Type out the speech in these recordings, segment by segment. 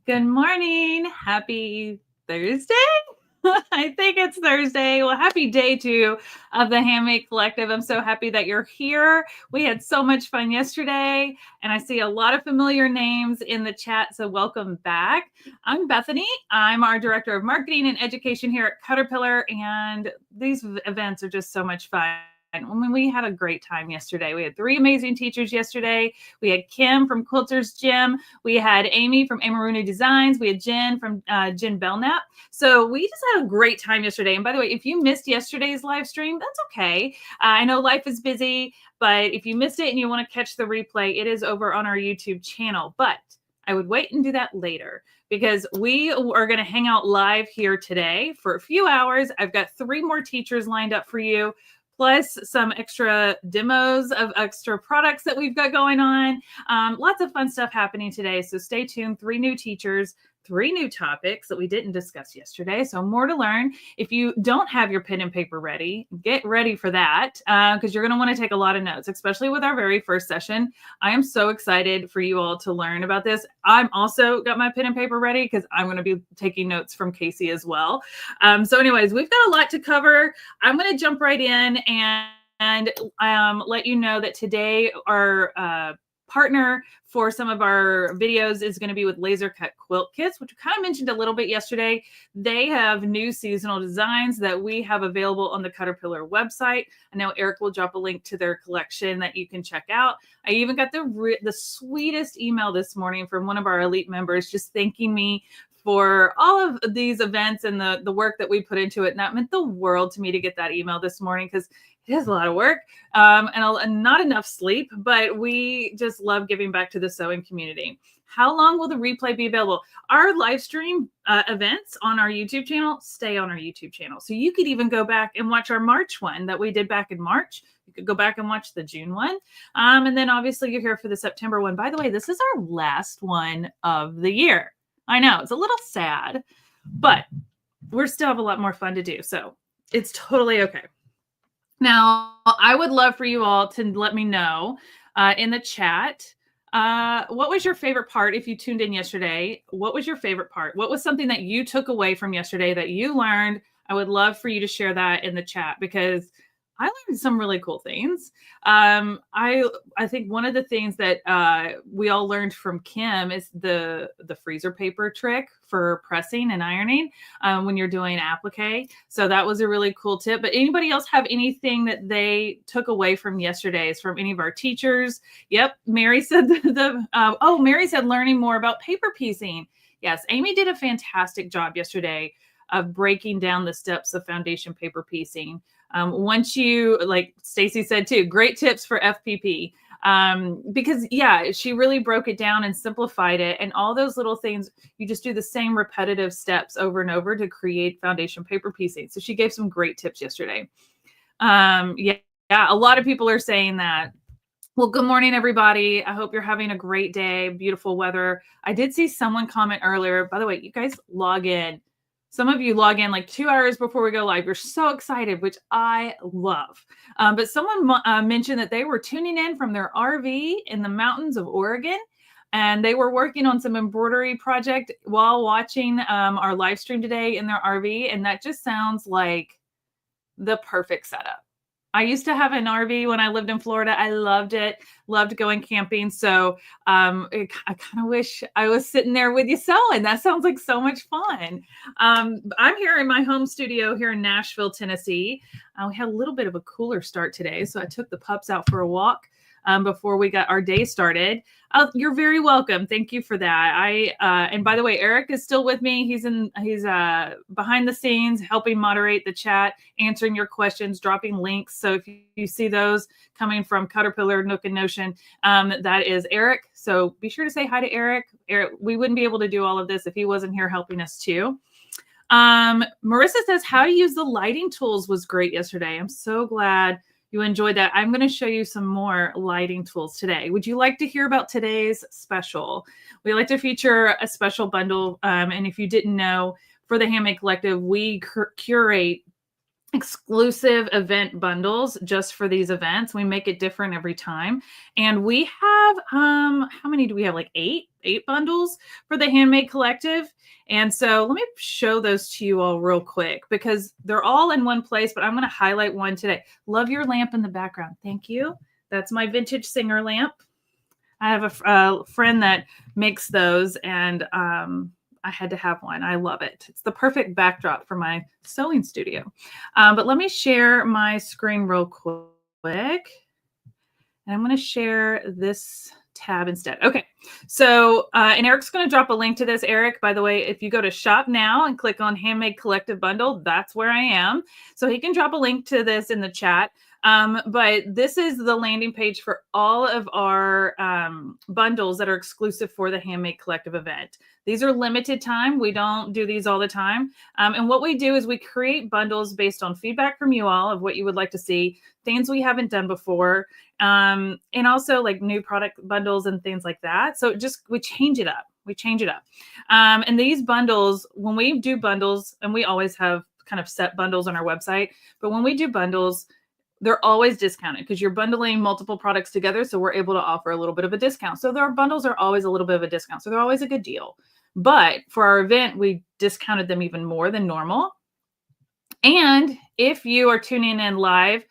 Good morning. Happy Thursday. I think it's Thursday. Well, happy day 2 of the Handmade Collective. I'm so happy that you're here. We had so much fun yesterday, and I see a lot of familiar names in the chat, so welcome back. I'm Bethany. I'm our Director of Marketing and Education here at Caterpillar, and these events are just so much fun. I mean, we had a great time yesterday. We had 3 amazing teachers yesterday. We had Kim from Quilter's Gym. We had Amy from Amaruna Designs. We had Jen from Jen Belknap. So we just had a great time yesterday. And by the way, if you missed yesterday's live stream, that's okay. I know life is busy, but if you missed it and you want to catch the replay, it is over on our YouTube channel. But I would wait and do that later, because we are going to hang out live here today for a few hours. I've got 3 more teachers lined up for you, plus some extra demos of extra products that we've got going on. Lots of fun stuff happening today. So stay tuned. 3 new teachers, 3 new topics that we didn't discuss yesterday. So more to learn. If you don't have your pen and paper ready, get ready for that, because you're going to want to take a lot of notes, especially with our very first session. I am so excited for you all to learn about this. I'm also got my pen and paper ready because I'm going to be taking notes from Casey as well. So anyways, we've got a lot to cover. I'm going to jump right in and let you know that today our partner for some of our videos is going to be with Laser Cut Quilt Kits, which I kind of mentioned a little bit yesterday. They have new seasonal designs that we have available on the Caterpillar website. I know Eric will drop a link to their collection that you can check out. I even got the sweetest email this morning from one of our elite members just thanking me for all of these events and the work that we put into it. And that meant the world to me to get that email this morning, because it is a lot of work and not enough sleep, but we just love giving back to the sewing community. How long will the replay be available? Our live stream events on our YouTube channel stay on our YouTube channel. So you could even go back and watch our March one that we did back in March. You could go back and watch the June one. And then obviously you're here for the September one. By the way, this is our last one of the year. I know it's a little sad, but we still have a lot more fun to do. So it's totally okay. Now, I would love for you all to let me know in the chat What was your favorite part if you tuned in yesterday? What was your favorite part? What was something that you took away from yesterday that you learned? I would love for you to share that in the chat because I learned some really cool things. I think one of the things that we all learned from Kim is the freezer paper trick for pressing and ironing when you're doing applique. So that was a really cool tip. But anybody else have anything that they took away from yesterday's from any of our teachers? Yep, Mary said Mary said learning more about paper piecing. Yes, Amy did a fantastic job yesterday of breaking down the steps of foundation paper piecing. Once you, like Stacy said too, great tips for FPP. Because yeah, she really broke it down and simplified it. And all those little things, you just do the same repetitive steps over and over to create foundation paper piecing. So she gave some great tips yesterday. Yeah, a lot of people are saying that. Well, good morning, everybody. I hope you're having a great day. Beautiful weather. I did see someone comment earlier. By the way, you guys log in. Some of you log in like 2 hours before we go live. You're so excited, which I love. But someone mentioned that they were tuning in from their RV in the mountains of Oregon, and they were working on some embroidery project while watching our live stream today in their RV. And that just sounds like the perfect setup. I used to have an RV when I lived in Florida. I loved it, loved going camping. So I kind of wish I was sitting there with you sewing. That sounds like so much fun. I'm here in my home studio here in Nashville, Tennessee. We had a little bit of a cooler start today. So I took the pups out for a walk before we got our day started. You're very welcome. Thank you for that. And by the way, Eric is still with me. He's behind the scenes, helping moderate the chat, answering your questions, dropping links. So if you see those coming from Caterpillar, Nook, and Notion, that is Eric. So be sure to say hi to Eric. Eric, we wouldn't be able to do all of this if he wasn't here helping us too. Marissa says how to use the lighting tools was great yesterday. I'm so glad you enjoyed that. I'm going to show you some more lighting tools today. Would you like to hear about today's special? We like to feature a special bundle. And if you didn't know, for the Handmade Collective, we curate exclusive event bundles just for these events. We make it different every time. And we have, how many do we have? Like eight bundles for the Handmade Collective. And so let me show those to you all real quick because they're all in one place, but I'm going to highlight one today. Love your lamp in the background. Thank you. That's my vintage Singer lamp. I have a friend that makes those, and I had to have one. I love it. It's the perfect backdrop for my sewing studio. But let me share my screen real quick. And I'm going to share this tab instead. Okay. So, and Eric's going to drop a link to this. Eric, by the way, if you go to shop now and click on Handmade Collective Bundle, that's where I am. So he can drop a link to this in the chat. But this is the landing page for all of our bundles that are exclusive for the Handmade Collective event. These are limited time. We don't do these all the time. And what we do is we create bundles based on feedback from you all of what you would like to see, things we haven't done before, and also like new product bundles and things like that. So we change it up. We change it up. And these bundles, when we do bundles, and we always have kind of set bundles on our website, but when we do bundles, they're always discounted because you're bundling multiple products together. So we're able to offer a little bit of a discount. So their bundles are always a little bit of a discount. So they're always a good deal. But for our event, we discounted them even more than normal. And if you are tuning in live,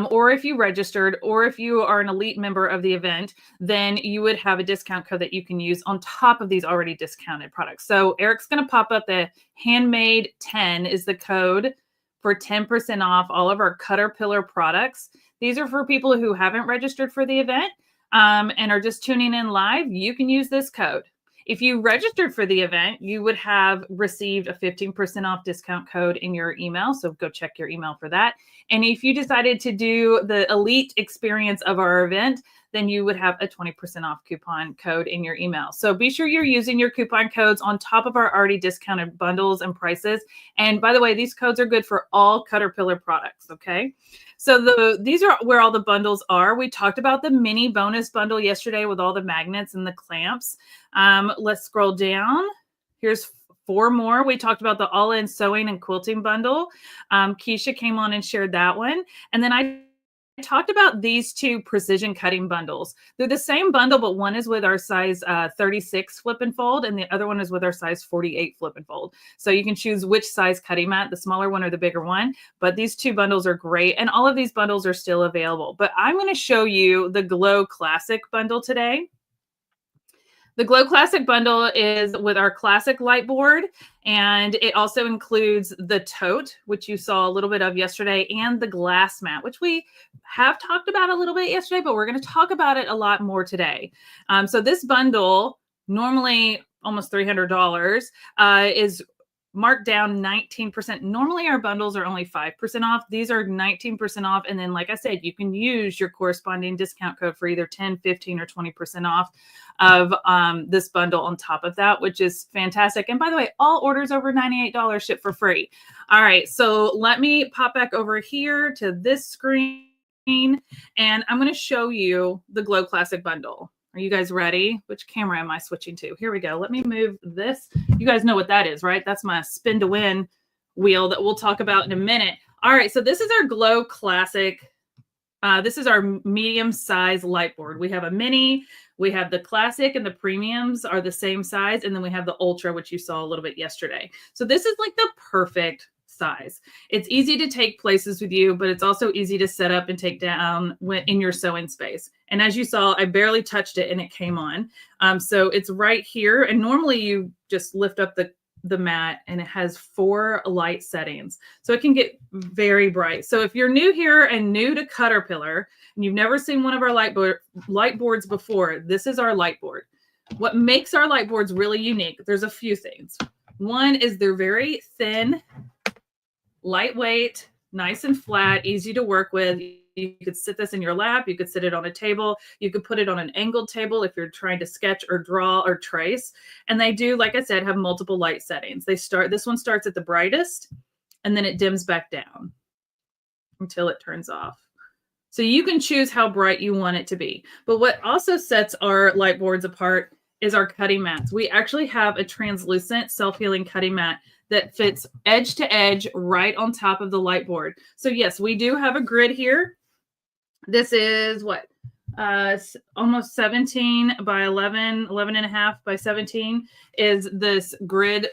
or if you registered, or if you are an elite member of the event, then you would have a discount code that you can use on top of these already discounted products. So Eric's going to pop up the Handmade 10 is the code for 10% off all of our Caterpillar products. These are for people who haven't registered for the event and are just tuning in live. You can use this code. If you registered for the event, you would have received a 15% off discount code in your email. So go check your email for that. And if you decided to do the elite experience of our event, then you would have a 20% off coupon code in your email. So be sure you're using your coupon codes on top of our already discounted bundles and prices. And by the way, these codes are good for all Caterpillar products, okay? So these are where all the bundles are. We talked about the mini bonus bundle yesterday with all the magnets and the clamps. Let's scroll down. Here's 4 more. We talked about the all-in sewing and quilting bundle. Keisha came on and shared that one. And then I talked about these two precision cutting bundles. They're the same bundle, but one is with our size 36 flip and fold, and the other one is with our size 48 flip and fold. So you can choose which size cutting mat, the smaller one or the bigger one. But these two bundles are great, and all of these bundles are still available. But I'm going to show you the Glow Classic bundle today. The Glow Classic bundle is with our classic light board, and it also includes the tote, which you saw a little bit of yesterday, and the glass mat, which we have talked about a little bit yesterday, but we're going to talk about it a lot more today. So this bundle, normally almost $300, is marked down 19%. Normally our bundles are only 5% off. These are 19% off. And then, like I said, you can use your corresponding discount code for either 10, 15, or 20% off of this bundle on top of that, which is fantastic. And by the way, all orders over $98 ship for free. All right, so let me pop back over here to this screen, and I'm going to show you the Glow Classic bundle. Are you guys ready? Which camera am I switching to? Here we go. Let me move this. You guys know what that is, right? That's my spin to win wheel that we'll talk about in a minute. All right, so this is our Glow Classic. This is our medium size light board. We have a mini, we have the classic, and the premiums are the same size. And then we have the ultra, which you saw a little bit yesterday. So this is like the perfect size. It's easy to take places with you, but it's also easy to set up and take down in your sewing space. And as you saw, I barely touched it and it came on. So it's right here. And normally you just lift up the mat, and it has 4 light settings. So it can get very bright. So if you're new here and new to Caterpillar and you've never seen one of our light boards before, this is our light board. What makes our light boards really unique, there's a few things. One is they're very thin, lightweight, nice and flat, easy to work with. You could sit this in your lap. You could sit it on a table. You could put it on an angled table if you're trying to sketch or draw or trace. And they do, like I said, have multiple light settings. This one starts at the brightest, and then it dims back down until it turns off. So you can choose how bright you want it to be. But what also sets our light boards apart is our cutting mats. We actually have a translucent self-healing cutting mat that fits edge to edge right on top of the light board. So yes, we do have a grid here. This is what? Almost 17 by 11, 11 and a half by 17 is this grid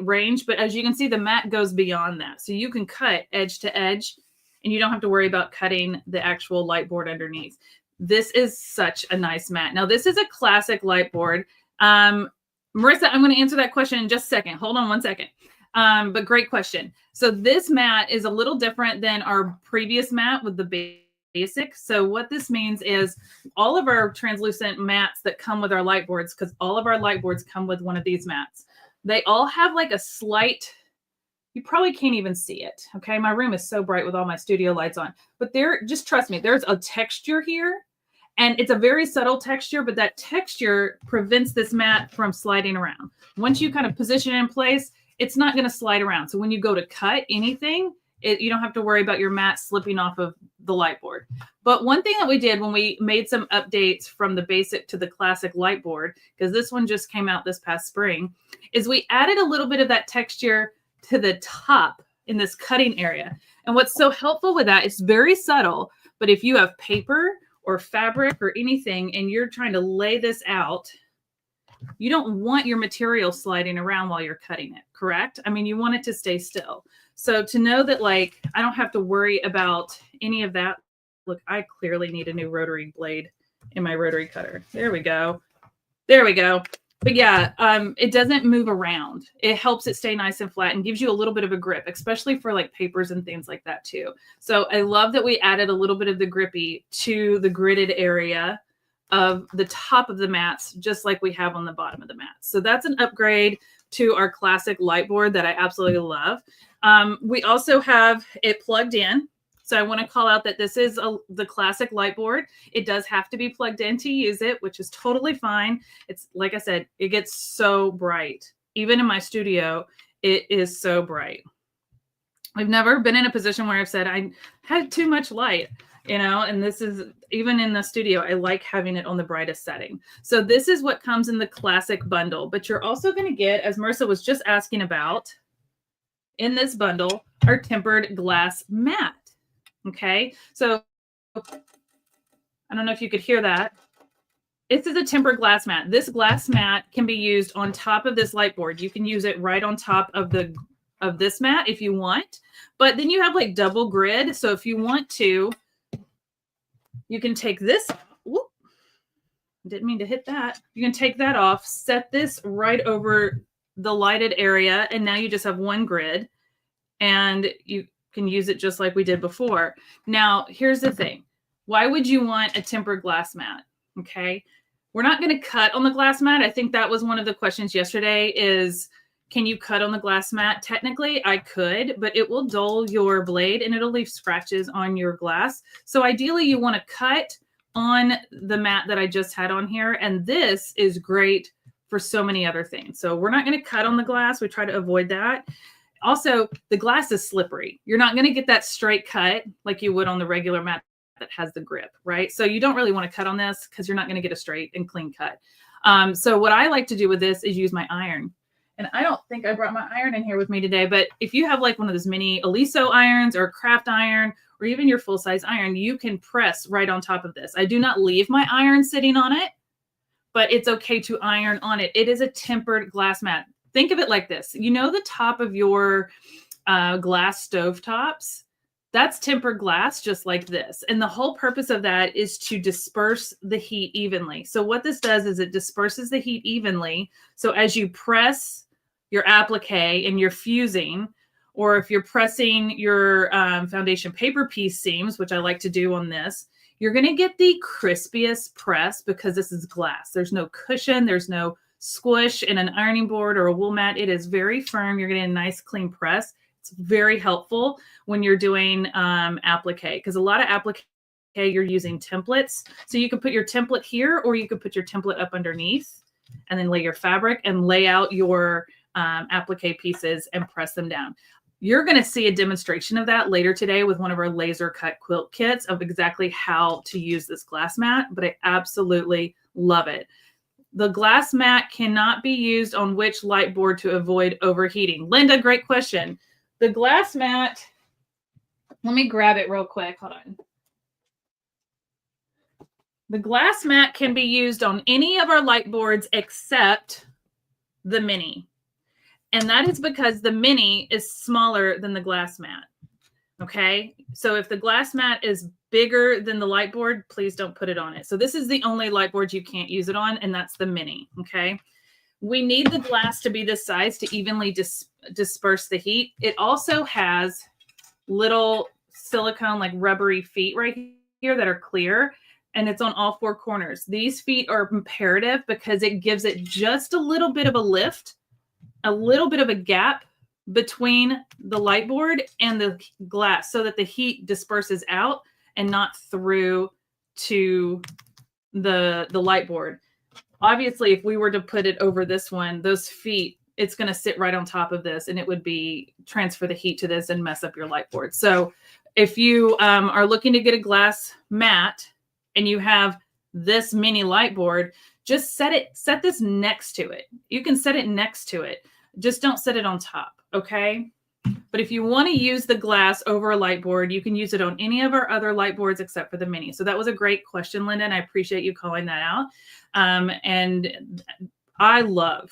range. But as you can see, the mat goes beyond that. So you can cut edge to edge, and you don't have to worry about cutting the actual light board underneath. This is such a nice mat. Now, this is a classic light board. Marissa, I'm going to answer that question in just a second. Hold on one second. But great question. So this mat is a little different than our previous mat with the basic. So what this means is all of our translucent mats that come with our light boards, because all of our light boards come with one of these mats, they all have like a slight, you probably can't even see it. Okay. My room is so bright with all my studio lights on, but just trust me, there's a texture here, and it's a very subtle texture, but that texture prevents this mat from sliding around. Once you kind of position it in place, it's not going to slide around. So when you go to cut anything, you don't have to worry about your mat slipping off of the light board. But one thing that we did when we made some updates from the basic to the classic light board, because this one just came out this past spring, is we added a little bit of that texture to the top in this cutting area. And what's so helpful with that, it's very subtle, but if you have paper or fabric or anything and you're trying to lay this out, you don't want your material sliding around while you're cutting it, correct? I mean, you want it to stay still. So to know that, like, I don't have to worry about any of that. Look, I clearly need a new rotary blade in my rotary cutter. There we go. There we go. But yeah, it doesn't move around. It helps it stay nice and flat and gives you a little bit of a grip, especially for like papers and things like that too. So I love that we added a little bit of the grippy to the gridded area of the top of the mats, just like we have on the bottom of the mats. So that's an upgrade to our classic light board that I absolutely love. We also have it plugged in. So I want to call out that this is the classic light board. It does have to be plugged in to use it, which is totally fine. It's like I said, it gets so bright. Even in my studio, it is so bright. I've never been in a position where I've said I had too much light, and this is even in the studio, I like having it on the brightest setting. So this is what comes in the classic bundle, but you're also going to get, as Marissa was just asking about, in this bundle, our tempered glass mat. Okay, so I don't know if you could hear that. This is a tempered glass mat. This glass mat can be used on top of this light board. You can use it right on top of this mat if you want, but then you have like double grid. So if you want to, you can take this. Whoop, didn't mean to hit that. You can take that off, set this right over the lighted area, and now you just have one grid, and you can use it just like we did before. Now, here's the thing. Why would you want a tempered glass mat? Okay. We're not going to cut on the glass mat. I think that was one of the questions yesterday is, can you cut on the glass mat? Technically, I could, but it will dull your blade and it'll leave scratches on your glass. So ideally, you want to cut on the mat that I just had on here. And this is great for so many other things. So we're not going to cut on the glass. We try to avoid that. Also, the glass is slippery. You're not going to get that straight cut like you would on the regular mat that has the grip, right? So you don't really want to cut on this because you're not going to get a straight and clean cut. So what I like to do with this is use my iron. And I don't think I brought my iron in here with me today, but if you have like one of those mini Aliso irons or craft iron, or even your full-size iron, you can press right on top of this. I do not leave my iron sitting on it, but it's okay to iron on it. It is a tempered glass mat. Think of it like this. You know the top of your glass stovetops? That's tempered glass, just like this. And the whole purpose of that is to disperse the heat evenly. So what this does is it disperses the heat evenly. So as you press your applique and you're fusing, or if you're pressing your foundation paper piece seams, which I like to do on this, you're going to get the crispiest press because this is glass. There's no cushion. There's no squish in an ironing board or a wool mat. It is very firm. You're getting a nice clean press. It's very helpful when you're doing applique, because a lot of applique you're using templates. So you could put your template here, or you could put your template up underneath and then lay your fabric and lay out your applique pieces and press them down. You're going to see a demonstration of that later today with one of our laser cut quilt kits of exactly how to use this glass mat, but I absolutely love it. The glass mat cannot be used on which light board to avoid overheating? Linda, great question. The glass mat, let me grab it real quick. Hold on. The glass mat can be used on any of our light boards except the mini. And that is because the mini is smaller than the glass mat. Okay. So if the glass mat is bigger than the light board, please don't put it on it. So this is the only light board you can't use it on, and that's the mini. Okay. We need the glass to be this size to evenly disperse the heat. It also has little silicone, like rubbery feet right here that are clear, and it's on all four corners. These feet are imperative because it gives it just a little bit of a lift, a little bit of a gap between the light board and the glass so that the heat disperses out and not through to the light board. Obviously, if we were to put it over this one, those feet, it's going to sit right on top of this, and it would be transfer the heat to this and mess up your light board. So if you are looking to get a glass mat and you have this mini light board, just set this next to it. You can set it next to it. Just don't set it on top. Okay. But if you want to use the glass over a light board, you can use it on any of our other light boards except for the mini. So that was a great question, Linda, and I appreciate you calling that out. And I love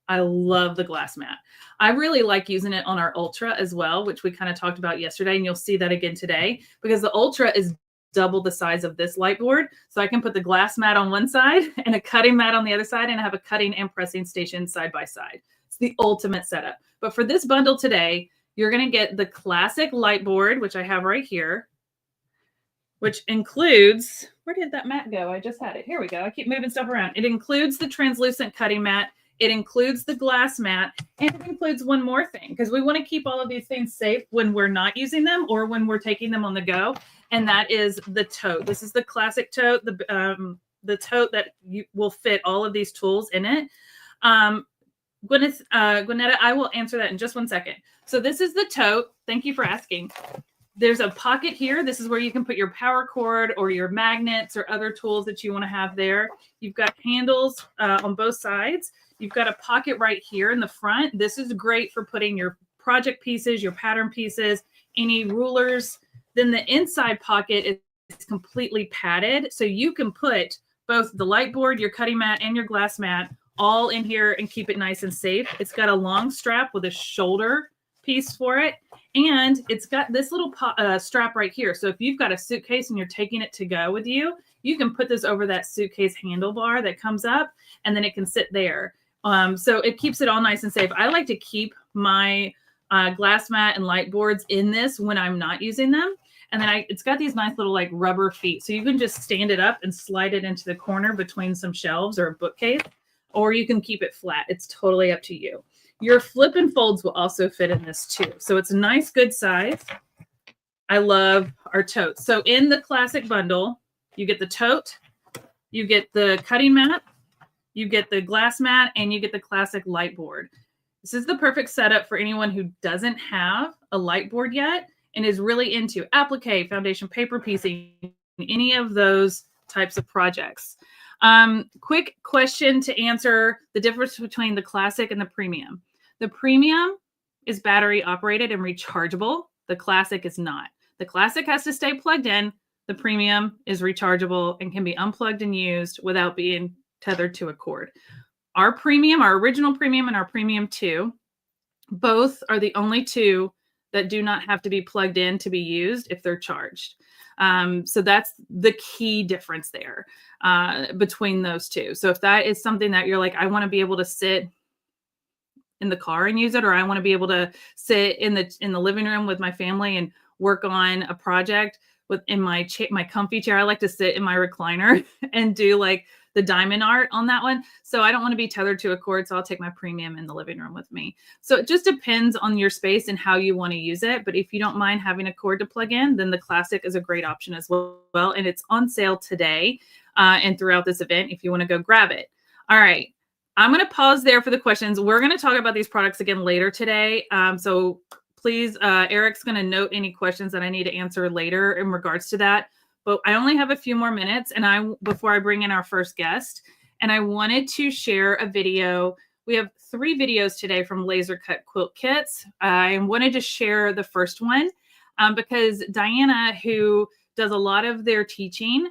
the glass mat. I really like using it on our Ultra as well, which we kind of talked about yesterday, and you'll see that again today because the Ultra is double the size of this light board. So I can put the glass mat on one side and a cutting mat on the other side, and have a cutting and pressing station side by side. It's the ultimate setup. But for this bundle today, you're going to get the classic light board, which I have right here, which includes, where did that mat go? I just had it. Here we go. I keep moving stuff around. It includes the translucent cutting mat. It includes the glass mat, and it includes one more thing because we want to keep all of these things safe when we're not using them or when we're taking them on the go. And that is the tote. This is the classic tote, the tote that will fit all of these tools in it. Gwinnetta, I will answer that in just one second. So this is the tote. Thank you for asking. There's a pocket here. This is where you can put your power cord or your magnets or other tools that you want to have there. You've got handles on both sides. You've got a pocket right here in the front. This is great for putting your project pieces, your pattern pieces, any rulers. Then the inside pocket is completely padded. So you can put both the light board, your cutting mat, and your glass mat all in here and keep it nice and safe. It's got a long strap with a shoulder piece for it. And it's got this little strap right here. So if you've got a suitcase and you're taking it to go with you, you can put this over that suitcase handlebar that comes up, and then it can sit there. So it keeps it all nice and safe. I like to keep my glass mat and light boards in this when I'm not using them. And then it's got these nice little like rubber feet. So you can just stand it up and slide it into the corner between some shelves or a bookcase, or you can keep it flat. It's totally up to you. Your flip and folds will also fit in this too. So it's a nice, good size. I love our totes. So in the classic bundle, you get the tote, you get the cutting mat, you get the glass mat, and you get the classic light board. This is the perfect setup for anyone who doesn't have a light board yet and is really into applique, foundation paper piecing, any of those types of projects. Quick question to answer the difference between the classic and the premium. The premium is battery operated and rechargeable. The classic is not. The classic has to stay plugged in. The premium is rechargeable and can be unplugged and used without being tethered to a cord. Our premium, our original premium, and our premium 2, both are the only two that do not have to be plugged in to be used if they're charged. So that's the key difference there between those two. So if that is something that you're like, I want to be able to sit in the car and use it, or I want to be able to sit in the living room with my family and work on a project in my comfy chair. I like to sit in my recliner and do like the diamond art on that one. So I don't want to be tethered to a cord. So I'll take my premium in the living room with me. So it just depends on your space and how you want to use it. But if you don't mind having a cord to plug in, then the classic is a great option as well. And it's on sale today and throughout this event if you want to go grab it. All right. I'm going to pause there for the questions. We're going to talk about these products again later today. So please, Eric's going to note any questions that I need to answer later in regards to that. But I only have a few more minutes before I bring in our first guest. And I wanted to share a video. We have 3 videos today from Laser Cut Quilt Kits. I wanted to share the first one because Diana, who does a lot of their teaching,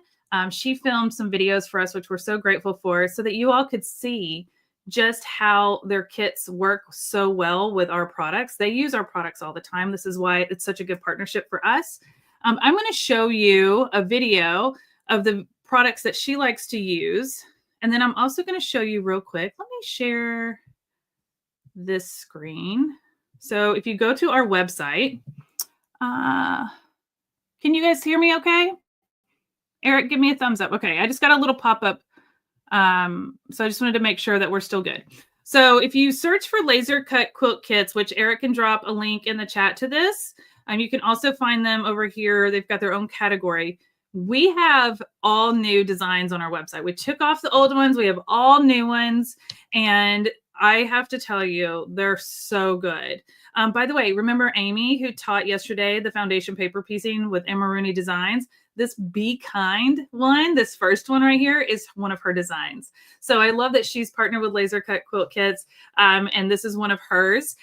she filmed some videos for us, which we're so grateful for, so that you all could see just how their kits work so well with our products. They use our products all the time. This is why it's such a good partnership for us. I'm going to show you a video of the products that she likes to use. And then I'm also going to show you real quick. Let me share this screen. So if you go to our website, can you guys hear me okay? Eric, give me a thumbs up. Okay, I just got a little pop-up. So I just wanted to make sure that we're still good. So if you search for Laser Cut Quilt Kits, which Eric can drop a link in the chat to this, you can also find them over here. They've got their own category. We have all new designs on our website. We took off the old ones. We have all new ones. And I have to tell you, they're so good. By the way, remember Amy, who taught yesterday the foundation paper piecing with Emma Rooney Designs? This Be Kind one, this first one right here, is one of her designs. So I love that she's partnered with Laser Cut Quilt Kits, and this is one of hers.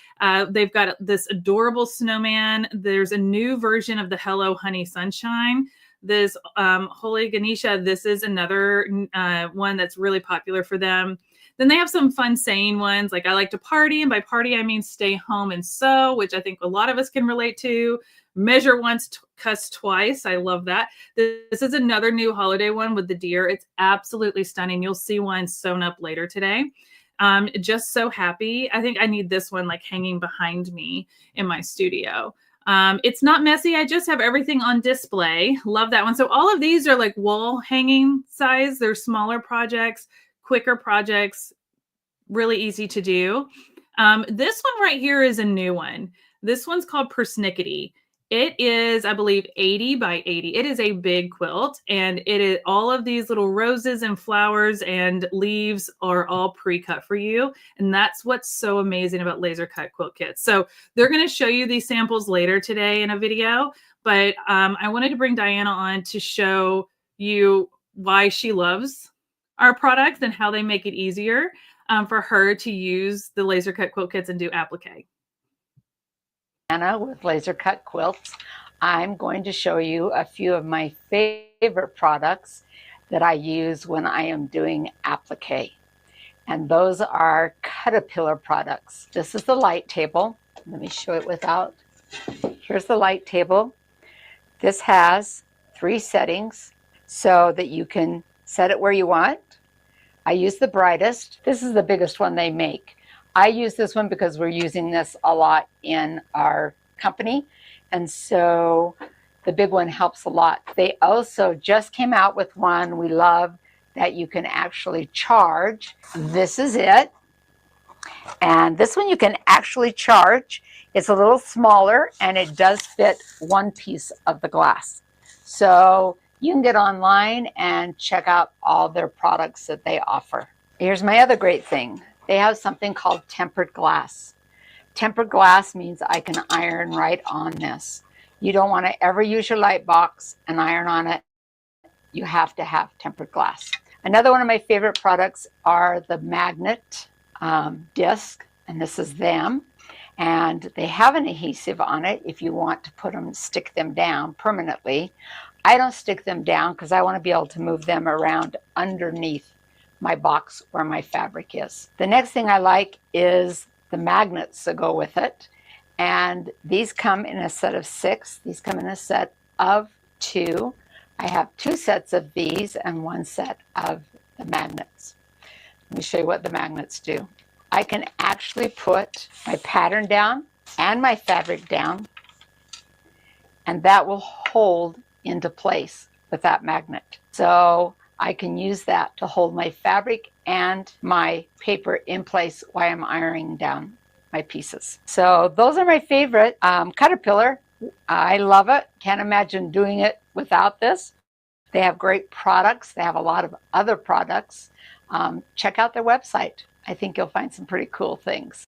They've got this adorable snowman. There's a new version of the Hello Honey Sunshine. This Holy Ganesha, this is another one that's really popular for them. Then they have some fun saying ones, like I like to party, and by party I mean stay home and sew, which I think a lot of us can relate to. Measure once, cuss twice. I love that. This is another new holiday one with the deer. It's absolutely stunning. You'll see one sewn up later today. Just so happy. I think I need this one like hanging behind me in my studio. It's not messy. I just have everything on display. Love that one. So all of these are like wall hanging size. They're smaller projects, quicker projects, really easy to do. This one right here is a new one. This one's called Persnickety. It is, I believe, 80 by 80. It is a big quilt, and it is all of these little roses and flowers and leaves are all pre-cut for you. And that's what's so amazing about Laser Cut Quilt Kits. So they're going to show you these samples later today in a video, but I wanted to bring Diana on to show you why she loves our products and how they make it easier for her to use the Laser Cut Quilt Kits and do applique. Anna with Laser Cut Quilts. I'm going to show you a few of my favorite products that I use when I am doing applique. And those are Caterpillar products. This is the light table. Let me show it without. Here's the light table. This has 3 settings so that you can set it where you want. I use the brightest. This is the biggest one they make. I use this one because we're using this a lot in our company. And so the big one helps a lot. They also just came out with one we love that you can actually charge. This is it. And this one you can actually charge. It's a little smaller and it does fit one piece of the glass. So you can get online and check out all their products that they offer. Here's my other great thing. They have something called tempered glass. Tempered glass means I can iron right on this. You don't want to ever use your light box and iron on it. You have to have tempered glass. Another one of my favorite products are the magnet disc, and this is them. And they have an adhesive on it if you want to stick them down permanently. I don't stick them down because I want to be able to move them around underneath my box where my fabric is. The next thing I like is the magnets that go with it. And these come in a set of 6. These come in a set of 2. I have 2 sets of these and 1 set of the magnets. Let me show you what the magnets do. I can actually put my pattern down and my fabric down, and that will hold into place with that magnet. So I can use that to hold my fabric and my paper in place while I'm ironing down my pieces. So those are my favorite. Caterpillar, I love it. Can't imagine doing it without this. They have great products. They have a lot of other products. Check out their website. I think you'll find some pretty cool things.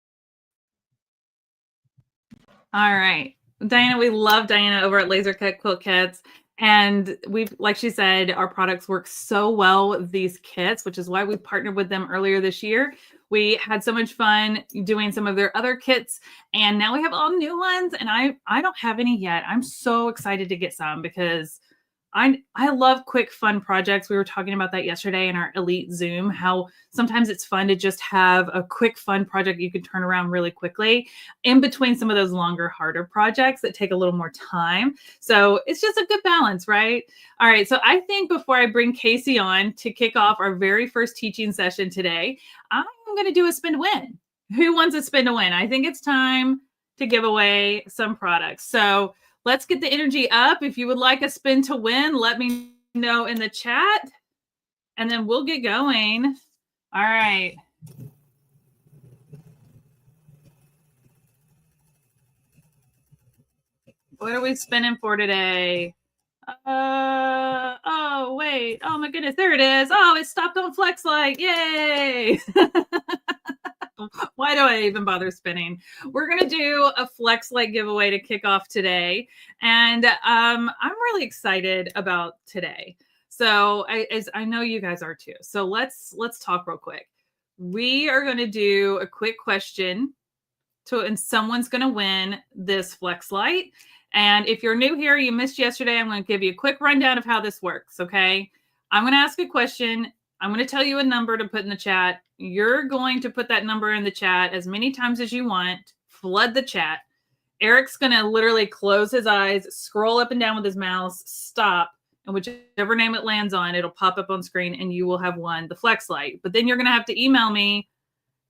All right. Diana, we love Diana over at Laser Cut Quilt Kits. And we've, like she said, our products work so well with these kits, which is why we partnered with them earlier this year. We had so much fun doing some of their other kits, and now we have all new ones, and I don't have any yet. I'm so excited to get some because I love quick, fun projects. We were talking about that yesterday in our Elite Zoom, how sometimes it's fun to just have a quick, fun project you can turn around really quickly in between some of those longer, harder projects that take a little more time. So it's just a good balance, right? All right. So I think before I bring Casey on to kick off our very first teaching session today, I'm going to do a spin to win. Who wants a spin to win? I think it's time to give away some products. So let's get the energy up. If you would like a spin to win, let me know in the chat, and then we'll get going. All right. What are we spinning for today? Oh, wait. Oh, my goodness. There it is. Oh, it stopped on Flex Light. Yay. Why do I even bother spinning? We're going to do a Flex Light giveaway to kick off today. And I'm really excited about today. So I know you guys are too. So let's talk real quick. We are going to do a quick question and someone's going to win this Flex Light. And if you're new here, you missed yesterday, I'm going to give you a quick rundown of how this works. Okay. I'm going to ask a question. I'm going to tell you a number to put in the chat. You're going to put that number in the chat as many times as you want. Flood the chat. Eric's going to literally close his eyes, scroll up and down with his mouse, stop, and whichever name it lands on, it'll pop up on screen and you will have won the Flex Light. But then you're going to have to email me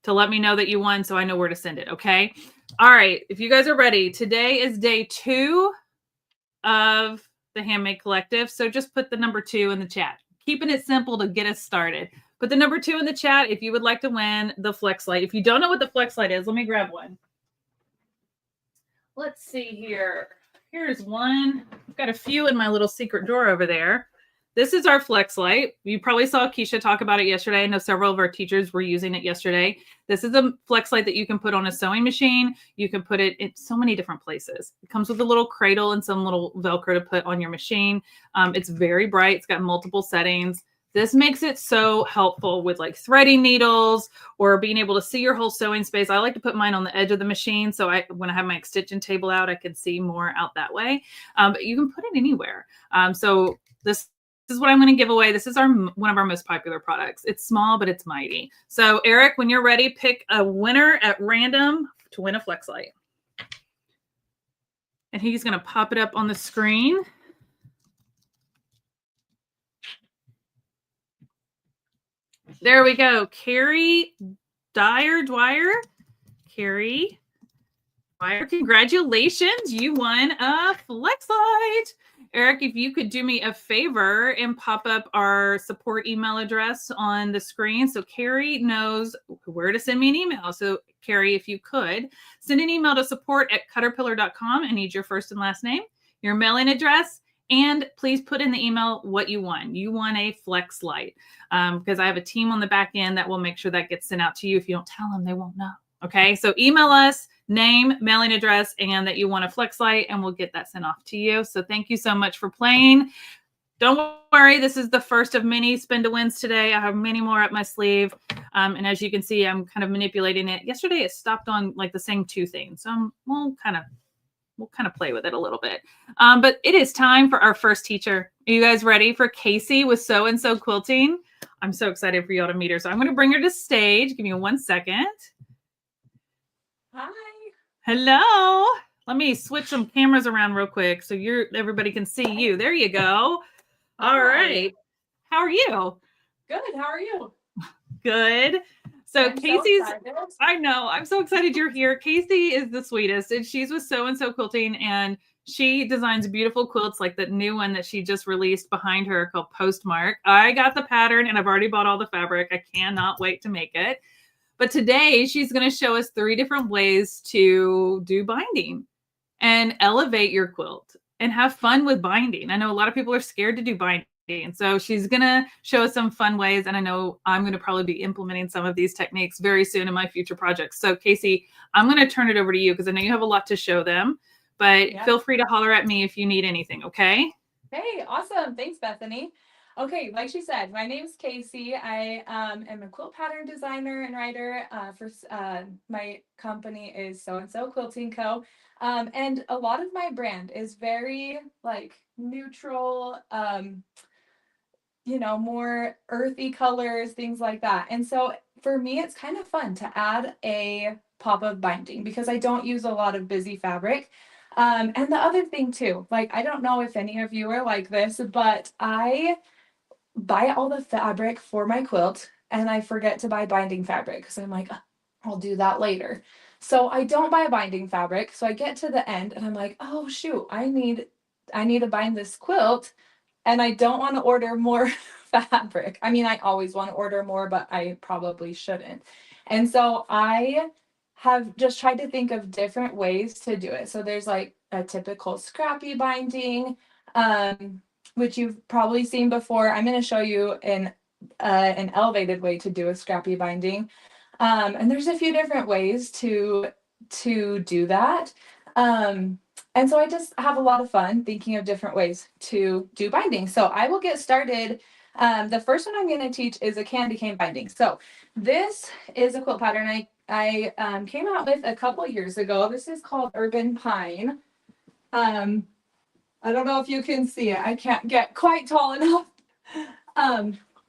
to let me know that you won so I know where to send it, okay? All right, if you guys are ready, today is day 2 of the Handmade Collective, so just put the number 2 in the chat. Keeping it simple to get us started. Put the number 2 in the chat if you would like to win the Flex Light. If you don't know what the Flex Light is, let me grab one. Let's see here. Here's one. I've got a few in my little secret drawer over there. This is our Flex Light. You probably saw Keisha talk about it yesterday. I know several of our teachers were using it yesterday. This is a Flex Light that you can put on a sewing machine. You can put it in so many different places. It comes with a little cradle and some little Velcro to put on your machine. It's very bright. It's got multiple settings. This makes it so helpful with like threading needles or being able to see your whole sewing space. I like to put mine on the edge of the machine so when I have my extension table out, I can see more out that way. But you can put it anywhere. So this is what I'm going to give away. This is one of our most popular products. It's small, but it's mighty. So Eric, when you're ready, pick a winner at random to win a Flex Light. And he's going to pop it up on the screen. There we go. Carrie Dwyer. Carrie Dwyer, congratulations. You won a Flex Light. Eric, if you could do me a favor and pop up our support email address on the screen so Carrie knows where to send me an email. So Carrie, if you could, send an email to support@cutterpillar.com. I need your first and last name, your mailing address, and please put in the email what you won. You won a Flex Light because I have a team on the back end that will make sure that gets sent out to you. If you don't tell them, they won't know. Okay, so email us, name, mailing address, and that you want a Flex Light, and we'll get that sent off to you. So thank you so much for playing. Don't worry, this is the first of many spin to wins today. I have many more up my sleeve. And as you can see, I'm kind of manipulating it. Yesterday, it stopped on like the same two things. So we'll kind of play with it a little bit. But it is time for our first teacher. Are you guys ready for Casey with Sew and Sew Quilting? I'm so excited for y'all to meet her. So I'm going to bring her to stage. Give me 1 second. Hi. Hello. Let me switch some cameras around real quick so everybody can see you. There you go. All right. How are you? Good. How are you? Good. So Casey's, so I know, I'm so excited you're here. Casey is the sweetest, and she's with Sew and Sew Quilting, and she designs beautiful quilts like the new one that she just released behind her called Postmark. I got the pattern and I've already bought all the fabric. I cannot wait to make it. But today she's going to show us 3 different ways to do binding and elevate your quilt and have fun with binding. I know a lot of people are scared to do binding. And so she's going to show us some fun ways. And I know I'm going to probably be implementing some of these techniques very soon in my future projects. So Casey, I'm going to turn it over to you because I know you have a lot to show them, but feel free to holler at me if you need anything. Okay. Hey, awesome. Thanks, Bethany. Okay, like she said, my name's Casey. I am a quilt pattern designer and writer for my company is So and So Quilting Co. And a lot of my brand is very like neutral, more earthy colors, things like that. And so for me, it's kind of fun to add a pop of binding because I don't use a lot of busy fabric. And the other thing too, like, I don't know if any of you are like this, but I buy all the fabric for my quilt and I forget to buy binding fabric because I'm like, I'll do that later. So I don't buy binding fabric. So I get to the end and I'm like, oh shoot, I need to bind this quilt and I don't want to order more fabric. I mean, I always want to order more, but I probably shouldn't. And so I have just tried to think of different ways to do it. So there's like a typical scrappy binding, which you've probably seen before. I'm going to show you an elevated way to do a scrappy binding. And there's a few different ways to do that. And so I just have a lot of fun thinking of different ways to do binding. So I will get started. The first one I'm going to teach is a candy cane binding. So this is a quilt pattern I came out with a couple years ago. This is called Urban Pine. I don't know if you can see it. I can't get quite tall enough.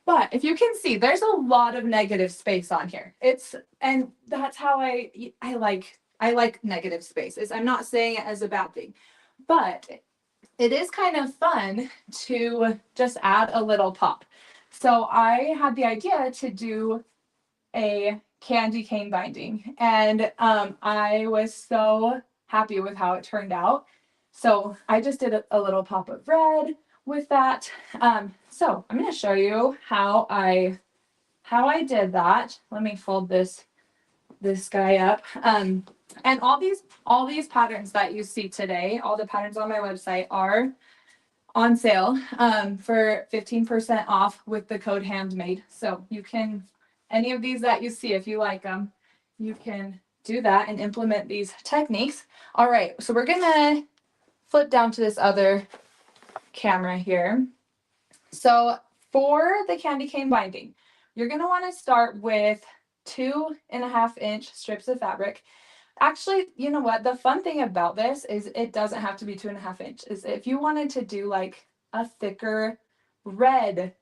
But if you can see, there's a lot of negative space on here. And that's how I like negative spaces. I'm not saying it as a bad thing, but it is kind of fun to just add a little pop. So I had the idea to do a candy cane binding, and I was so happy with how it turned out. So I just did a little pop of red with that. So I'm going to show you how I did that. Let me fold this guy up. And all these patterns that you see today, all the patterns on my website are on sale for 15% off with the code Handmade. So you can, any of these that you see, if you like them, you can do that and implement these techniques. All right, so we're going to flip down to this other camera here. So For the candy cane binding, you're going to want to start with 2.5-inch strips of fabric. Actually, you know what? The fun thing about this is it doesn't have to be 2.5 inches. If you wanted to do like a thicker red,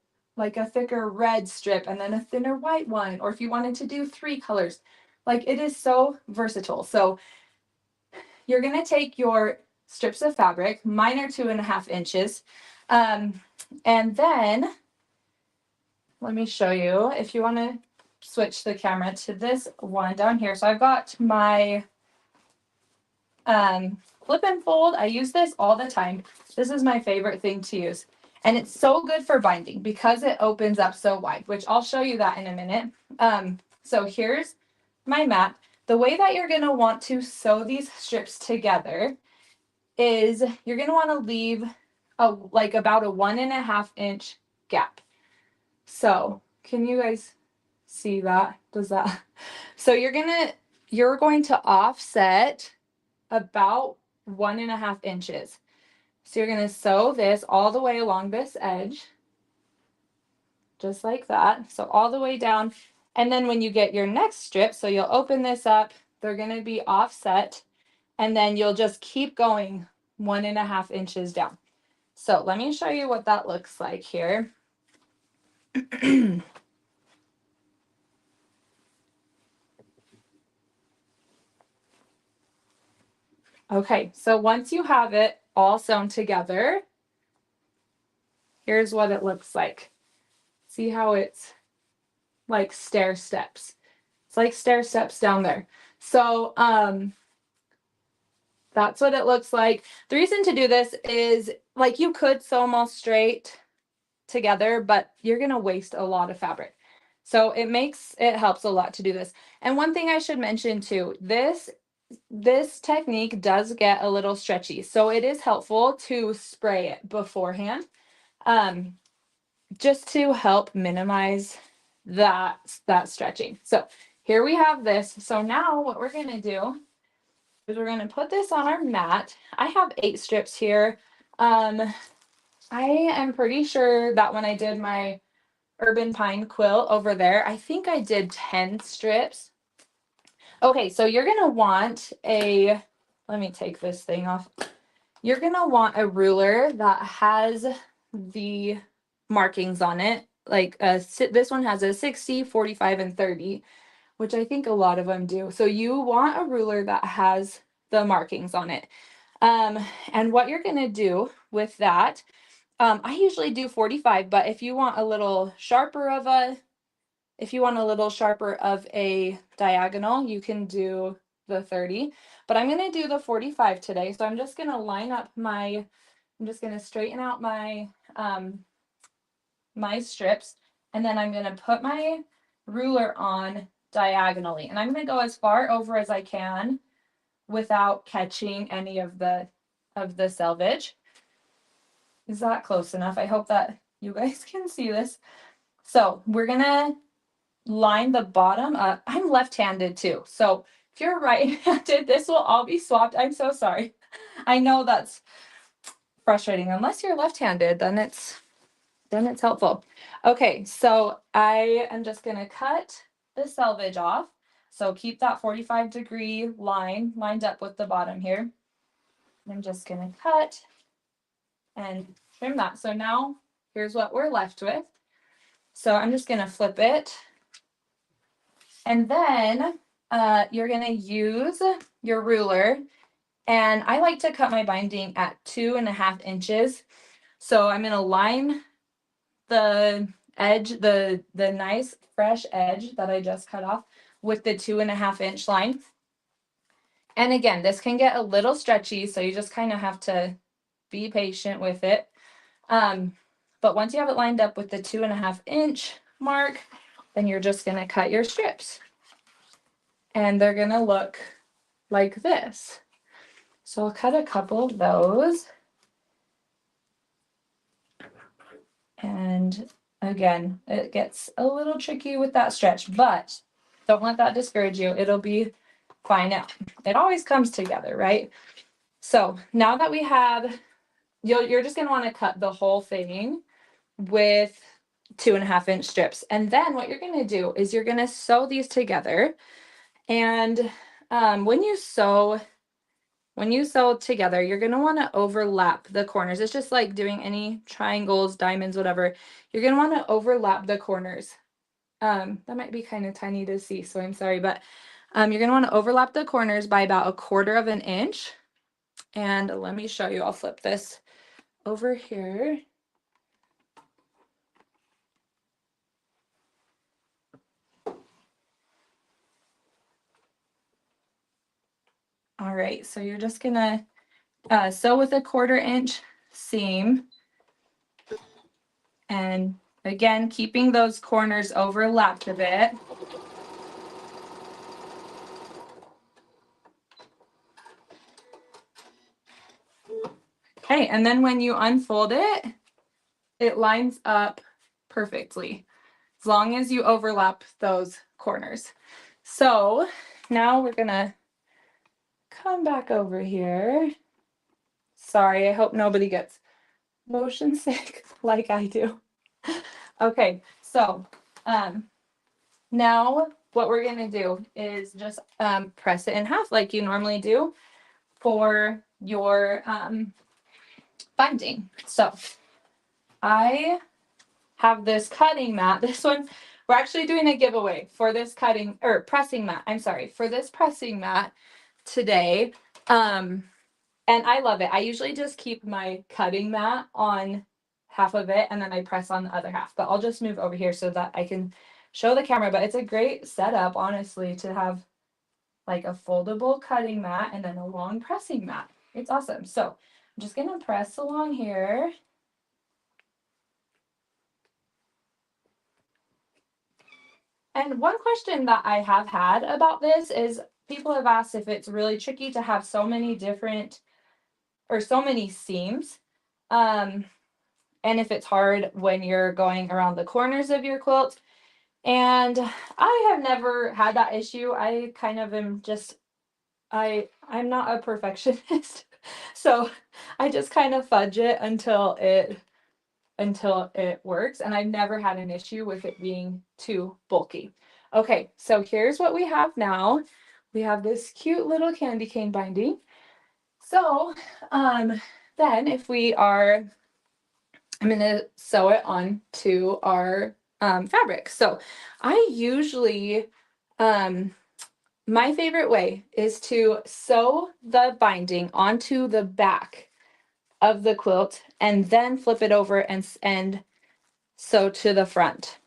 strip and then a thinner white one, or if you wanted to do 3 colors, like it is so versatile. So you're going to take your strips of fabric, mine are 2.5 inches. And then let me show you if you want to switch the camera to this one down here. So I've got my flip and fold. I use this all the time. This is my favorite thing to use. And it's so good for binding because it opens up so wide, which I'll show you that in a minute. So here's my mat. The way that you're going to want to sew these strips together is you're going to want to leave about a 1.5-inch gap. So can you guys see that? So you're going to offset about 1.5 inches. So you're going to sew this all the way along this edge, just like that. So all the way down. And then when you get your next strip, so you'll open this up, they're going to be offset, and then you'll just keep going 1.5 inches down. So let me show you what that looks like here. Okay, so once you have it all sewn together, here's what it looks like. See how it's like stair steps. It's like stair steps down there. So that's what it looks like. The reason to do this is like you could sew them all straight together, but you're going to waste a lot of fabric. So it helps a lot to do this. And one thing I should mention too, this technique does get a little stretchy. So it is helpful to spray it beforehand, just to help minimize that stretching. So here we have this. So now what we're going to do is we're going to put this on our mat. I have 8 strips here. I am pretty sure that when I did my urban pine quilt over there, I think I did 10 strips. Okay, so you're going to want let me take this thing off. You're going to want a ruler that has the markings on it. Like this one has a 60, 45, and 30, which I think a lot of them do. So you want a ruler that has the markings on it. And what you're going to do with that, I usually do 45, but if you want a little sharper of a diagonal, you can do the 30, but I'm going to do the 45 today. So I'm just going to straighten out my my strips, and then I'm going to put my ruler on diagonally, and I'm going to go as far over as I can without catching any of the selvage. Is that close enough? I hope that you guys can see this. So we're going to line the bottom up. I'm left-handed too. So if you're right-handed, this will all be swapped. I'm so sorry. I know that's frustrating. Unless you're left-handed, then it's helpful. Okay, so I am just going to cut the selvage off. So keep that 45-degree line lined up with the bottom here. I'm just going to cut and trim that. So now here's what we're left with. So I'm just going to flip it. And then you're going to use your ruler. And I like to cut my binding at 2.5 inches. So I'm going to line the edge, the nice fresh edge that I just cut off with the 2.5-inch line. And again, this can get a little stretchy, so you just kind of have to be patient with it. But once you have it lined up with the 2.5-inch mark, then you're just going to cut your strips. And they're going to look like this. So I'll cut a couple of those. And again, it gets a little tricky with that stretch, but don't let that discourage you. It'll be fine. It always comes together, right? So now that we have, you're just going to want to cut the whole thing with 2.5-inch strips. And then what you're going to do is you're going to sew these together. And when you sew together, you're going to want to overlap the corners. It's just like doing any triangles, diamonds, whatever. You're going to want to overlap the corners. That might be kind of tiny to see, so I'm sorry, but you're going to want to overlap the corners by about 1/4 of an inch. And let me show you. I'll flip this over here. All right, so you're just gonna sew with a 1/4 inch seam. And again, keeping those corners overlapped a bit. Okay, and then when you unfold it, it lines up perfectly, as long as you overlap those corners. So now we're gonna come back over here. Sorry, I hope nobody gets motion sick like I do. Okay, so now what we're gonna do is just press it in half like you normally do for your binding. So I have this cutting mat. This one, we're actually doing a giveaway for this pressing mat. I'm sorry, for this pressing mat today. And I love it. I usually just keep my cutting mat on half of it and then I press on the other half. But I'll just move over here so that I can show the camera. But it's a great setup, honestly, to have like a foldable cutting mat and then a long pressing mat. It's awesome. So I'm just going to press along here. And one question that I have had about this is people have asked if it's really tricky to have so many different or so many seams. And if it's hard when you're going around the corners of your quilt. And I have never had that issue. I kind of am just, I'm not a perfectionist. So I just kind of fudge it until it works. And I've never had an issue with it being too bulky. Okay, so here's what we have now. We have this cute little candy cane binding. So then if we are, I'm going to sew it onto our fabric. So I usually, my favorite way is to sew the binding onto the back of the quilt and then flip it over and sew to the front.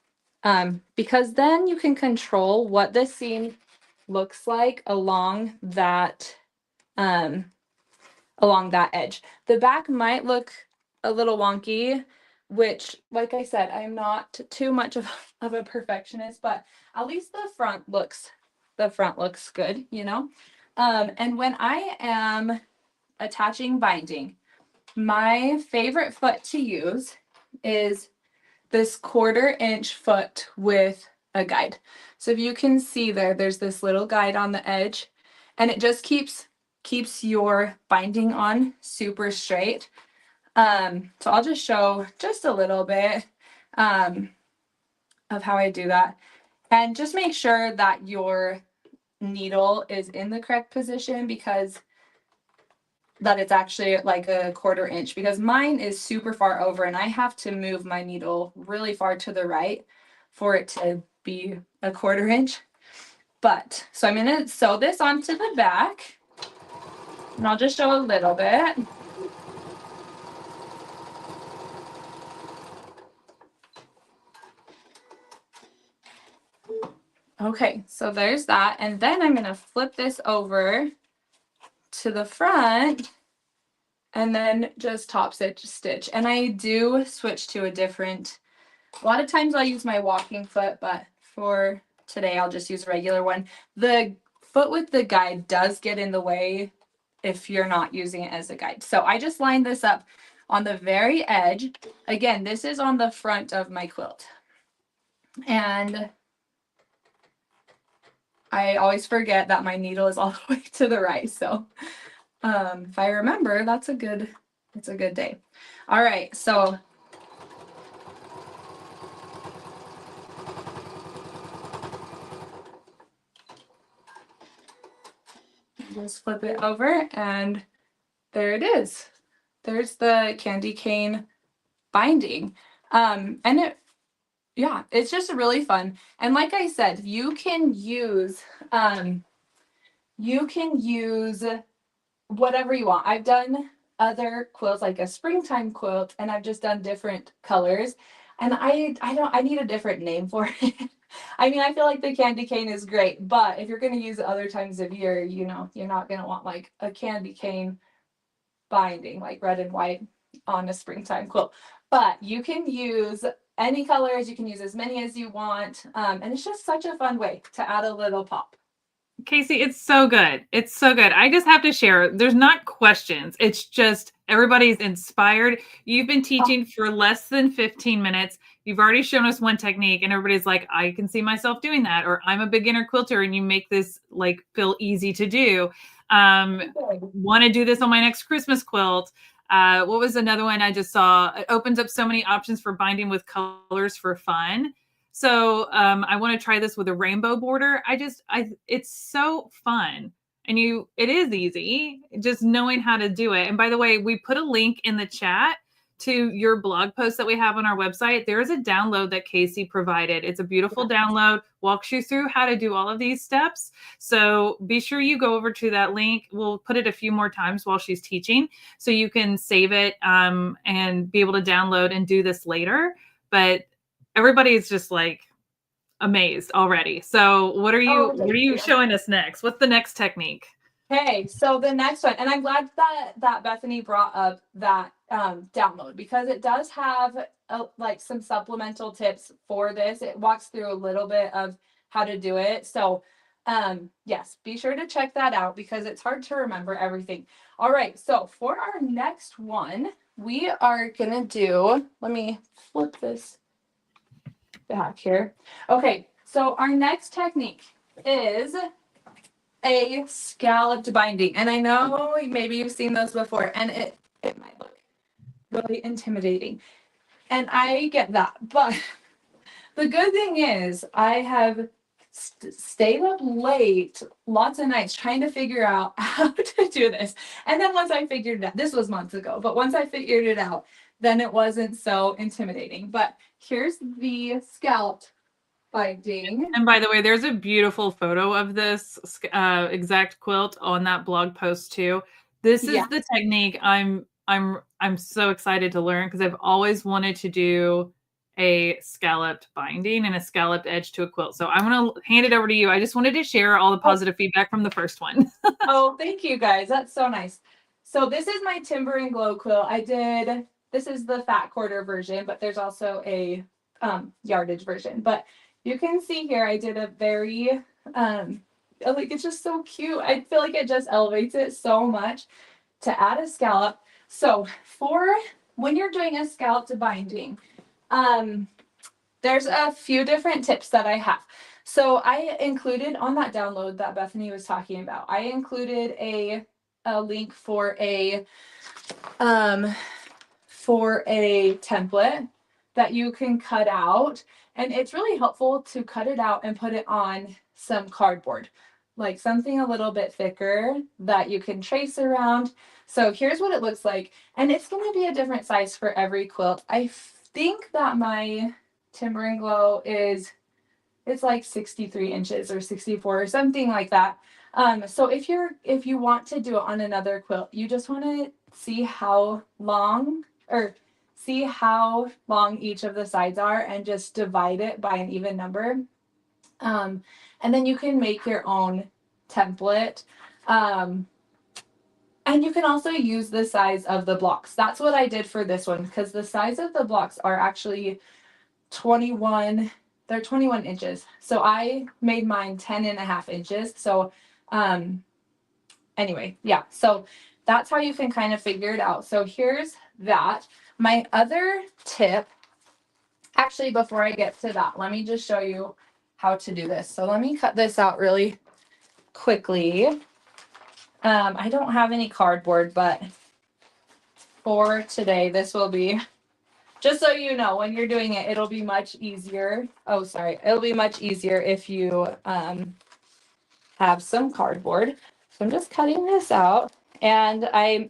Because then you can control what the seam looks like along that edge. The back might look a little wonky, which, like I said, I'm not too much of a perfectionist, but at least the front looks good, you know? And when I am attaching binding, my favorite foot to use is this 1/4 inch foot with a guide. So if you can see there's this little guide on the edge, and it just keeps your binding on super straight. So I'll just show just a little bit of how I do that. And just make sure that your needle is in the correct position, because that it's actually like a 1/4 inch, because mine is super far over and I have to move my needle really far to the right for it to be a 1/4 inch. But so I'm going to sew this onto the back, and I'll just show a little bit. Okay, so there's that. And then I'm going to flip this over to the front and then just top stitch. And I do switch to a lot of times I'll use my walking foot, but for today I'll just use a regular one. The foot with the guide does get in the way if you're not using it as a guide. So I just lined this up on the very edge. Again, this is on the front of my quilt. And I always forget that my needle is all the way to the right. So if I remember, it's a good day. All right, so Just flip it over and there it is. There's the candy cane binding. And yeah, it's just really fun. And like I said, you can use whatever you want. I've done other quilts, like a springtime quilt, and I've just done different colors. And I need a different name for it. I mean, I feel like the candy cane is great, but if you're going to use it other times of year, you know, you're not going to want like a candy cane binding, like red and white on a springtime quilt. But you can use any colors, you can use as many as you want. And it's just such a fun way to add a little pop. Casey, it's so good. It's so good. I just have to share, there's not questions. It's just everybody's inspired. You've been teaching for less than 15 minutes. You've already shown us one technique and everybody's like, I can see myself doing that. Or I'm a beginner quilter and you make this like feel easy to do. Want to do this on my next Christmas quilt. What was another one I just saw? It opens up so many options for binding with colors for fun. So I want to try this with a rainbow border. It's so fun. And it is easy, just knowing how to do it. And by the way, we put a link in the chat to your blog post that we have on our website. There is a download that Casey provided. It's a beautiful download, walks you through how to do all of these steps. So be sure you go over to that link. We'll put it a few more times while she's teaching, so you can save it and be able to download and do this later. But everybody's just like amazed already. So what are you showing us next? What's the next technique? Okay, so the next one, and I'm glad that Bethany brought up that download, because it does have like some supplemental tips for this. It walks through a little bit of how to do it. So yes, be sure to check that out because it's hard to remember everything. All right, so for our next one, we are gonna do, let me flip this back here. Okay, so our next technique is a scalloped binding. And I know maybe you've seen those before, and it might look really intimidating. And I get that. But the good thing is I have stayed up late lots of nights trying to figure out how to do this. And then once I figured it out, this was months ago, but once I figured it out, then it wasn't so intimidating. But here's the scalloped binding. And by the way, there's a beautiful photo of this exact quilt on that blog post too. This is the technique I'm so excited to learn because I've always wanted to do a scalloped binding and a scalloped edge to a quilt. So I'm going to hand it over to you. I just wanted to share all the positive feedback from the first one. Oh, thank you guys. That's so nice. So this is my Timber and Glow quilt. This is the fat quarter version, but there's also a yardage version. But you can see here, I did a very, like, it's just so cute. I feel like it just elevates it so much to add a scallop. So for when you're doing a scalloped binding, there's a few different tips that I have. So I included on that download that Bethany was talking about, I included a link for a template that you can cut out. And it's really helpful to cut it out and put it on some cardboard, like something a little bit thicker that you can trace around. So here's what it looks like. And it's going to be a different size for every quilt. I think that my Timber and Glow it's like 63 inches or 64 or something like that. So if you want to do it on another quilt, you just want to see how long each of the sides are and just divide it by an even number. And then you can make your own template. And you can also use the size of the blocks. That's what I did for this one because the size of the blocks are actually 21 inches. So I made mine 10.5 inches. So anyway, yeah. So that's how you can kind of figure it out. So here's that. My other tip, actually, before I get to that, let me just show you how to do this. So let me cut this out really quickly. I don't have any cardboard, but for today, this will be, just so you know, when you're doing it, it'll be much easier. Oh, sorry. It'll be much easier if you have some cardboard. So I'm just cutting this out, and I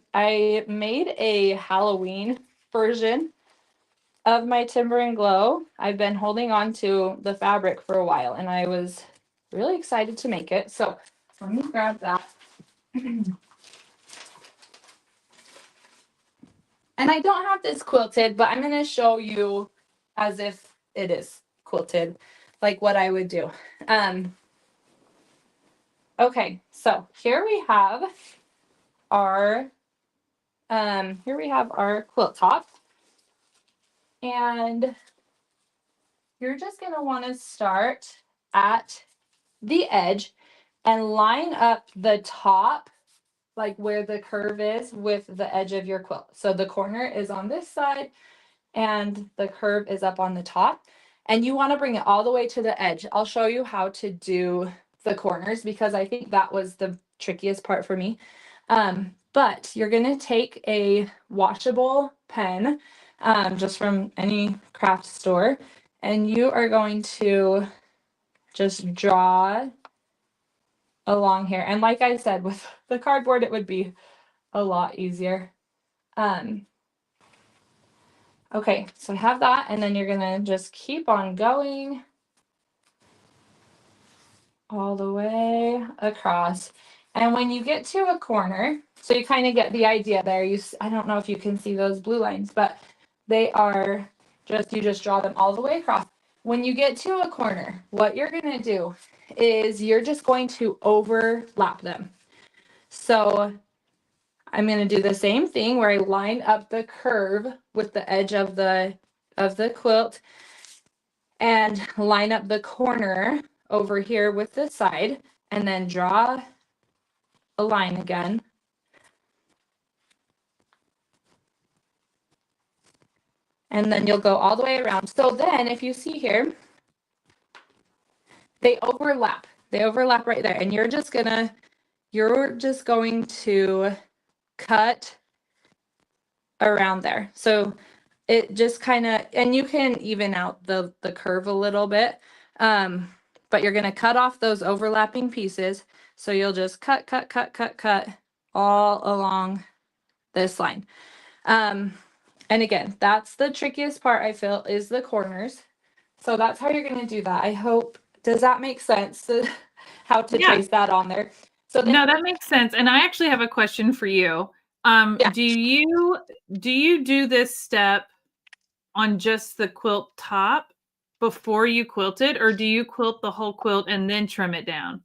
made a Halloween version of my Timber and Glow. I've been holding on to the fabric for a while, and I was really excited to make it. So let me grab that. And I don't have this quilted, but I'm going to show you as if it is quilted, like what I would do. Okay, so here we have our quilt top. And you're just going to want to start at the edge and line up the top, like where the curve is, with the edge of your quilt. So the corner is on this side and the curve is up on the top. And you want to bring it all the way to the edge. I'll show you how to do the corners because I think that was the trickiest part for me. But you're going to take a washable pen, just from any craft store, and you are going to just draw along here. And like I said, with the cardboard, it would be a lot easier. Okay, so I have that, and then you're gonna just keep on going all the way across. And when you get to a corner, so you kind of get the idea there. I don't know if you can see those blue lines, but they are you just draw them all the way across. When you get to a corner, what you're gonna do is you're just going to overlap them. So I'm going to do the same thing where I line up the curve with the edge of the quilt and line up the corner over here with the side, and then draw a line again. And then you'll go all the way around. So then if you see here, they overlap. They overlap right there. And you're just going to cut around there. So it just kind of, and you can even out the curve a little bit, but you're going to cut off those overlapping pieces. So you'll just cut all along this line. And again, that's the trickiest part, I feel, is the corners. So that's how you're going to do that. I hope, does that make sense? How to trace that on there? So then, no, that makes sense. And I actually have a question for you. Do you do this step on just the quilt top before you quilt it, or do you quilt the whole quilt and then trim it down?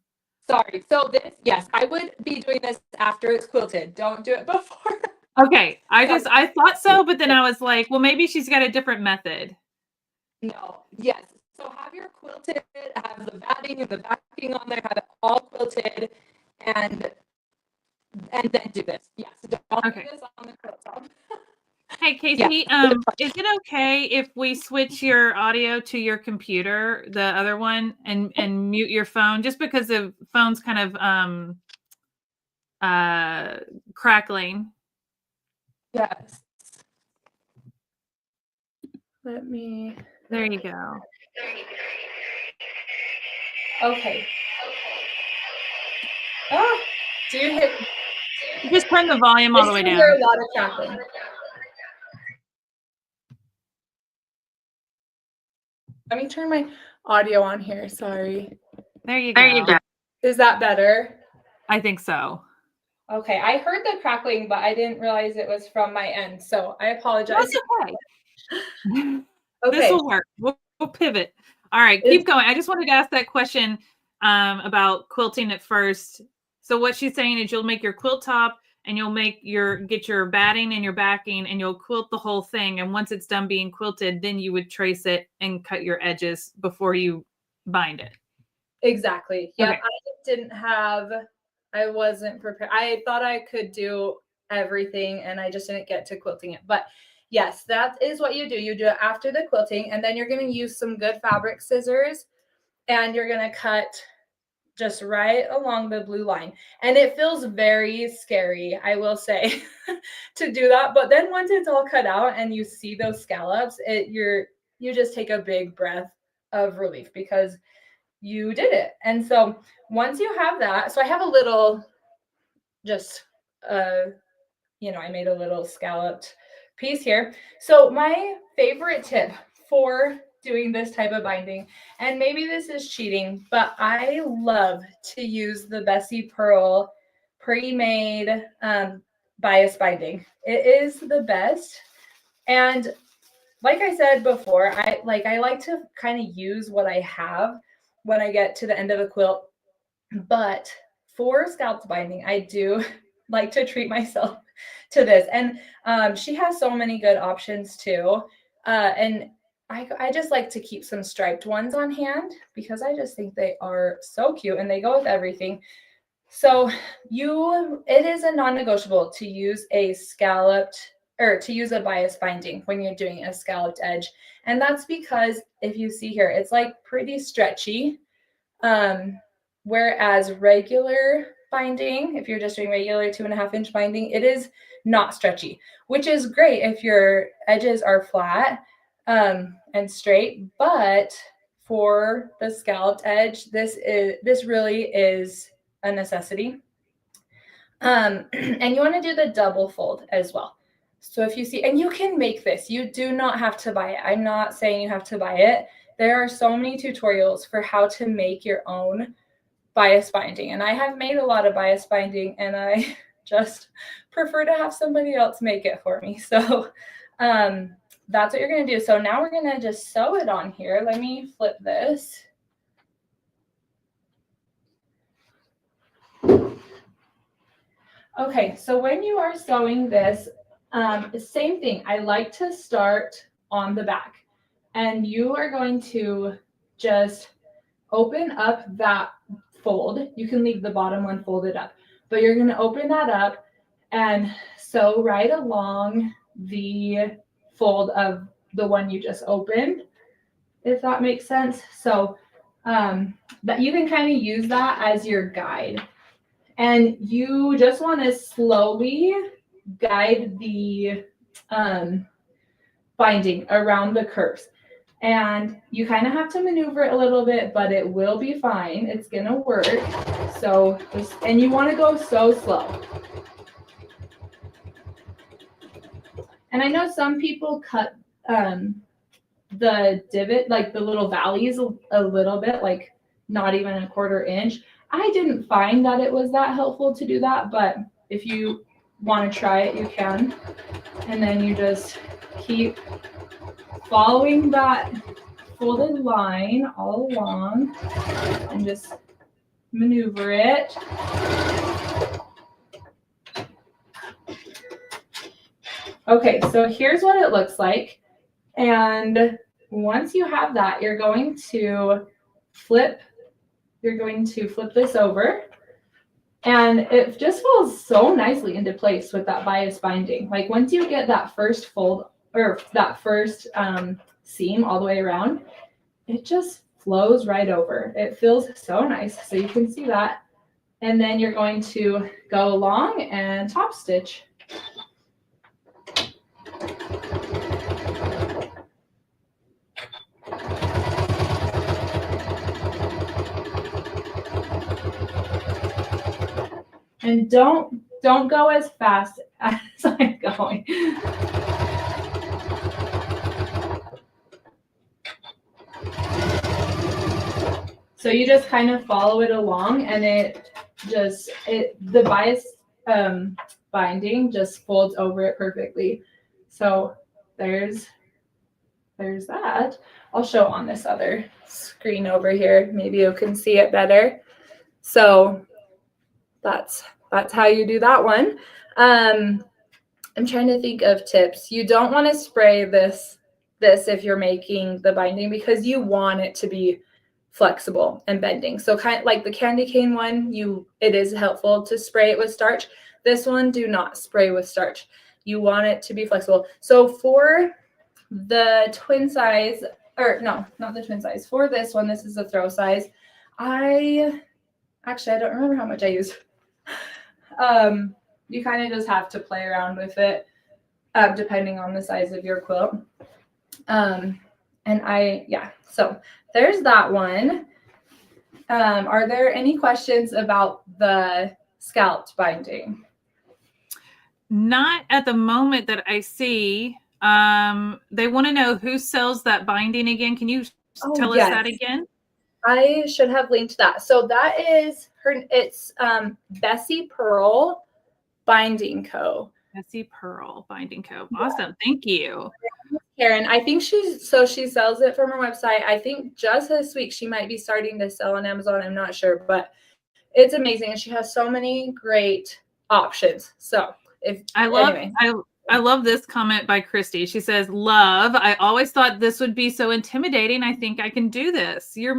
Sorry. So this, yes, I would be doing this after it's quilted. Don't do it before. Okay. I thought so, but then I was like, well, maybe she's got a different method. No. Yes. So have your quilted, have the batting and the backing on there, have it all quilted, and then do this. Yes. Don't do this on the quilt top. Hey, Casey, is it okay if we switch your audio to your computer, the other one, and mute your phone, just because the phone's kind of crackling? Yes. Let me. There you go. Okay. Oh, do you hear? Just turn the volume all the way down. Hear a lot of crackling. Let me turn my audio on here. Sorry. There you go. Is that better? I think so. Okay. I heard the crackling, but I didn't realize it was from my end. So I apologize. That's okay. This will work. We'll pivot. All right. Keep going. I just wanted to ask that question about quilting at first. So what she's saying is you'll make your quilt top and you'll get your batting and your backing and you'll quilt the whole thing. And once it's done being quilted, then you would trace it and cut your edges before you bind it. Exactly. Yeah. Okay. I wasn't prepared. I thought I could do everything and I just didn't get to quilting it. But yes, that is what you do. You do it after the quilting, and then you're going to use some good fabric scissors and you're going to cut just right along the blue line. And it feels very scary, I will say, to do that. But then once it's all cut out and you see those scallops, you just take a big breath of relief because you did it. And so once you have that, so I have a little just, I made a little scalloped piece here. So my favorite tip for doing this type of binding, and maybe this is cheating, but I love to use the Bessie Pearl pre-made bias binding. It is the best. And like I said before, I like to kind of use what I have when I get to the end of a quilt. But for scalped binding, I do like to treat myself to this. And she has so many good options too. And I just like to keep some striped ones on hand because I just think they are so cute and they go with everything. So it is a non-negotiable to use a scalloped or to use a bias binding when you're doing a scalloped edge. And that's because if you see here, it's like pretty stretchy. Whereas regular binding, if you're just doing regular 2.5-inch binding, it is not stretchy, which is great if your edges are flat and straight. But for the scalloped edge, this really is a necessity. And you want to do the double fold as well. So if you see, and you can make this, you do not have to buy it. I'm not saying you have to buy it. There are so many tutorials for how to make your own bias binding. And I have made a lot of bias binding and I just prefer to have somebody else make it for me. So that's what you're going to do. So now we're going to just sew it on here. Let me flip this. Okay, so when you are sewing this, same thing. I like to start on the back and you are going to just open up that fold. You can leave the bottom one folded up, but you're going to open that up and sew right along the fold of the one you just opened, if that makes sense. So that you can kind of use that as your guide. And you just want to slowly guide the binding around the curves. And you kind of have to maneuver it a little bit, but it will be fine. It's going to work. So, and you want to go so slow. And I know some people cut the divot, like the little valleys a little bit, like not even 1/4 inch. I didn't find that it was that helpful to do that, but if you want to try it, you can. And then you just keep following that folded line all along and just maneuver it. Okay, so here's what it looks like. And once you have that, you're going to flip this over. And it just falls so nicely into place with that bias binding. Like once you get that first fold or that first seam all the way around, it just flows right over. It feels so nice. So you can see that. And then you're going to go along and top stitch. And don't go as fast as I'm going. So you just kind of follow it along and the bias binding just folds over it perfectly. So there's that. I'll show on this other screen over here. Maybe you can see it better. So that's how you do that one. I'm trying to think of tips. You don't want to spray this if you're making the binding because you want it to be flexible and bending. So kind of like the candy cane one, it is helpful to spray it with starch. This one, do not spray with starch. You want it to be flexible. So for the twin size, or no, not the twin size. For this one, this is a throw size. I don't remember how much I used. You kind of just have to play around with it depending on the size of your quilt. So there's that one. Are there any questions about the scalloped binding? Not at the moment that I see. They want to know who sells that binding again. Can you Oh, tell us that yes. again? I should have linked that. So that is it's Bessie Pearl Binding Co. Bessie Pearl Binding Co. Awesome. Thank you. Karen, I think she sells it from her website. I think just this week she might be starting to sell on Amazon. I'm not sure, but it's amazing. And she has so many great options. So I love this comment by Christy. She says, "Love. I always thought this would be so intimidating. I think I can do this." You're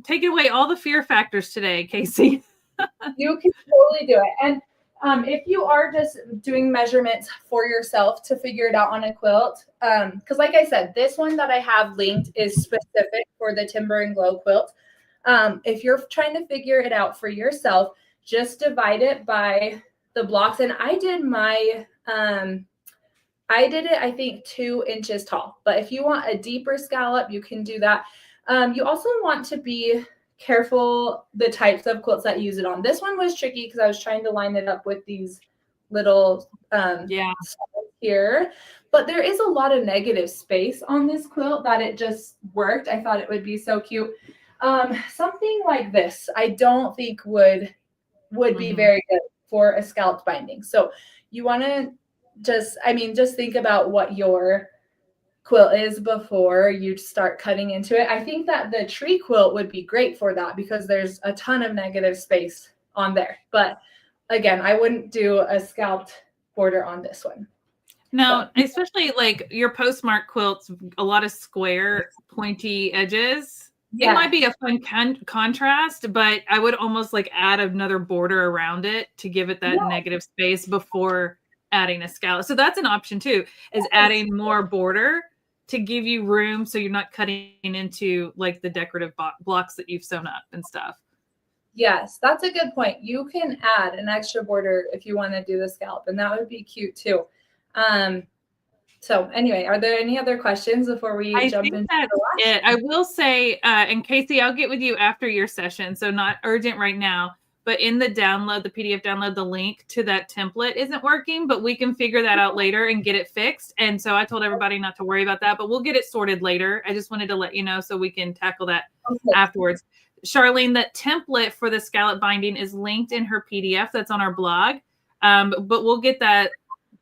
taking away all the fear factors today, Casey. You can totally do it. And if you are just doing measurements for yourself to figure it out on a quilt, because like I said, this one that I have linked is specific for the Timber and Glow quilt. If you're trying to figure it out for yourself, just divide it by the blocks. And I did it, I think, 2 inches tall. But if you want a deeper scallop, you can do that. You also want to be careful the types of quilts that you use it on. This one was tricky because I was trying to line it up with these little here. But there is a lot of negative space on this quilt that it just worked. I thought it would be so cute. Something like this, I don't think would be very good for a scalloped binding. So you want to just think about what your quilt is before you start cutting into it. I think that the tree quilt would be great for that because there's a ton of negative space on there. But again, I wouldn't do a scalloped border on this one. No, especially like your postmark quilts, a lot of square, pointy edges. It might be a fun contrast, but I would almost like add another border around it to give it that negative space before adding a scallop. So that's an option too, is adding more border to give you room so you're not cutting into like the decorative blocks that you've sewn up and stuff. Yes, that's a good point. You can add an extra border if you want to do the scallop, and that would be cute too. So anyway, are there any other questions before we jump into that's the last it? I will say, and Casey, I'll get with you after your session, so not urgent right now. But in the download, the PDF download, the link to that template isn't working, but we can figure that out later and get it fixed. And so I told everybody not to worry about that, but we'll get it sorted later. I just wanted to let you know so we can tackle that afterwards. Charlene, that template for the scallop binding is linked in her PDF that's on our blog. But we'll get that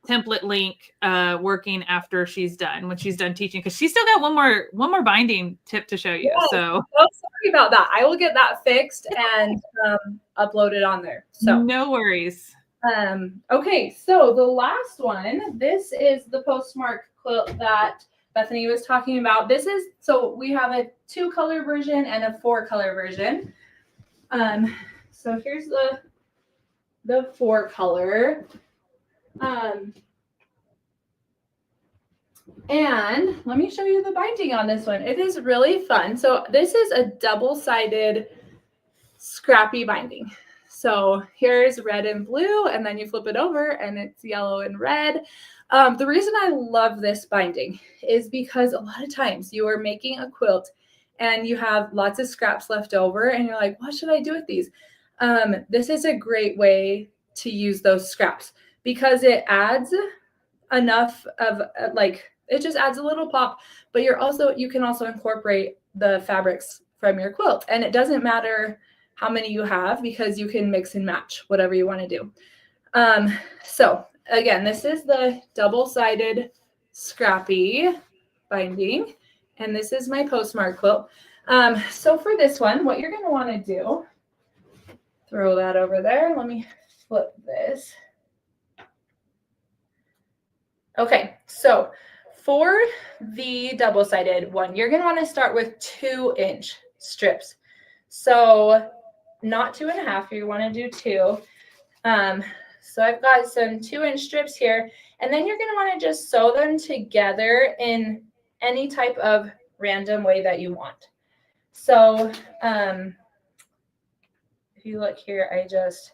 template link working after she's done, when she's done teaching, because she's still got one more binding tip to show you. So sorry about that. I will get that fixed and upload it on there. So no worries. Okay, so the last one, this is the postmark quilt that Bethany was talking about. So we have a 2-color version and a 4-color version. So here's the 4-color. And let me show you the binding on this one. It is really fun. So this is a double-sided scrappy binding. So here's red and blue, and then you flip it over and it's yellow and red. The reason I love this binding is because a lot of times you are making a quilt and you have lots of scraps left over and you're like, what should I do with these? This is a great way to use those scraps because it adds enough of it just adds a little pop, but you can also incorporate the fabrics from your quilt, and it doesn't matter how many you have because you can mix and match whatever you want to do. So again, this is the double-sided scrappy binding, and this is my postmark quilt. So for this one, what you're going to want to do, throw that over there. Let me flip this. Okay, so for the double-sided one, you're going to want to start with 2-inch strips. So not 2.5, you want to do 2. So I've got some 2-inch strips here, and then you're going to want to just sew them together in any type of random way that you want. So if you look here, I just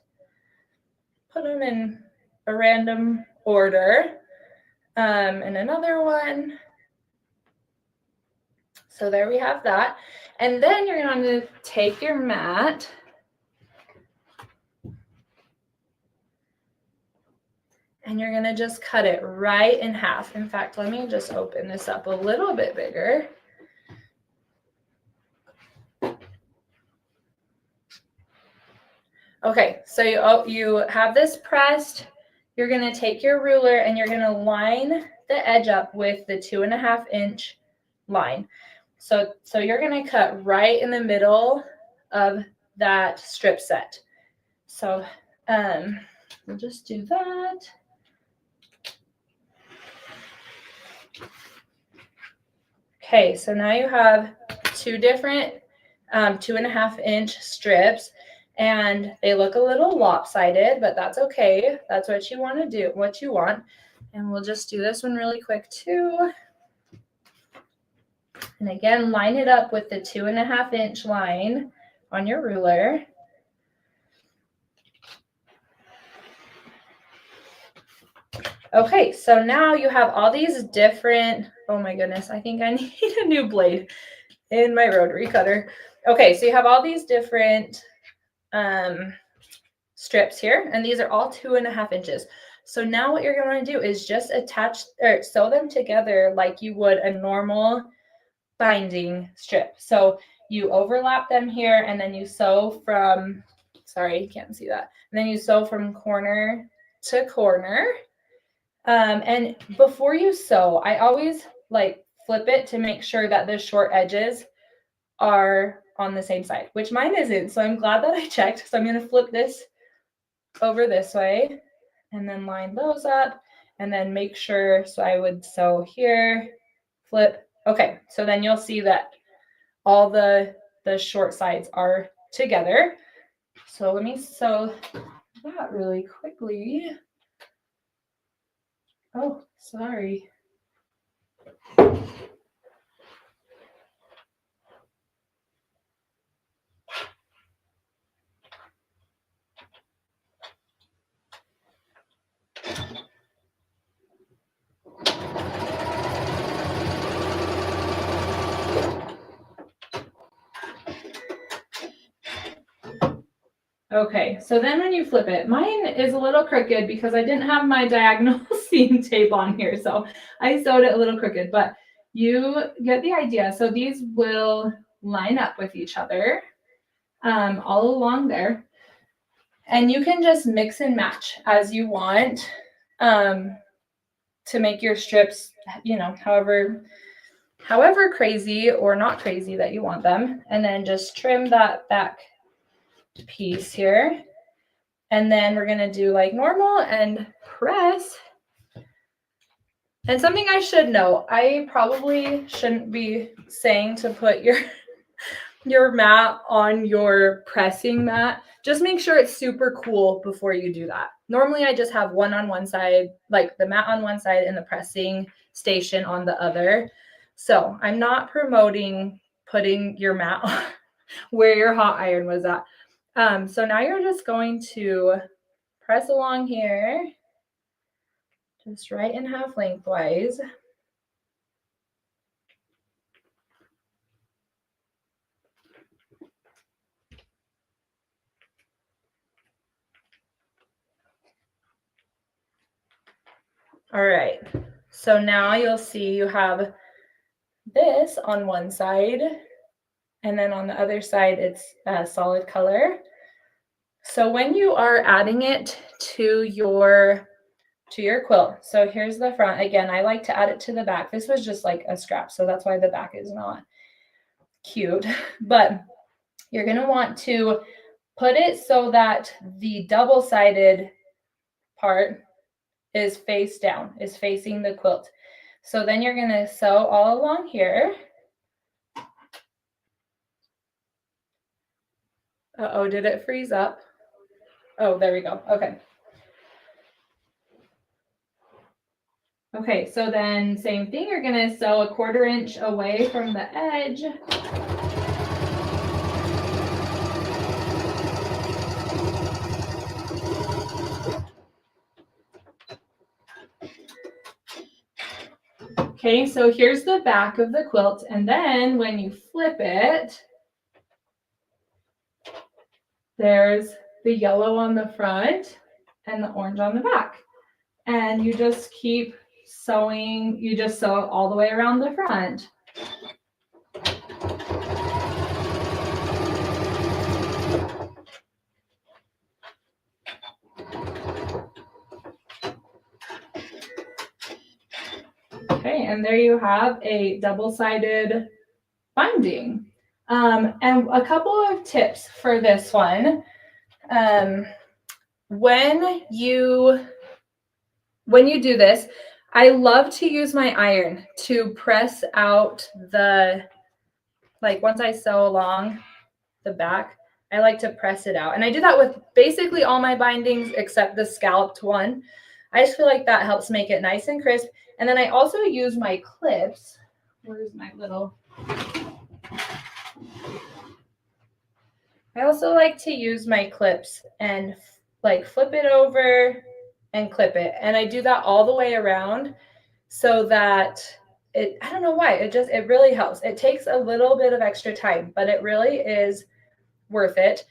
put them in a random order. And another one. So there we have that. And then you're going to take your mat and you're gonna just cut it right in half. In fact, let me just open this up a little bit bigger. Okay, so you have this pressed. You're gonna take your ruler and you're gonna line the edge up with the 2.5 inch line. So you're gonna cut right in the middle of that strip set. So we'll just do that. Okay, so now you have two different 2.5 inch strips, and they look a little lopsided, but that's okay. That's what you want to do, what you want. And we'll just do this one really quick too. And again, line it up with the 2.5 inch line on your ruler. Okay, so now you have all these different, oh my goodness, I think I need a new blade in my rotary cutter. Okay, so you have all these different strips here, and these are all 2.5 inches. So now what you're going to do is just attach or sew them together like you would a normal binding strip. So you overlap them here, and then you sew from, sorry, you can't see that. And then you sew from corner to corner. And before you sew, I always like flip it to make sure that the short edges are on the same side, which mine isn't. So I'm glad that I checked. So I'm going to flip this over this way and then line those up and then make sure. So I would sew here, flip. Okay. So then you'll see that all the short sides are together. So let me sew that really quickly. Oh, sorry. Okay, so then when you flip it, mine is a little crooked because I didn't have my diagonal seam tape on here, so I sewed it a little crooked, but you get the idea. So these will line up with each other all along there, and you can just mix and match as you want to make your strips, you know, however crazy or not crazy that you want them, and then just trim that back piece here. And then we're going to do like normal and press. And something I should know, I probably shouldn't be saying to put your mat on your pressing mat. Just make sure it's super cool before you do that. Normally I just have one on one side, like the mat on one side and the pressing station on the other. So I'm not promoting putting your mat on where your hot iron was at. So now you're just going to press along here, just right in half lengthwise. All right, so now you'll see you have this on one side, and then on the other side, it's a solid color. So when you are adding it to your quilt, so here's the front. Again, I like to add it to the back. This was just like a scrap, so that's why the back is not cute. But you're going to want to put it so that the double-sided part is face down, is facing the quilt. So then you're going to sew all along here. Uh-oh, did it freeze up? Oh, there we go. Okay. Okay, so then same thing, you're going to sew a 1/4 inch away from the edge. Okay, so here's the back of the quilt, and then when you flip it, there's the yellow on the front and the orange on the back. and you just keep sewing. You just sew all the way around the front. Okay, and there you have a double-sided binding. And a couple of tips for this one. When you do this, I love to use my iron to press out the, like once I sew along the back, I like to press it out. And I do that with basically all my bindings except the scalloped one. I just feel like that helps make it nice and crisp. And then I also use my clips. Where's my little? I also like to use my clips and like flip it over and clip it. And I do that all the way around so that I don't know why, it really helps. It takes a little bit of extra time, but it really is worth it.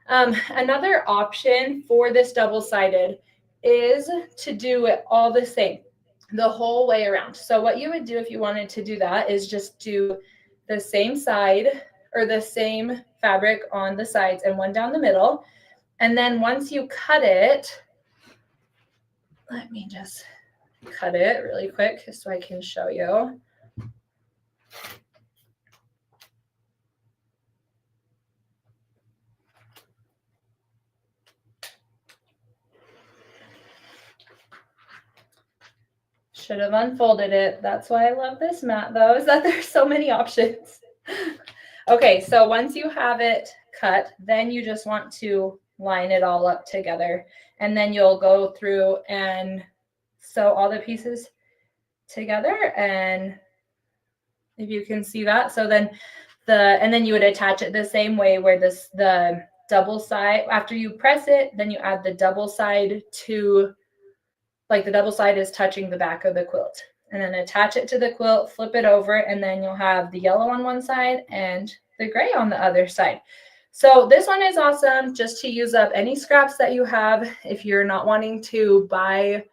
Another option for this double-sided is to do it all the same, the whole way around. So what you would do if you wanted to do that is just do the same side or the same fabric on the sides and one down the middle. And then once you cut it, let me just cut it really quick so I can show you. Should have unfolded it. That's why I love this mat though, is that there's so many options. Okay, so once you have it cut, then you just want to line it all up together. And then you'll go through and sew all the pieces together. And if you can see that, so then and then you would attach it the same way where the double side, after you press it, then you add the double side to, like the double side is touching the back of the quilt, and then attach it to the quilt, flip it over, and then you'll have the yellow on one side and the gray on the other side. So this one is awesome just to use up any scraps that you have if you're not wanting to buy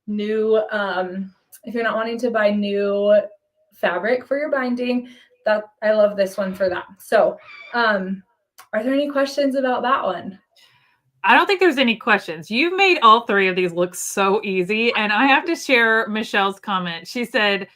new fabric for your binding. That I love this one for that. So are there any questions about that one? I don't think there's any questions. You've made all three of these look so easy. And I have to share Michelle's comment. She said,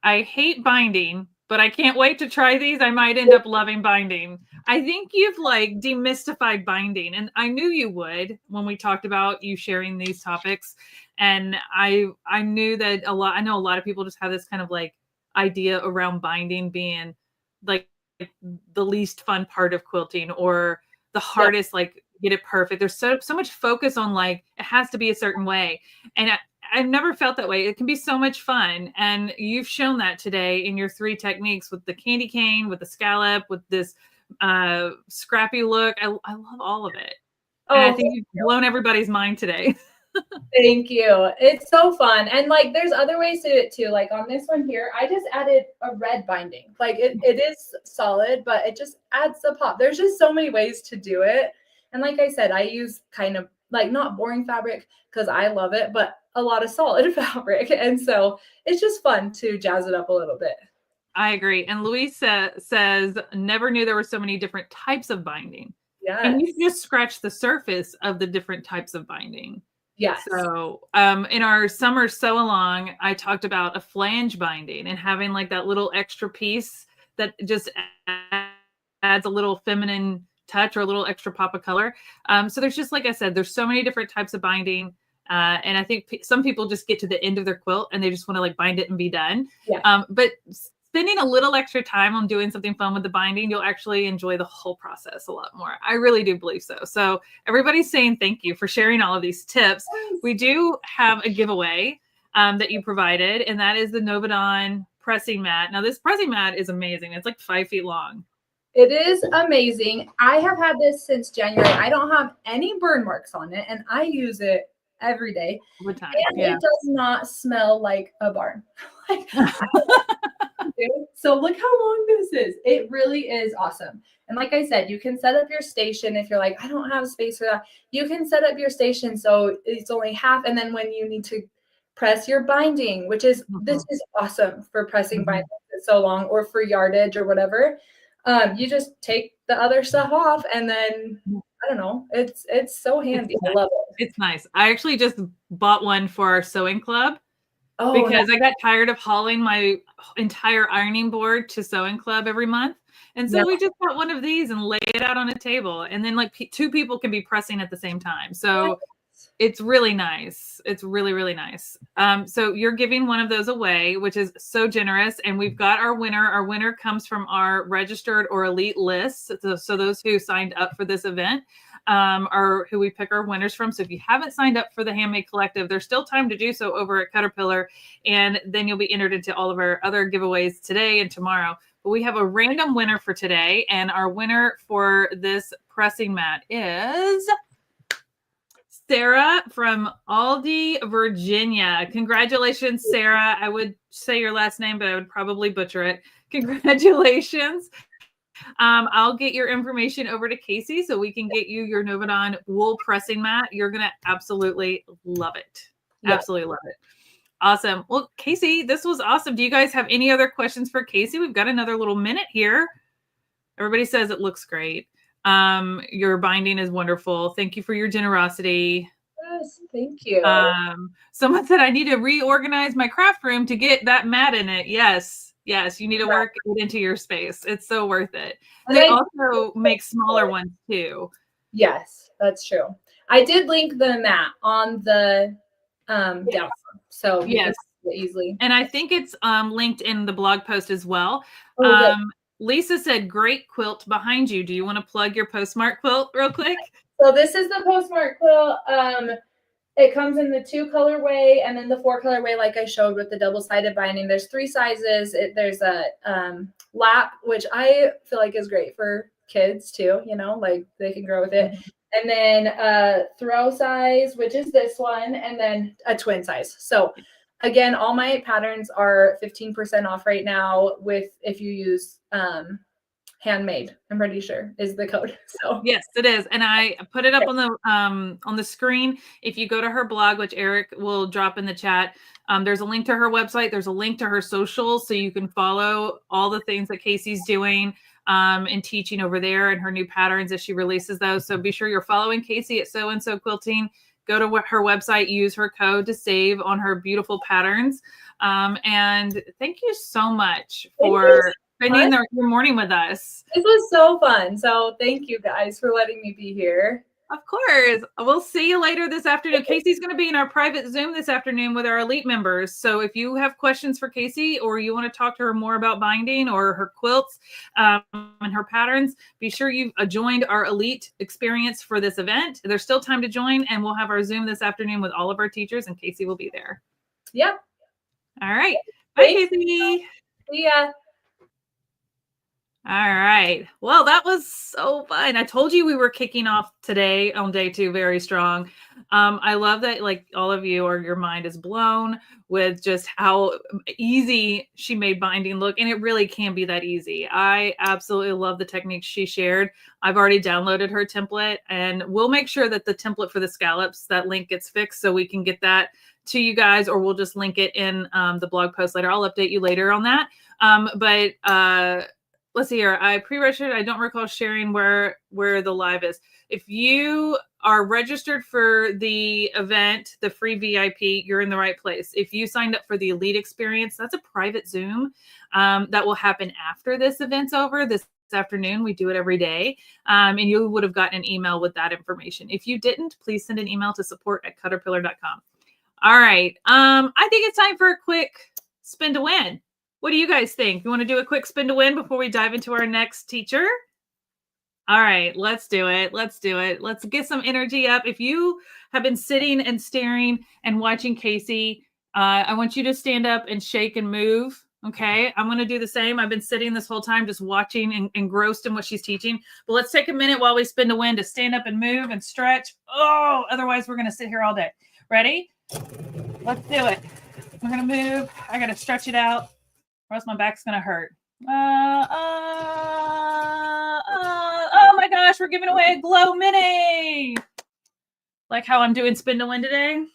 I hate binding, but I can't wait to try these. I might end up loving binding. I think you've like demystified binding. And I knew you would when we talked about you sharing these topics. And I knew that I know a lot of people just have this kind of like idea around binding being like the least fun part of quilting or the hardest, like get it perfect. There's so much focus on like, it has to be a certain way. And I've never felt that way. It can be so much fun. And you've shown that today in your three techniques with the candy cane, with the scallop, with this scrappy look. I love all of it. And I think you've blown everybody's mind today. Thank you. It's so fun. And like, there's other ways to do it too. Like on this one here, I just added a red binding. Like it is solid, but it just adds the pop. There's just so many ways to do it. And like I said, I use kind of like not boring fabric because I love it, but a lot of solid fabric. And so it's just fun to jazz it up a little bit. I agree. And Louise says, never knew there were so many different types of binding. Yeah. And you just scratched the surface of the different types of binding. Yes. So in our summer sew along, I talked about a flange binding and having like that little extra piece that just adds a little feminine touch or a little extra pop of color. So there's just, like I said, there's so many different types of binding. And I think some people just get to the end of their quilt and they just want to like bind it and be done. Yeah. But spending a little extra time on doing something fun with the binding, you'll actually enjoy the whole process a lot more. I really do believe so. So everybody's saying thank you for sharing all of these tips. We do have a giveaway that you provided, and that is the Novadon pressing mat. Now this pressing mat is amazing. It's like 5 feet long. It is amazing. I have had this since January. I don't have any burn marks on it, and I use it every day. All the time. And it does not smell like a barn. Like, So look how long this is. It really is awesome. And like I said, you can set up your station if you're like, I don't have space for that. You can set up your station so it's only half. And then when you need to press your binding, which is this is awesome for pressing binding that's so long or for yardage or whatever. You just take the other stuff off and then I don't know. It's so handy. I love it. It's nice. I actually just bought one for our sewing club. Oh, because I got tired of hauling my entire ironing board to sewing club every month. And so we just got one of these and lay it out on a table. And then like two people can be pressing at the same time. So it's really nice. It's really, really nice. So you're giving one of those away, which is so generous. And we've got our winner. Our winner comes from our registered or elite list. So those who signed up for this event are who we pick our winners from. So if you haven't signed up for the Handmade Collective, there's still time to do so over at Caterpillar. And then you'll be entered into all of our other giveaways today and tomorrow. But we have a random winner for today. And our winner for this pressing mat is Sarah from Aldie, Virginia. Congratulations, Sarah. I would say your last name, but I would probably butcher it. Congratulations. I'll get your information over to Casey so we can get you your Novadon wool pressing mat. You're going to absolutely love it. Absolutely love it. Awesome. Well, Casey, this was awesome. Do you guys have any other questions for Casey? We've got another little minute here. Everybody says it looks great. Your binding is wonderful. Thank you for your generosity. Yes, thank you. Someone said I need to reorganize my craft room to get that mat in it. Yes, you need to work it into your space. It's so worth it. They also make smaller ones too. Yes, that's true. I did link the mat on the down, so you can see it easily. And I think it's linked in the blog post as well. Lisa said, great quilt behind you. Do you want to plug your Postmark quilt real quick? So this is the Postmark quilt. It comes in the 2 colorway and then the 4 colorway, like I showed with the double-sided binding. There's 3 sizes. There's a lap, which I feel like is great for kids too, you know, like they can grow with it. And then throw size, which is this one, and then a twin size. So again, all my patterns are 15% off right now with if you use Handmade, I'm pretty sure is the code. So yes, it is. And I put it up on the screen. If you go to her blog, which Eric will drop in the chat, there's a link to her website. There's a link to her socials. So you can follow all the things that Casey's doing and teaching over there and her new patterns as she releases those. So be sure you're following Casey at So and So Quilting. Go to her website, use her code to save on her beautiful patterns. And thank you so much for spending your morning with us. This was so fun. So thank you guys for letting me be here. Of course. We'll see you later this afternoon. Casey's going to be in our private Zoom this afternoon with our elite members. So if you have questions for Casey or you want to talk to her more about binding or her quilts and her patterns, be sure you've joined our elite experience for this event. There's still time to join, and we'll have our Zoom this afternoon with all of our teachers, and Casey will be there. Yep. All right. Bye, Casey. See ya. All right. Well, that was so fun. I told you we were kicking off today on day 2 very strong. I love that like all of you or your mind is blown with just how easy she made binding look. And it really can be that easy. I absolutely love the techniques she shared. I've already downloaded her template, and we'll make sure that the template for the scallops, that link gets fixed so we can get that to you guys, or we'll just link it in the blog post later. I'll update you later on that. Let's see here. I pre-registered. I don't recall sharing where the live is. If you are registered for the event, the free VIP, you're in the right place. If you signed up for the elite experience, that's a private Zoom that will happen after this event's over this afternoon. We do it every day. And you would have gotten an email with that information. If you didn't, please send an email to support@caterpillar.com. All right. I think it's time for a quick spin to win. What do you guys think? You want to do a quick spin to win before we dive into our next teacher? All right, let's do it. Let's do it. Let's get some energy up. If you have been sitting and staring and watching Casey, I want you to stand up and shake and move. Okay, I'm going to do the same. I've been sitting this whole time just watching and engrossed in what she's teaching. But let's take a minute while we spin the win to stand up and move and stretch. Oh, otherwise we're going to sit here all day. Ready? Let's do it. We're going to move. I got to stretch it out. or else my back's gonna hurt. Oh my gosh, we're giving away a Glow Mini. Like how I'm doing Spindle-In today. I'm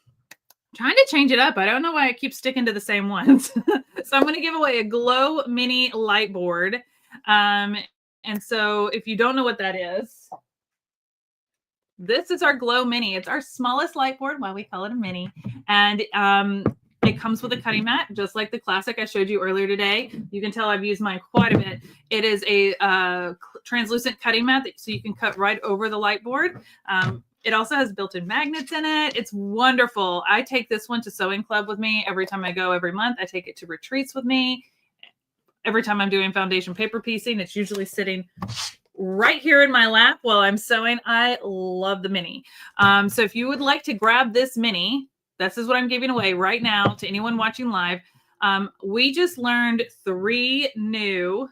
trying to change it up. I don't know why I keep sticking to the same ones. So I'm going to give away a Glow Mini light board. And so if you don't know what that is, this is our Glow Mini. It's our smallest light board, why we call it a mini. And it comes with a cutting mat, just like the classic I showed you earlier today. You can tell I've used mine quite a bit. It is a translucent cutting mat, so you can cut right over the light board. It also has built-in magnets in it. It's wonderful. I take this one to sewing club with me every time I go every month. I take it to retreats with me. Every time I'm doing foundation paper piecing, it's usually sitting right here in my lap while I'm sewing. I love the mini. So if you would like to grab this mini, this is what I'm giving away right now to anyone watching live. We just learned 3 new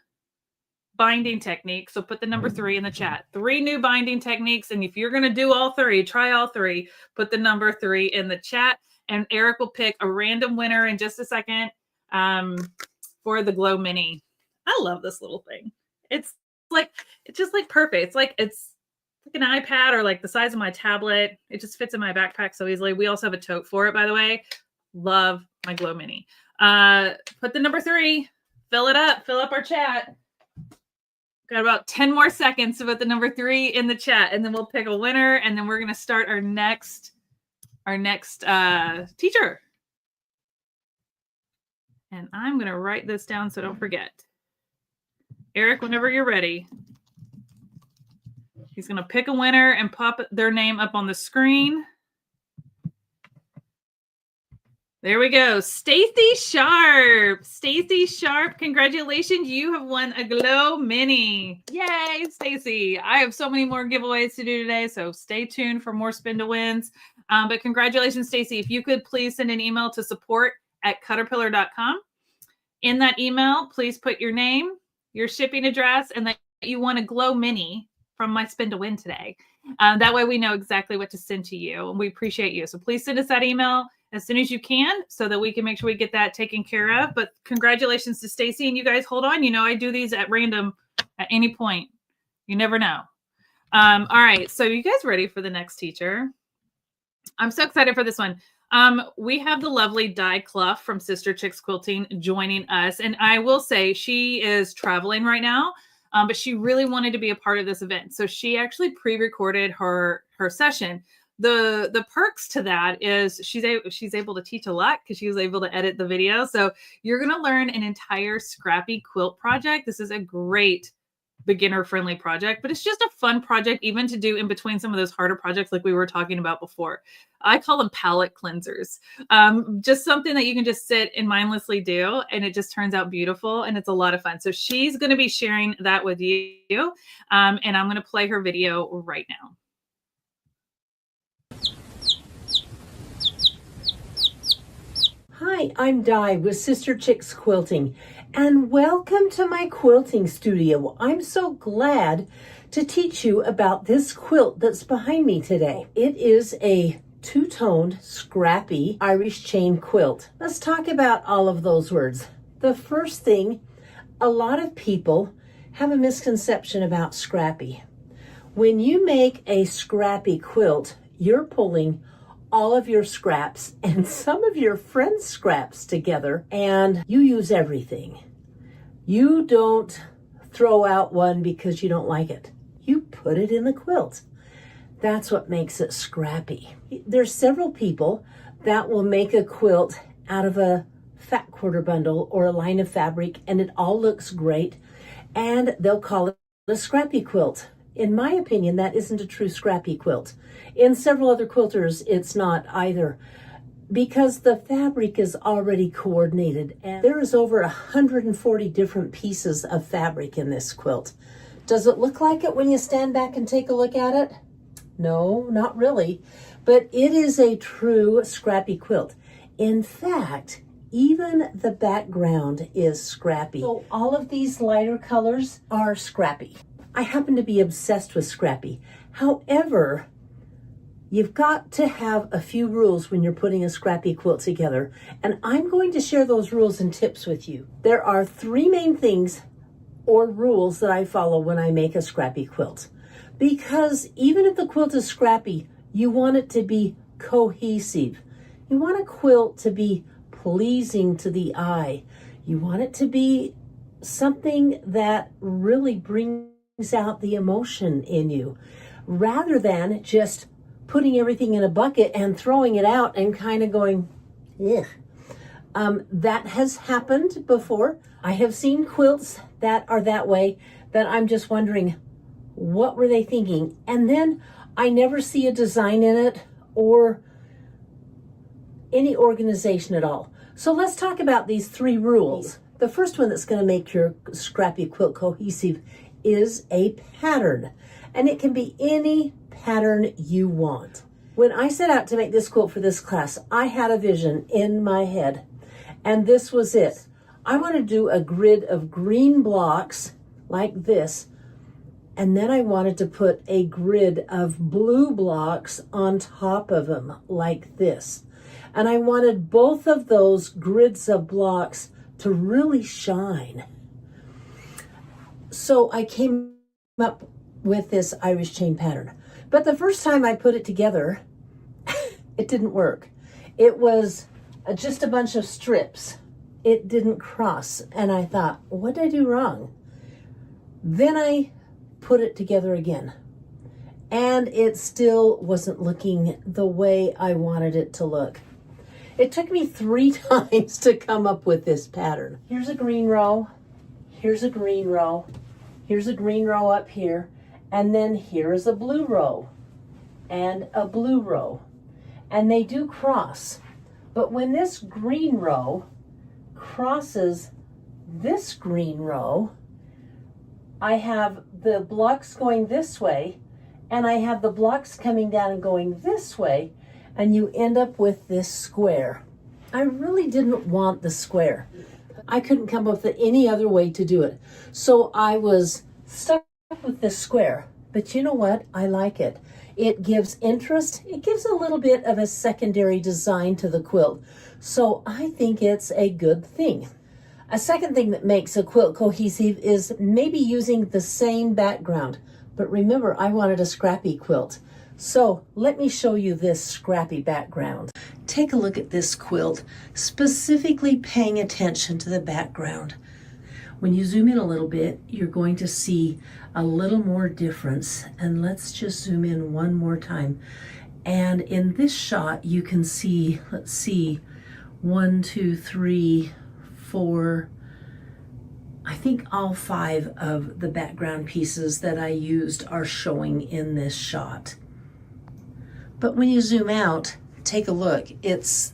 binding techniques. So put the number 3 in the chat. 3 new binding techniques. And if you're going to do all 3, try all 3, put the number 3 in the chat. And Eric will pick a random winner in just a second for the Glow Mini. I love this little thing. It's just like perfect. It's like an iPad or like the size of my tablet. It just fits in my backpack so easily. We also have a tote for it, by the way. Love my Glow Mini. Put the number 3, fill it up, fill up our chat. Got about 10 more seconds to put the number 3 in the chat, and then we'll pick a winner, and then we're going to start our next teacher. And I'm going to write this down so don't forget. Eric, whenever you're ready. He's going to pick a winner and pop their name up on the screen. There we go. Stacy Sharp. Stacy Sharp, congratulations. You have won a Glow Mini. Yay, Stacy. I have so many more giveaways to do today, so stay tuned for more Spin-to-Wins. But congratulations, Stacy. If you could please send an email to support@caterpillar.com. In that email, please put your name, your shipping address, and that you want a Glow Mini from my Spin-to-Win today. That way we know exactly what to send to you, and we appreciate you. So please send us that email as soon as you can so that we can make sure we get that taken care of. But congratulations to Stacy, and you guys hold on. You know, I do these at random at any point. You never know. All right, so you guys ready for the next teacher? I'm so excited for this one. We have the lovely Di Clough from Sister Chicks Quilting joining us. And I will say she is traveling right now, but she really wanted to be a part of this event. So she actually pre-recorded her session. The perks to that is she's able to teach a lot because she was able to edit the video. So you're going to learn an entire scrappy quilt project. This is a great beginner-friendly project, but it's just a fun project even to do in between some of those harder projects like we were talking about before. I call them palette cleansers. Just something that you can just sit and mindlessly do, and it just turns out beautiful, and it's a lot of fun. So she's going to be sharing that with you, and I'm going to play her video right now. Hi, I'm Di with Sister Chicks Quilting, and welcome to my quilting studio. I'm so glad to teach you about this quilt that's behind me today. It is a two-toned, scrappy Irish chain quilt. Let's talk about all of those words. The first thing, a lot of people have a misconception about scrappy. When you make a scrappy quilt, you're pulling all of your scraps and some of your friends' scraps together, and you use everything. You don't throw out one because you don't like it. You put it in the quilt. That's what makes it scrappy. There's several people that will make a quilt out of a fat quarter bundle or a line of fabric, and it all looks great, and they'll call it a scrappy quilt. In my opinion, that isn't a true scrappy quilt. In several other quilters, it's not either, because the fabric is already coordinated, and there is over 140 different pieces of fabric in this quilt. Does it look like it when you stand back and take a look at it? No, not really, but it is a true scrappy quilt. In fact, even the background is scrappy. So all of these lighter colors are scrappy. I happen to be obsessed with scrappy. However, You've got to have a few rules when you're putting a scrappy quilt together, and I'm going to share those rules and tips with you. There are three main things or rules that I follow when I make a scrappy quilt. Because even if the quilt is scrappy, you want it to be cohesive. You want a quilt to be pleasing to the eye. You want it to be something that really brings out the emotion in you, rather than just putting everything in a bucket and throwing it out and kind of going, ugh. That has happened before. I have seen quilts that are that way that I'm just wondering, what were they thinking? And then I never see a design in it or any organization at all. So let's talk about these three rules. The first one that's going to make your scrappy quilt cohesive is a pattern. And it can be any pattern you want. When I set out to make this quilt for this class, I had a vision in my head, and this was it. I want to do a grid of green blocks like this, and then I wanted to put a grid of blue blocks on top of them like this. And I wanted both of those grids of blocks to really shine. So I came up with this Irish chain pattern. But the first time I put it together, it didn't work. It was just a bunch of strips. It didn't cross. And I thought, what did I do wrong? Then I put it together again. And it still wasn't looking the way I wanted it to look. It took me 3 times to come up with this pattern. Here's a green row. Here's a green row. Here's a green row up here. And then here's a blue row and a blue row. And they do cross. But when this green row crosses this green row, I have the blocks going this way, and I have the blocks coming down and going this way, and you end up with this square. I really didn't want the square. I couldn't come up with any other way to do it. So I was stuck with this square, but you know what? I like it. It gives interest. It gives a little bit of a secondary design to the quilt. So I think it's a good thing. A second thing that makes a quilt cohesive is maybe using the same background. But remember, I wanted a scrappy quilt. So let me show you this scrappy background. Take a look at this quilt, specifically paying attention to the background. When you zoom in a little bit, you're going to see a little more difference. And let's just zoom in one more time. And in this shot, you can see, let's see, 1, 2, 3, 4, I think all 5 of the background pieces that I used are showing in this shot. But when you zoom out, take a look, it's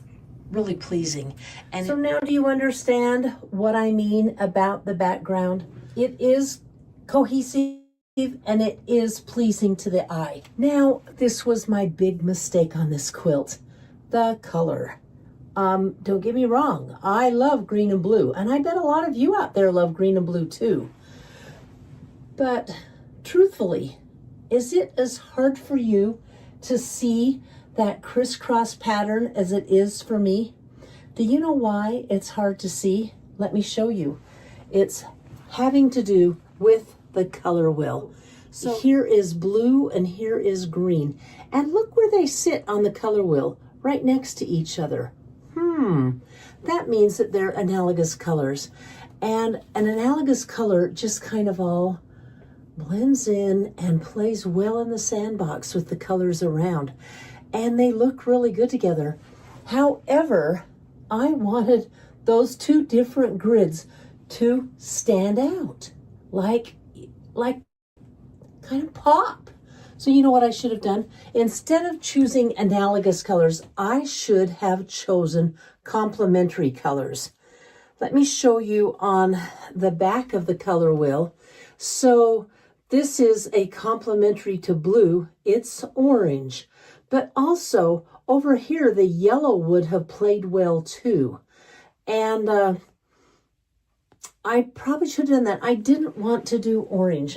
really pleasing. And so now do you understand what I mean about the background? It is cohesive and it is pleasing to the eye. Now, this was my big mistake on this quilt, the color. Don't get me wrong, I love green and blue, and I bet a lot of you out there love green and blue too. But truthfully, is it as hard for you to see that crisscross pattern as it is for me? Do you know why it's hard to see? Let me show you. It's having to do with the color wheel. So here is blue and here is green. And look where they sit on the color wheel, right next to each other. That means that they're analogous colors. And an analogous color just kind of all blends in and plays well in the sandbox with the colors around. And they look really good together. However, I wanted those 2 different grids to stand out, like kind of pop. So you know what I should have done? Instead of choosing analogous colors, I should have chosen complementary colors. Let me show you on the back of the color wheel. So this is a complementary to blue. It's orange. But also over here, the yellow would have played well too. And I probably should have done that. I didn't want to do orange.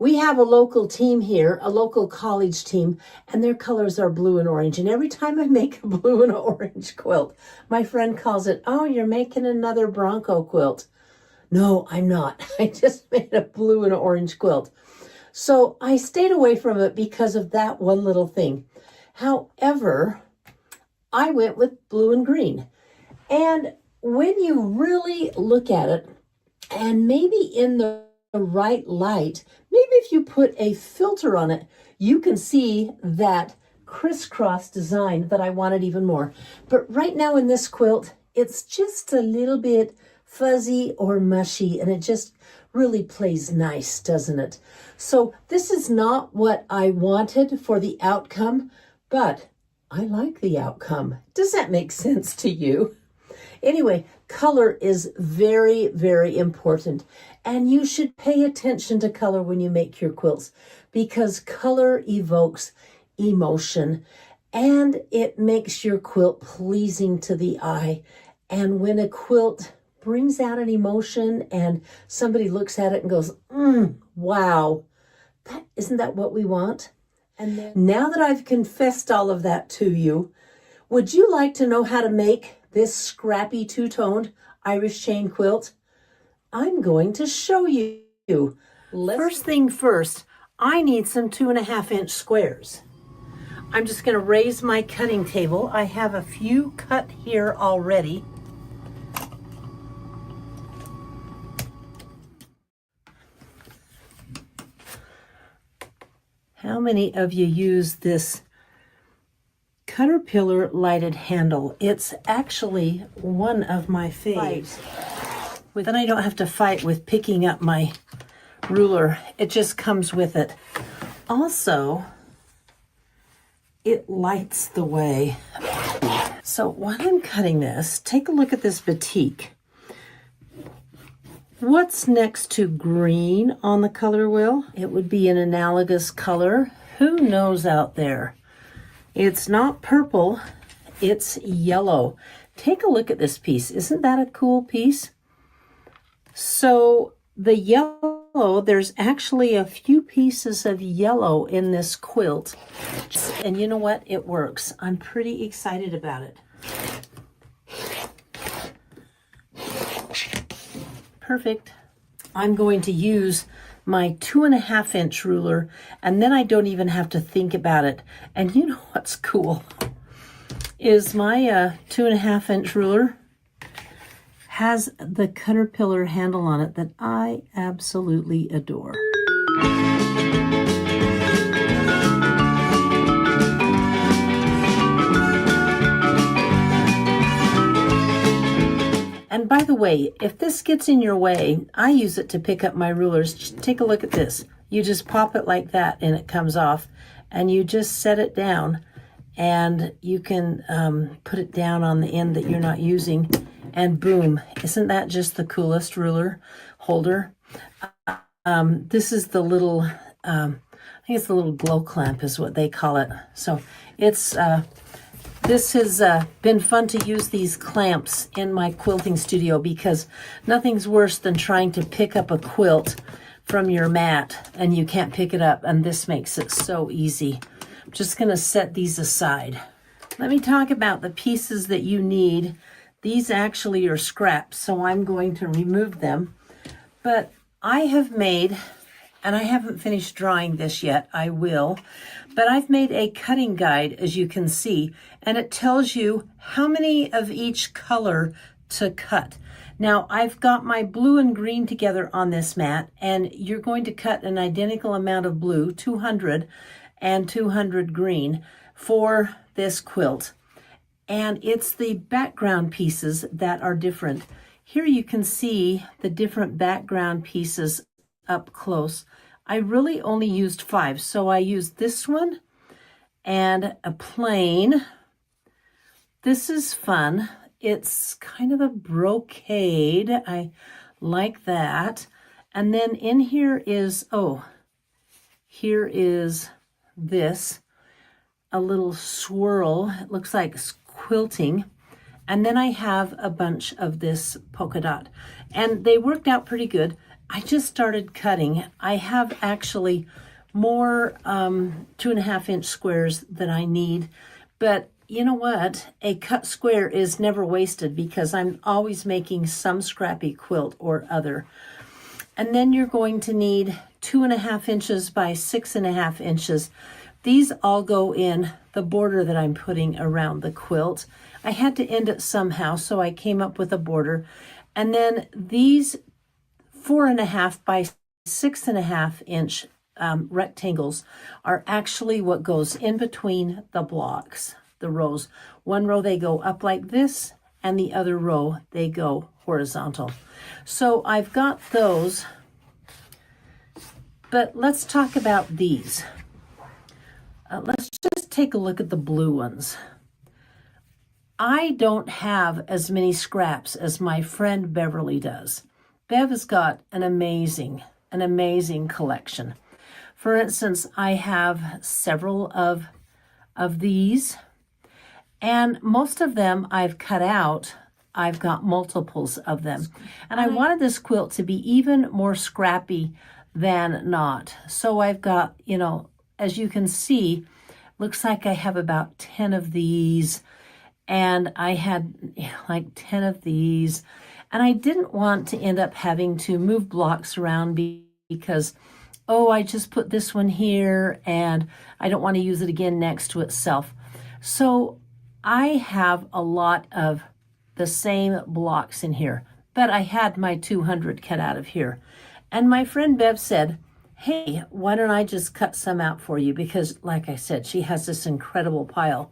We have a local team here, a local college team, and their colors are blue and orange. And every time I make a blue and orange quilt, my friend calls it, "Oh, you're making another Bronco quilt." No, I'm not. I just made a blue and orange quilt. So I stayed away from it because of that one little thing. However, I went with blue and green. And when you really look at it, and maybe in the right light, maybe if you put a filter on it, you can see that crisscross design that I wanted even more. But right now in this quilt, it's just a little bit fuzzy or mushy, and it just really plays nice, doesn't it? So this is not what I wanted for the outcome, but I like the outcome. Does that make sense to you? Anyway, color is very, very important. And you should pay attention to color when you make your quilts, because color evokes emotion and it makes your quilt pleasing to the eye. And when a quilt brings out an emotion and somebody looks at it and goes, wow, isn't that what we want? And then, now that I've confessed all of that to you, would you like to know how to make this scrappy two-toned Irish chain quilt? I'm going to show you. First thing first, I need some 2.5-inch squares. I'm just going to raise my cutting table. I have a few cut here already. How many of you use this Caterpillar lighted handle? It's actually one of my faves. Then I don't have to fight with picking up my ruler. It just comes with it. Also, it lights the way. So while I'm cutting this, take a look at this batik. What's next to green on the color wheel? It would be an analogous color. Who knows out there? It's not purple, it's yellow. Take a look at this piece. Isn't that a cool piece? So the yellow, there's actually a few pieces of yellow in this quilt. And you know what? It works. I'm pretty excited about it. Perfect. I'm going to use my 2.5-inch ruler, and then I don't even have to think about it. And you know what's cool is my 2.5-inch ruler has the Caterpillar handle on it that I absolutely adore. And by the way, if this gets in your way, I use it to pick up my rulers. Just take a look at this. You just pop it like that and it comes off, and you just set it down, and you can put it down on the end that you're not using, and boom. Isn't that just the coolest ruler holder? This is the little, I think it's the little glow clamp is what they call it. So it's, this has been fun to use these clamps in my quilting studio, because nothing's worse than trying to pick up a quilt from your mat and you can't pick it up, and this makes it so easy. I'm just going to set these aside. Let me talk about the pieces that you need. These actually are scraps, so I'm going to remove them. But I have made, and I haven't finished drawing this yet, I will, but I've made a cutting guide, as you can see, and it tells you how many of each color to cut. Now, I've got my blue and green together on this mat, and you're going to cut an identical amount of blue, 200, and 200 green for this quilt. And it's the background pieces that are different. Here you can see the different background pieces up close. I really only used 5, so I used this one and a plain. This is fun. It's kind of a brocade. I like that. And then in here is, here is this, a little swirl. It looks like quilting. And then I have a bunch of this polka dot. And they worked out pretty good. I just started cutting. I have actually more 2.5-inch squares than I need, but you know what? A cut square is never wasted because I'm always making some scrappy quilt or other. And then you're going to need 2.5 inches by 6.5 inches. These all go in the border that I'm putting around the quilt. I had to end it somehow, so I came up with a border. And then these 4.5 by 6.5 inch rectangles are actually what goes in between the blocks, the rows. One row they go up like this, and the other row they go horizontal. So I've got those, but let's talk about these. Let's just take a look at the blue ones. I don't have as many scraps as my friend Beverly does. Bev has got an amazing collection. For instance, I have several of these, and most of them I've cut out. I've got multiples of them. And I wanted this quilt to be even more scrappy than not. So I've got, you know, as you can see, looks like I have about 10 of these, and I had like 10 of these, and I didn't want to end up having to move blocks around because, oh, I just put this one here and I don't want to use it again next to itself. So I have a lot of the same blocks in here, but I had my 200 cut out of here. And my friend Bev said, hey, why don't I just cut some out for you? Because like I said, she has this incredible pile.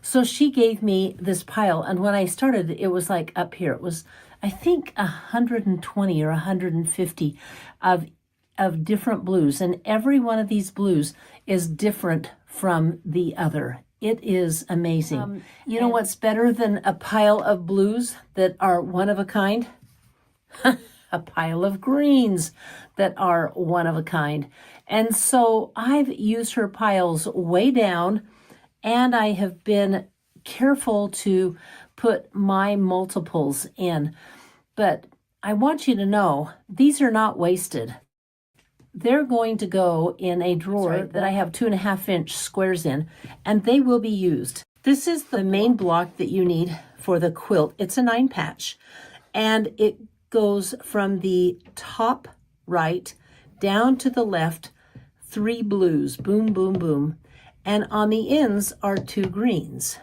So she gave me this pile, and when I started, it was like up here. It was, I think, 120 or 150 of different blues, and every one of these blues is different from the other. It is amazing. You know what's better than a pile of blues that are one of a kind? A pile of greens that are one of a kind. And so I've used her piles way down, and I have been careful to put my multiples in. But I want you to know, these are not wasted. They're going to go in a drawer that I have 2.5-inch squares in, and they will be used. This is the main block that you need for the quilt. It's a 9-patch, and it goes from the top right down to the left, 3 blues, boom, boom, boom. And on the ends are 2 greens.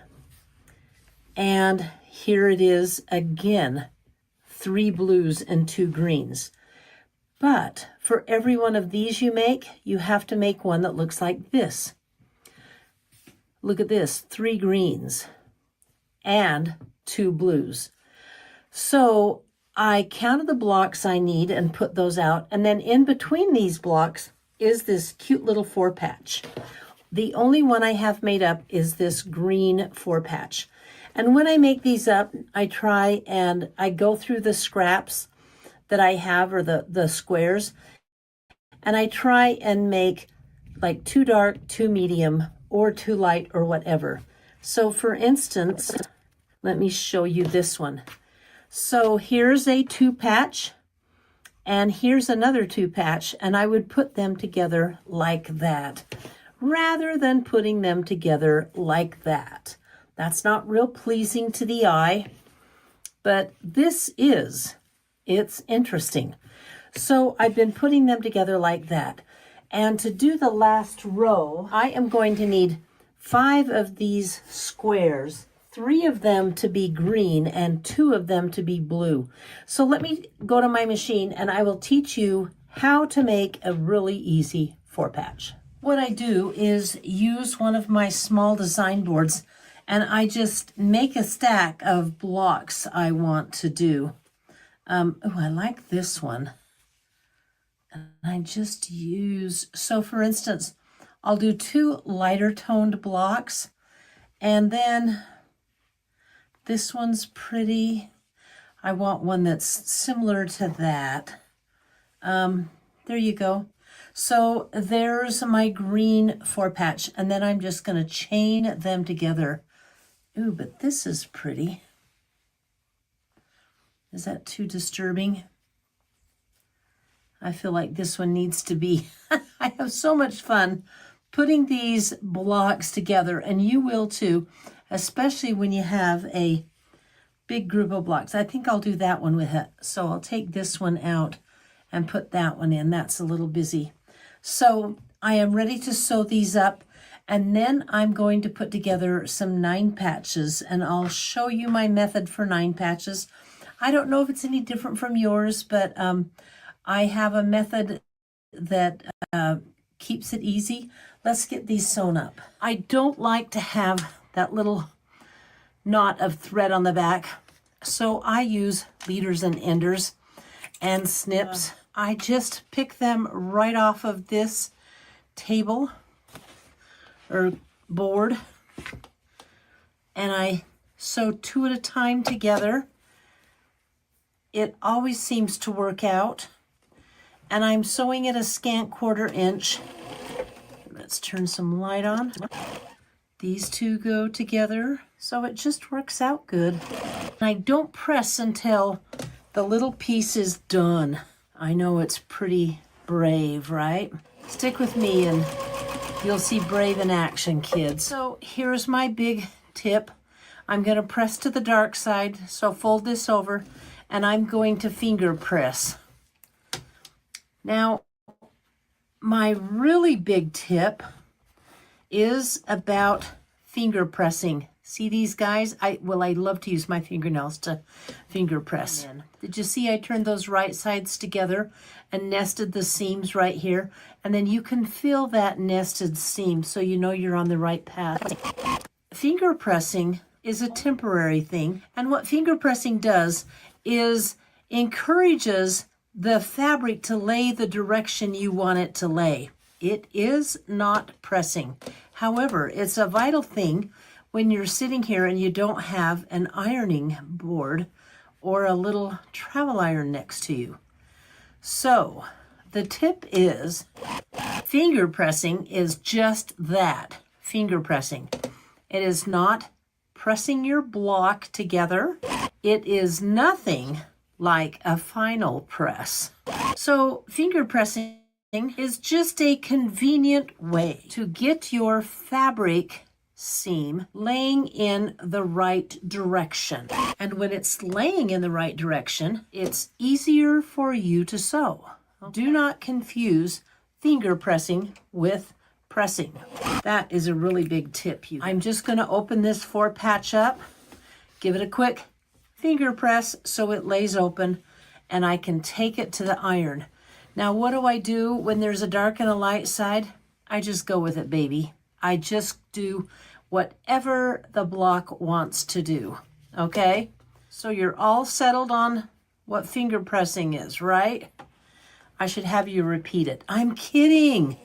And here it is again, 3 blues and 2 greens. But for every one of these you make, you have to make one that looks like this. Look at this, 3 greens and 2 blues. So I counted the blocks I need and put those out. And then in between these blocks is this cute little 4-patch. The only one I have made up is this green 4-patch. And when I make these up, I try and I go through the scraps that I have, or the squares, and I try and make like 2 dark, 2 medium, or 2 light, or whatever. So for instance, let me show you this one. So here's a 2-patch, and here's another 2-patch, and I would put them together like that, rather than putting them together like that. That's not real pleasing to the eye, but this is. It's interesting. So I've been putting them together like that. And to do the last row, I am going to need 5 of these squares, 3 of them to be green and 2 of them to be blue. So let me go to my machine and I will teach you how to make a really easy 4-patch. What I do is use one of my small design boards, and I just make a stack of blocks I want to do. Oh, I like this one. And I just use, so for instance, I'll do 2 lighter toned blocks, and then this one's pretty. I want one that's similar to that. There you go. So there's my green 4-patch, and then I'm just going to chain them together. Ooh, but this is pretty. Is that too disturbing? I feel like this one needs to be, I have so much fun putting these blocks together, and you will too, especially when you have a big group of blocks. I think I'll do that one with it. So I'll take this one out and put that one in. That's a little busy. So I am ready to sew these up, and then I'm going to put together some 9 patches, and I'll show you my method for 9 patches. I don't know if it's any different from yours, but I have a method that keeps it easy. Let's get these sewn up. I don't like to have that little knot of thread on the back, so I use leaders and enders and snips. I just pick them right off of this table or board, and I sew 2 at a time together. It always seems to work out, and I'm sewing at a scant 1/4 inch. Let's turn some light on. These 2 go together, so it just works out good. I don't press until the little piece is done. I know it's pretty brave, right? Stick with me and you'll see brave in action, kids. So here's my big tip. I'm going to press to the dark side, so fold this over, and I'm going to finger press. Now, my really big tip is about finger pressing. See these guys? I love to use my fingernails to finger press. Did you see I turned those right sides together and nested the seams right here? And then you can feel that nested seam so you know you're on the right path. Finger pressing is a temporary thing, and what finger pressing does is encourages the fabric to lay the direction you want it to lay. It is not pressing. However, it's a vital thing when you're sitting here and you don't have an ironing board or a little travel iron next to you. So the tip is finger pressing is just that, finger pressing. It is not pressing your block together. It is nothing like a final press. So finger pressing is just a convenient way to get your fabric seam laying in the right direction. And when it's laying in the right direction, it's easier for you to sew. Do not confuse finger pressing with pressing. That is a really big tip. I'm just going to open this 4 patch up, give it a quick finger press so it lays open, and I can take it to the iron. Now, what do I do when there's a dark and a light side? I just go with it, baby. I just do whatever the block wants to do, okay? So you're all settled on what finger pressing is, right? I should have you repeat it. I'm kidding.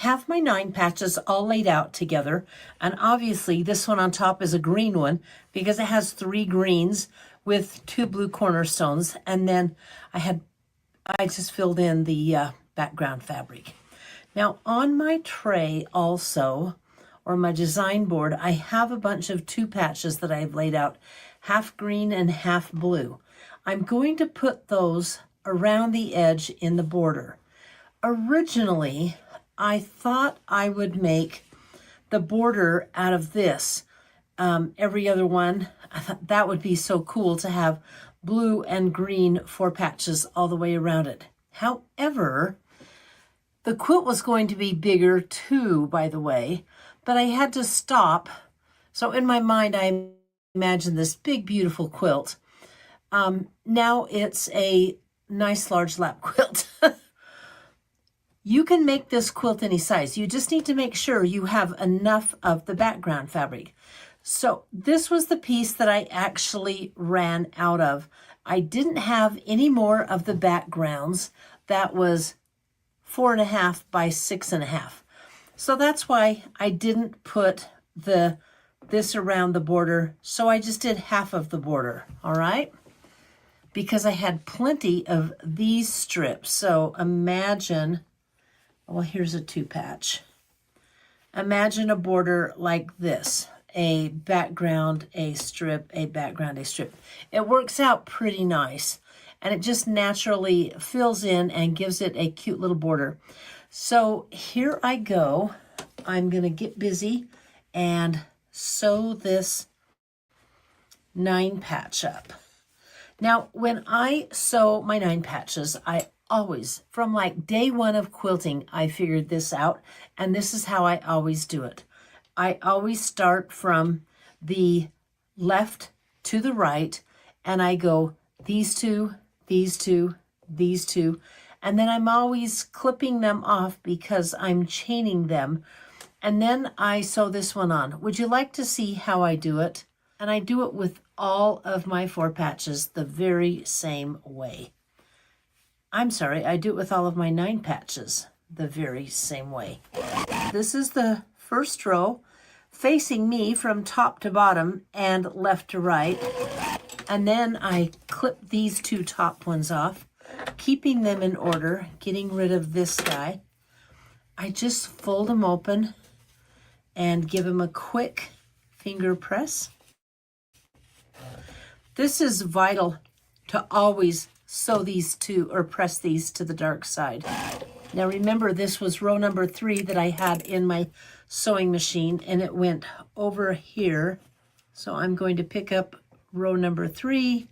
Have my 9 patches all laid out together, and obviously this one on top is a green one because it has 3 greens with 2 blue cornerstones, and then I just filled in the background fabric. Now on my tray also, or my design board, I have a bunch of 2 patches that I've laid out, half green and half blue. I'm going to put those around the edge in the border. Originally, I thought I would make the border out of this. Every other one, I thought that would be so cool to have blue and green 4 patches all the way around it. However, the quilt was going to be bigger too, by the way, but I had to stop. So in my mind, I imagined this big, beautiful quilt. Now it's a nice large lap quilt. You can make this quilt any size. You just need to make sure you have enough of the background fabric. So this was the piece that I actually ran out of. I didn't have any more of the backgrounds. That was 4.5 by 6.5. So that's why I didn't put the this around the border, so I just did half of the border, all right? Because I had plenty of these strips. So imagine, well, here's a 2-patch. Imagine a border like this, a background, a strip, a background, a strip. It works out pretty nice, and it just naturally fills in and gives it a cute little border. So here I go. I'm gonna get busy and sew this 9-patch up. Now, when I sew my 9 patches, I always, from like day one of quilting, I figured this out, and this is how I always do it. I always start from the left to the right, and I go these two, these two, these two, and then I'm always clipping them off because I'm chaining them, and then I sew this one on. Would you like to see how I do it? And I do it with all of my 4 patches the very same way. I'm sorry, I do it with all of my 9 patches the very same way. This is the first row facing me from top to bottom and left to right. And then I clip these 2 top ones off, keeping them in order, getting rid of this guy. I just fold them open and give them a quick finger press. This is vital to always sew these 2 or press these to the dark side. Now remember, this was row number 3 that I had in my sewing machine, and it went over here. So I'm going to pick up row number 3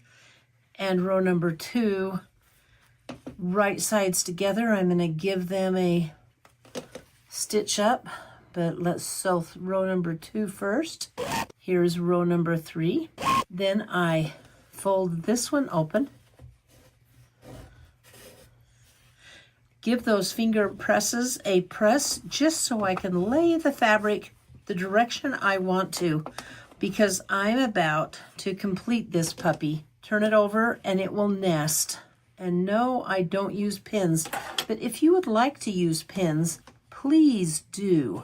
and row number 2, right sides together. I'm going to give them a stitch up, but let's sew row number 2 first. Here's row number 3. Then I fold this one open. Give those finger presses a press just so I can lay the fabric the direction I want to, because I'm about to complete this puppy. Turn it over and it will nest. And no, I don't use pins, but if you would like to use pins, please do.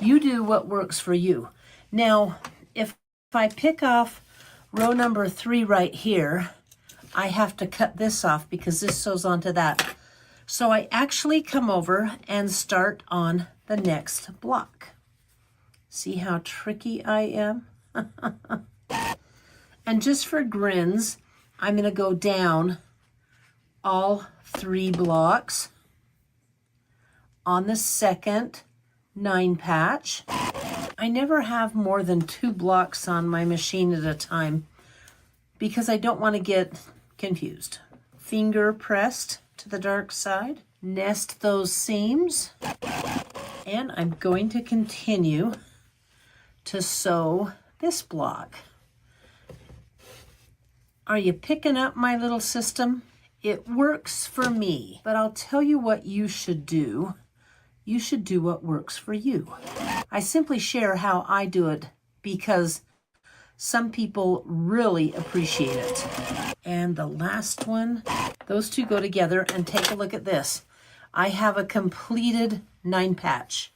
You do what works for you. Now, if I pick off row number 3 right here, I have to cut this off because this sews onto that. So I actually come over and start on the next block. See how tricky I am? And just for grins, I'm going to go down all 3 blocks on the second 9 patch. I never have more than 2 blocks on my machine at a time because I don't want to get confused. Finger pressed to the dark side, nest those seams, and I'm going to continue to sew this block. Are you picking up my little system? It works for me, but I'll tell you what you should do. You should do what works for you. I simply share how I do it because some people really appreciate it. And the last one, those 2 go together, and take a look at this. I have a completed 9 patch.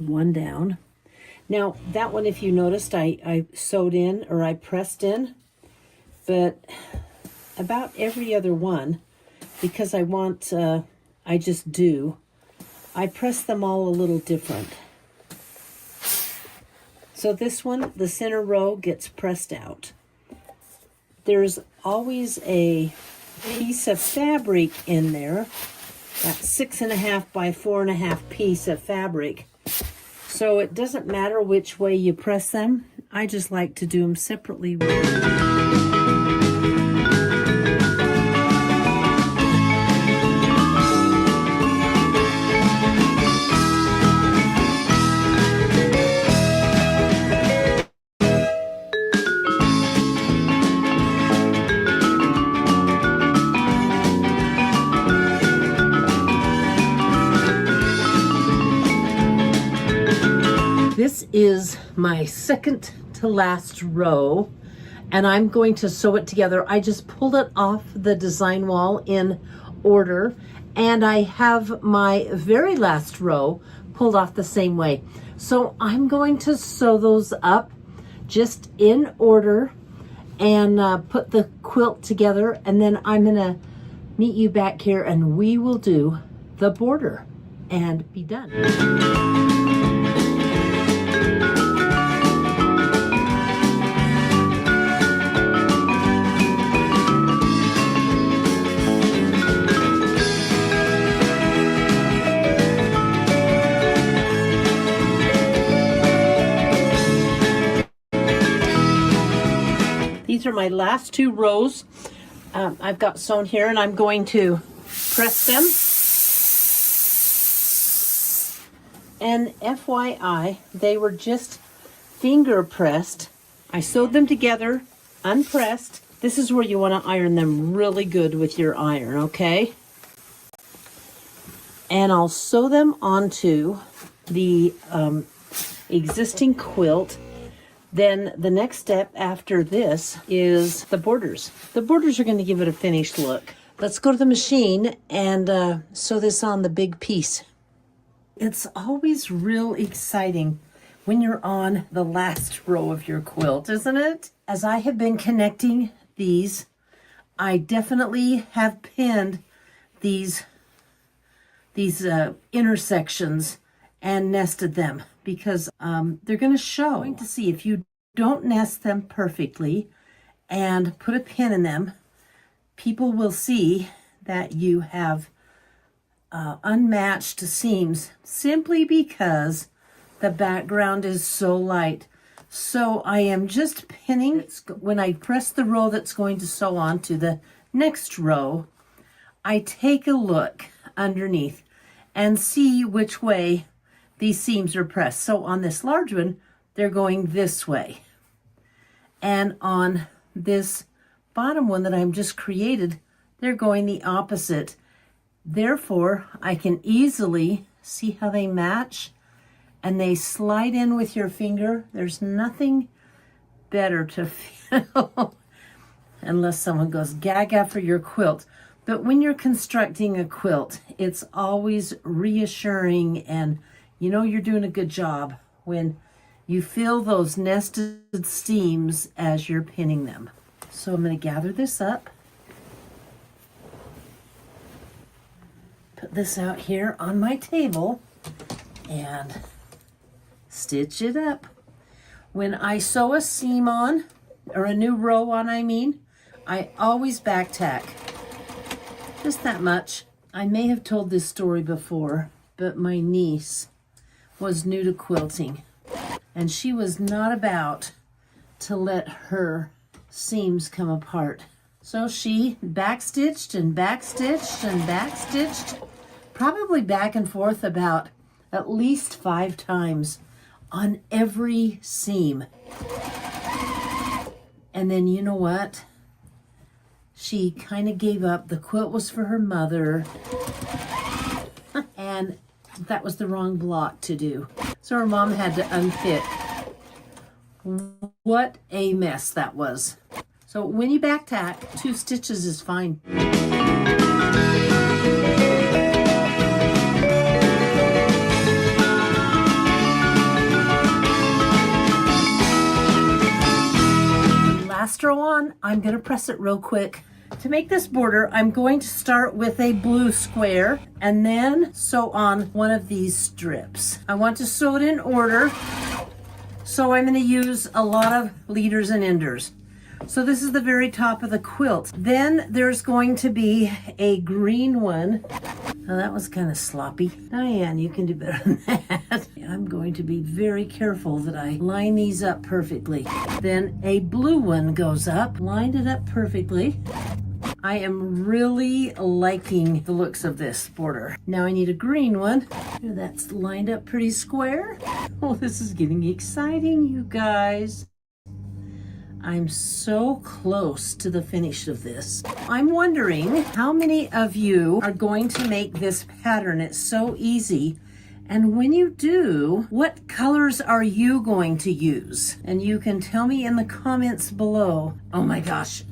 One down. Now that one, if you noticed, I sewed in, or I pressed in, but about every other one, because I want, I just do, I press them all a little different. So this one, the center row gets pressed out. There's always a piece of fabric in there, that 6.5 by 4.5 piece of fabric. So it doesn't matter which way you press them. I just like to do them separately. This is my second to last row, and I'm going to sew it together. I just pulled it off the design wall in order, and I have my very last row pulled off the same way. So I'm going to sew those up just in order and put the quilt together, and then I'm gonna meet you back here and we will do the border and be done. These are my last two rows. I've got sewn here, and I'm going to press them. And FYI, they were just finger pressed. I sewed them together, unpressed. This is where you want to iron them really good with your iron, okay? And I'll sew them onto the existing quilt. Then the next step after this is the borders. The borders are going to give it a finished look. Let's go to the machine and sew this on the big piece. It's always real exciting when you're on the last row of your quilt, isn't it? As I have been connecting these, I definitely have pinned these intersections and nested them, because they're going to show. I'm going to see if you don't nest them perfectly and put a pin in them, people will see that you have unmatched seams simply because the background is so light. So I am just pinning. When I press the row that's going to sew on to the next row, I take a look underneath and see which way these seams are pressed. So on this large one, they're going this way. And on this bottom one that I'm just created, they're going the opposite. Therefore, I can easily see how they match and they slide in with your finger. There's nothing better to feel unless someone goes gaga for your quilt. But when you're constructing a quilt, it's always reassuring, and you know you're doing a good job when you feel those nested seams as you're pinning them. So I'm going to gather this up, put this out here on my table, and stitch it up. When I sew a seam on, or a new row on, I always back tack. Just that much. I may have told this story before, but my niece was new to quilting, and she was not about to let her seams come apart. So she backstitched and backstitched and backstitched, probably back and forth about at least 5 times on every seam. And then you know what? She kind of gave up. The quilt was for her mother, and that was the wrong block to do. So her mom had to unpick. What a mess that was. So when you back tack, 2 stitches is fine. Last row on, I'm going to press it real quick. To make this border, I'm going to start with a blue square and then sew on one of these strips. I want to sew it in order So I'm going to use a lot of leaders and enders. So this is the very top of the quilt. Then there's going to be a green one. Now that was kind of sloppy. Diane, you can do better than that. I'm going to be very careful that I line these up perfectly. Then a blue one goes up, lined it up perfectly. I am really liking the looks of this border. Now I need a green one. That's lined up pretty square. Oh, this is getting exciting, you guys. I'm so close to the finish of this. I'm wondering how many of you are going to make this pattern. It's so easy. And when you do, what colors are you going to use? And you can tell me in the comments below. Oh my gosh,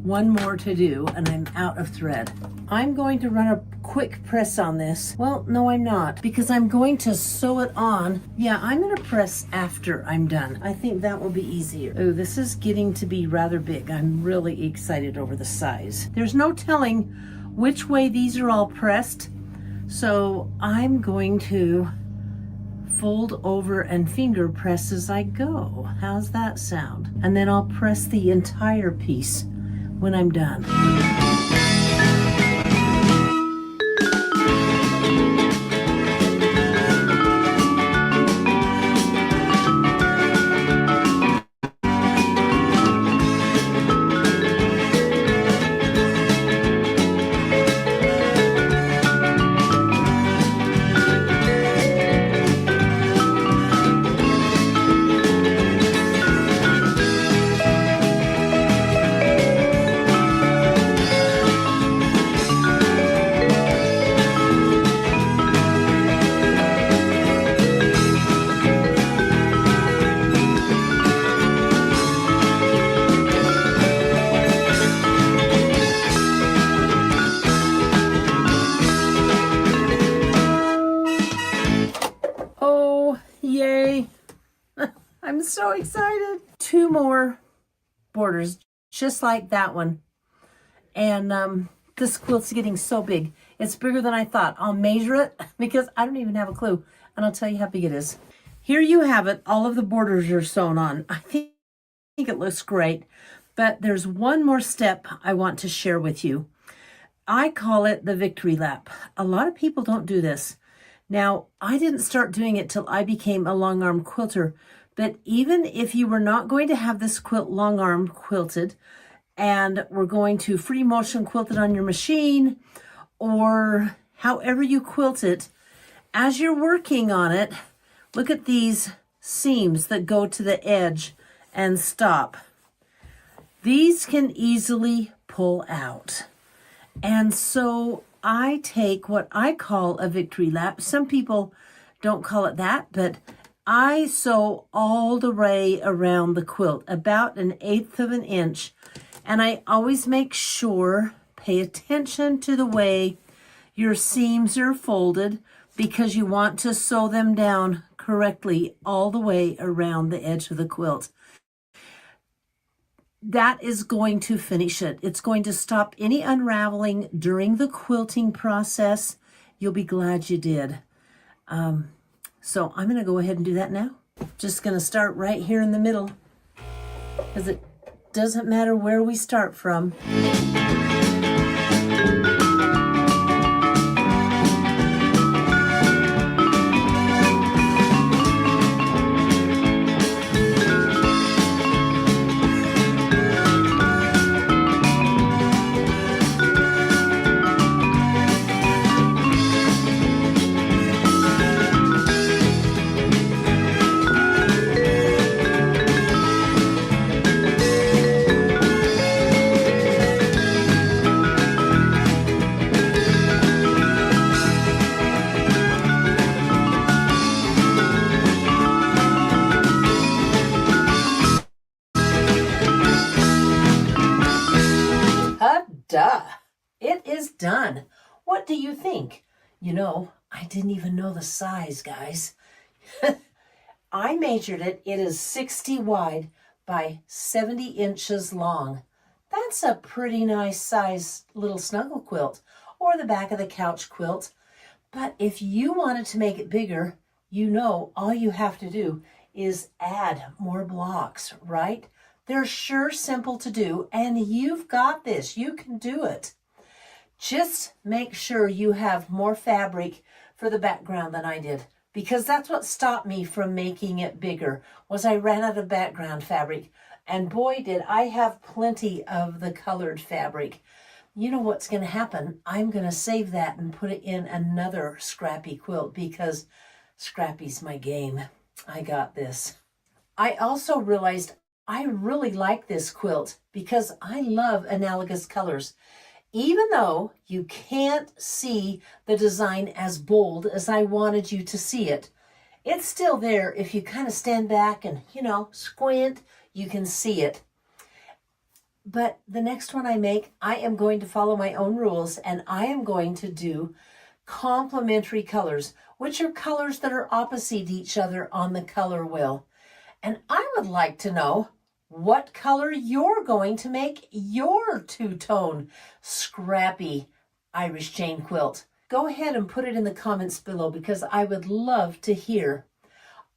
one more to do and I'm out of thread. I'm going to run a quick press on this. Well, no, I'm not, because I'm going to sew it on. Yeah, I'm going to press after I'm done. I think that will be easier. Oh, this is getting to be rather big. I'm really excited over the size. There's no telling which way these are all pressed. So I'm going to fold over and finger press as I go. How's that sound? And then I'll press the entire piece when I'm done. Oh, yay. I'm so excited. 2 more borders, just like that one. And this quilt's getting so big. It's bigger than I thought. I'll measure it because I don't even have a clue. And I'll tell you how big it is. Here you have it. All of the borders are sewn on. I think it looks great. But there's one more step I want to share with you. I call it the victory lap. A lot of people don't do this. Now, I didn't start doing it till I became a long arm quilter, but even if you were not going to have this quilt long arm quilted and we're going to free motion quilt it on your machine or however you quilt it, as you're working on it, look at these seams that go to the edge and stop. These can easily pull out. And so I take what I call a victory lap. Some people don't call it that, but I sew all the way around the quilt, about 1/8 of an inch. And I always make sure, pay attention to the way your seams are folded because you want to sew them down correctly all the way around the edge of the quilt. That is going to finish it. It's going to stop any unraveling during the quilting process. You'll be glad you did. So I'm going to go ahead and do that now. Just going to start right here in the middle because it doesn't matter where we start from. Duh. It is done. What do you think? You know, I didn't even know the size, guys. I measured it. It is 60 wide by 70 inches long. That's a pretty nice size little snuggle quilt or the back of the couch quilt. But if you wanted to make it bigger, you know all you have to do is add more blocks, right? They're sure simple to do, and you've got this. You can do it. Just make sure you have more fabric for the background than I did, because that's what stopped me from making it bigger, was I ran out of background fabric. And boy, did I have plenty of the colored fabric. You know what's going to happen? I'm going to save that and put it in another scrappy quilt, because scrappy's my game. I got this. I also realized I really like this quilt because I love analogous colors. Even though you can't see the design as bold as I wanted you to see it, it's still there. If you kind of stand back and, squint, you can see it. But the next one I make, I am going to follow my own rules, and I am going to do complementary colors, which are colors that are opposite each other on the color wheel. And I would like to know what color you're going to make your two-tone scrappy Irish chain quilt. Go ahead and put it in the comments below, because I would love to hear.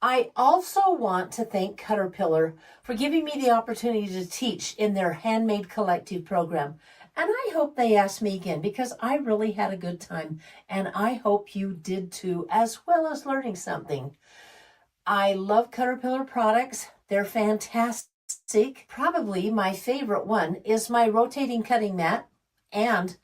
I also want to thank Caterpillar for giving me the opportunity to teach in their Handmade Collective program. And I hope they ask me again, because I really had a good time, and I hope you did too, as well as learning something. I love Caterpillar products. They're fantastic. Probably my favorite one is my rotating cutting mat and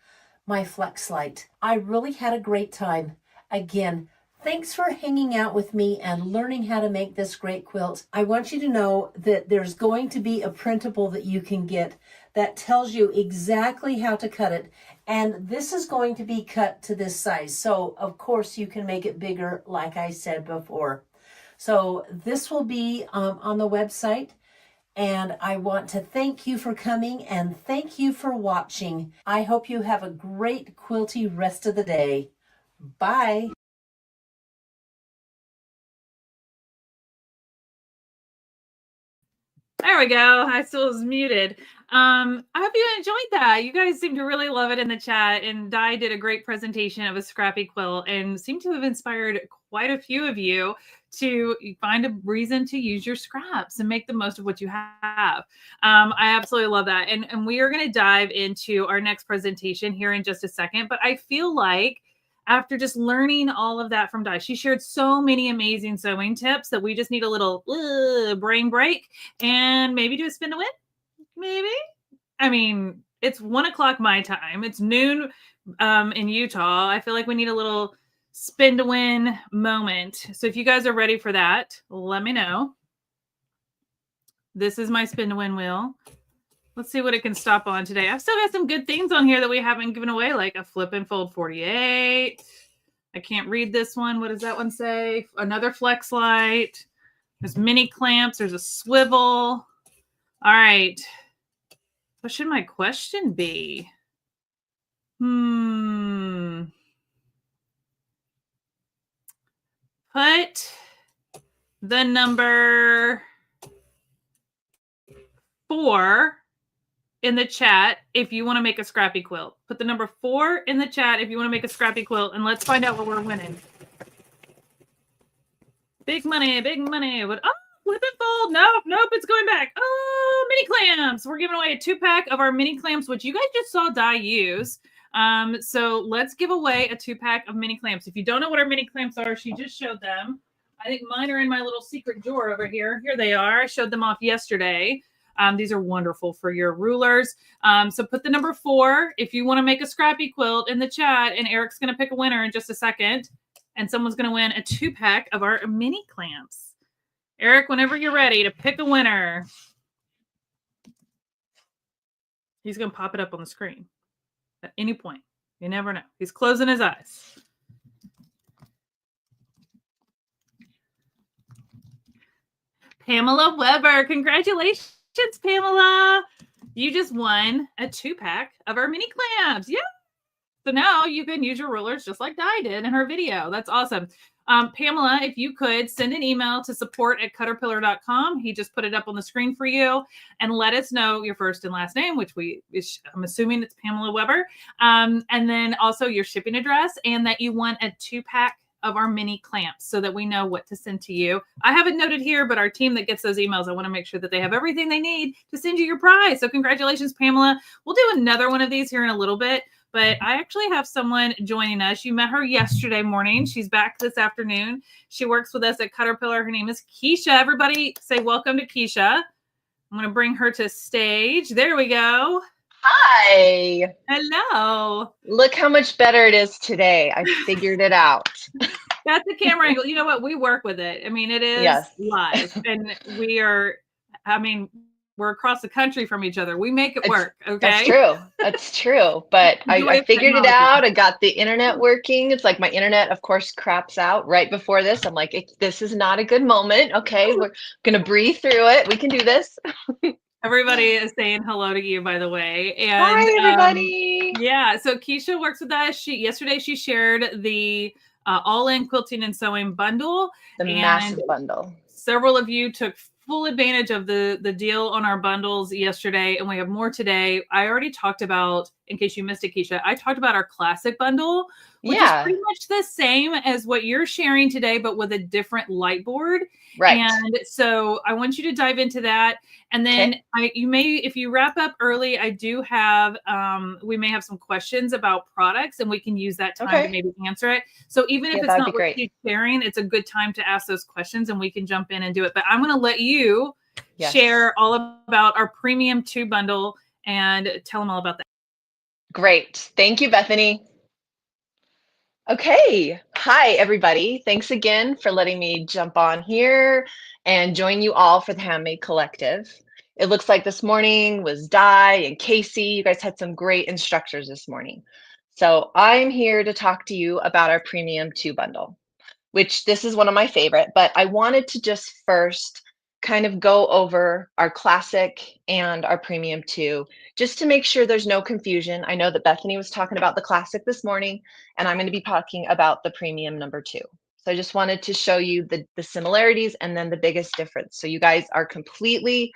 my Flex Light. I really had a great time. Again, thanks for hanging out with me and learning how to make this great quilt. I want you to know that there's going to be a printable that you can get that tells you exactly how to cut it. And this is going to be cut to this size. So of course you can make it bigger, like I said before. So this will be on the website. And I want to thank you for coming and thank you for watching. I hope you have a great quilty rest of the day. Bye. There we go. I still was muted. I hope you enjoyed that. You guys seem to really love it in the chat. And Di did a great presentation of a scrappy quilt and seemed to have inspired quite a few of you to find a reason to use your scraps and make the most of what you have. I absolutely love that. And we are going to dive into our next presentation here in just a second. But I feel like after just learning all of that from Di, she shared so many amazing sewing tips that we just need a little brain break and maybe do a spin to win. Maybe. I mean, it's 1 o'clock my time. It's noon in Utah. I feel like we need a little spin to win moment. So if you guys are ready for that, let me know. This is my spin to win wheel. Let's see what it can stop on today. I've still got some good things on here that we haven't given away, like a flip and fold 48. I can't read this one. What does that one say? Another Flex Light. There's mini clamps. There's a swivel. All right. What should my question be? Put the number 4 in the chat if you want to make a scrappy quilt. Put the number 4 in the chat if you want to make a scrappy quilt, and let's find out what we're winning. Big money, big money. What? Oh, flip and fold. Nope, it's going back. Oh, mini clamps. We're giving away a 2-pack of our mini clamps, which you guys just saw Di use. So let's give away a 2-pack of mini clamps. If you don't know what our mini clamps are, she just showed them. I think mine are in my little secret drawer over here. Here they are. I showed them off yesterday. These are wonderful for your rulers. So put the number 4 if you want to make a scrappy quilt in the chat, and Eric's going to pick a winner in just a second. And someone's going to win a 2-pack of our mini clamps. Eric, whenever you're ready to pick a winner. He's going to pop it up on the screen at any point. You never know. He's closing his eyes. Pamela Weber. Congratulations, Pamela. You just won a 2-pack of our mini clamps. Yeah. So now you can use your rulers just like Di did in her video. That's awesome. Pamela, if you could send an email to support@caterpillar.com. He just put it up on the screen for you, and let us know your first and last name, which I'm assuming it's Pamela Weber. And then also your shipping address, and that you want a 2-pack of our mini clamps so that we know what to send to you. I have it noted here, but our team that gets those emails, I want to make sure that they have everything they need to send you your prize. So congratulations, Pamela. We'll do another one of these here in a little bit, but I actually have someone joining us. You met her yesterday morning. She's back this afternoon. She works with us at Caterpillar. Her name is Keisha. Everybody say welcome to Keisha. I'm going to bring her to stage. There we go. Hi. Hello. Look how much better it is today. I figured it out. That's the camera angle. You know what? We work with it. I mean, it is Yes. live, and we're across the country from each other. We make it work. Okay. That's true. That's true. But I figured it out. I got the internet working. It's like my internet, of course, craps out right before this. I'm like, this is not a good moment. Okay. We're going to breathe through it. We can do this. Everybody is saying hello to you, by the way. And hi, everybody. Yeah. So Keisha works with us. Yesterday she shared the all-in quilting and sewing bundle. The massive bundle. Several of you took full advantage of the deal on our bundles yesterday, and we have more today. I already talked about, in case you missed it, Keisha, I talked about our classic bundle, which is pretty much the same as what you're sharing today, but with a different light board. Right. And so I want you to dive into that. And then you may, if you wrap up early, I do have, we may have some questions about products, and we can use that time to maybe answer it. So even if it's not what you're sharing, it's a good time to ask those questions and we can jump in and do it. But I'm going to let you share all about our Premium 2 bundle and tell them all about that. Great. Thank you, Bethany. Okay. Hi, everybody. Thanks again for letting me jump on here and join you all for the Handmade Collective. It looks like this morning was Di and Casey. You guys had some great instructors this morning. So I'm here to talk to you about our Premium 2 bundle, which this is one of my favorite, but I wanted to just first kind of go over our classic and our Premium 2, just to make sure there's no confusion. I know that Bethany was talking about the classic this morning, and I'm going to be talking about the Premium number 2. So I just wanted to show you the similarities and then the biggest difference. So you guys are completely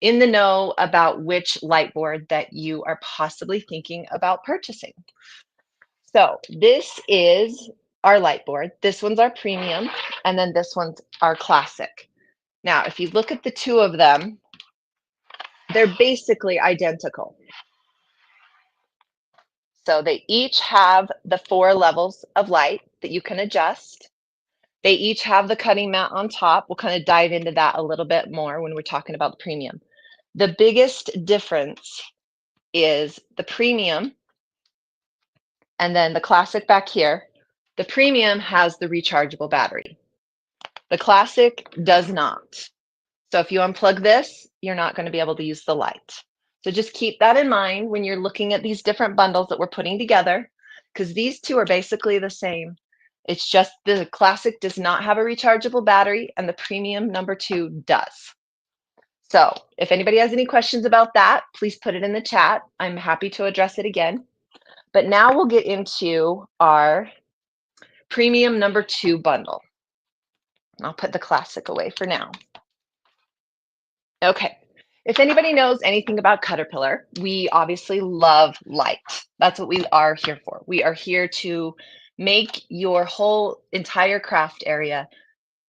in the know about which light board that you are possibly thinking about purchasing. So this is our light board. This one's our Premium, and then this one's our classic. Now, if you look at the two of them, they're basically identical. So they each have the 4 levels of light that you can adjust. They each have the cutting mat on top. We'll kind of dive into that a little bit more when we're talking about the Premium. The biggest difference is the Premium and then the classic back here. The Premium has the rechargeable battery. The classic does not. So if you unplug this, you're not going to be able to use the light. So just keep that in mind when you're looking at these different bundles that we're putting together, because these two are basically the same. It's just the classic does not have a rechargeable battery and the Premium number 2 does. So if anybody has any questions about that, please put it in the chat. I'm happy to address it again. But now we'll get into our Premium number 2 bundle. I'll put the classic away for now. Okay, if anybody knows anything about Caterpillar, we obviously love light. That's what we are here for. We are here to make your whole entire craft area